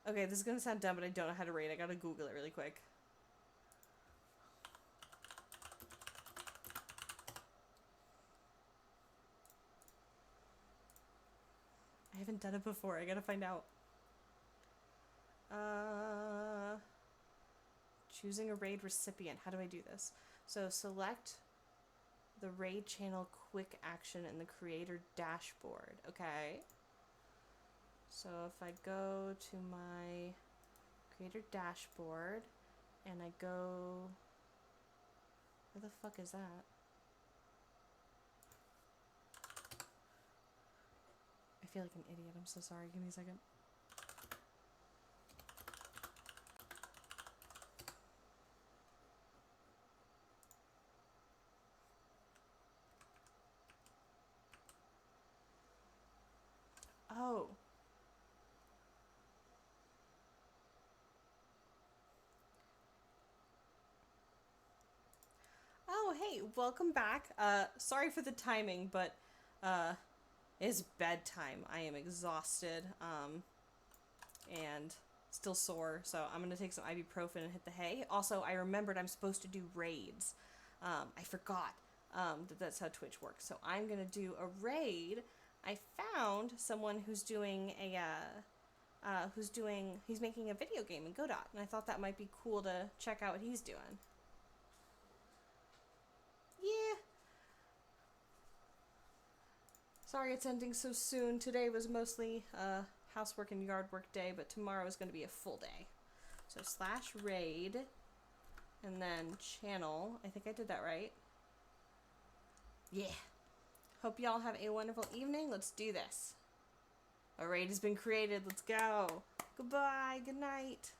Okay, this is gonna sound dumb, but I don't know how to rate. I gotta Google it really quick. I haven't done it before. I gotta find out. Choosing a raid recipient. How do I do this? So select the raid channel quick action in the creator dashboard. Okay. So if I go to my creator dashboard and I go, where the fuck is that? I feel like an idiot. I'm so sorry. Give me a second. Oh. Oh, hey, welcome back. Sorry for the timing, but it's bedtime. I am exhausted, and still sore, so I'm gonna take some ibuprofen and hit the hay. Also, I remembered I'm supposed to do raids. I forgot that's how Twitch works. So I'm gonna do a raid. I found someone who's doing he's making a video game in Godot, and I thought that might be cool to check out what he's doing. Yeah. Sorry it's ending so soon. Today was mostly housework and yard work day, but tomorrow is going to be a full day. So /raid, and then channel. I think I did that right. Yeah. Hope y'all have a wonderful evening. Let's do this. A raid has been created. Let's go. Goodbye. Good night.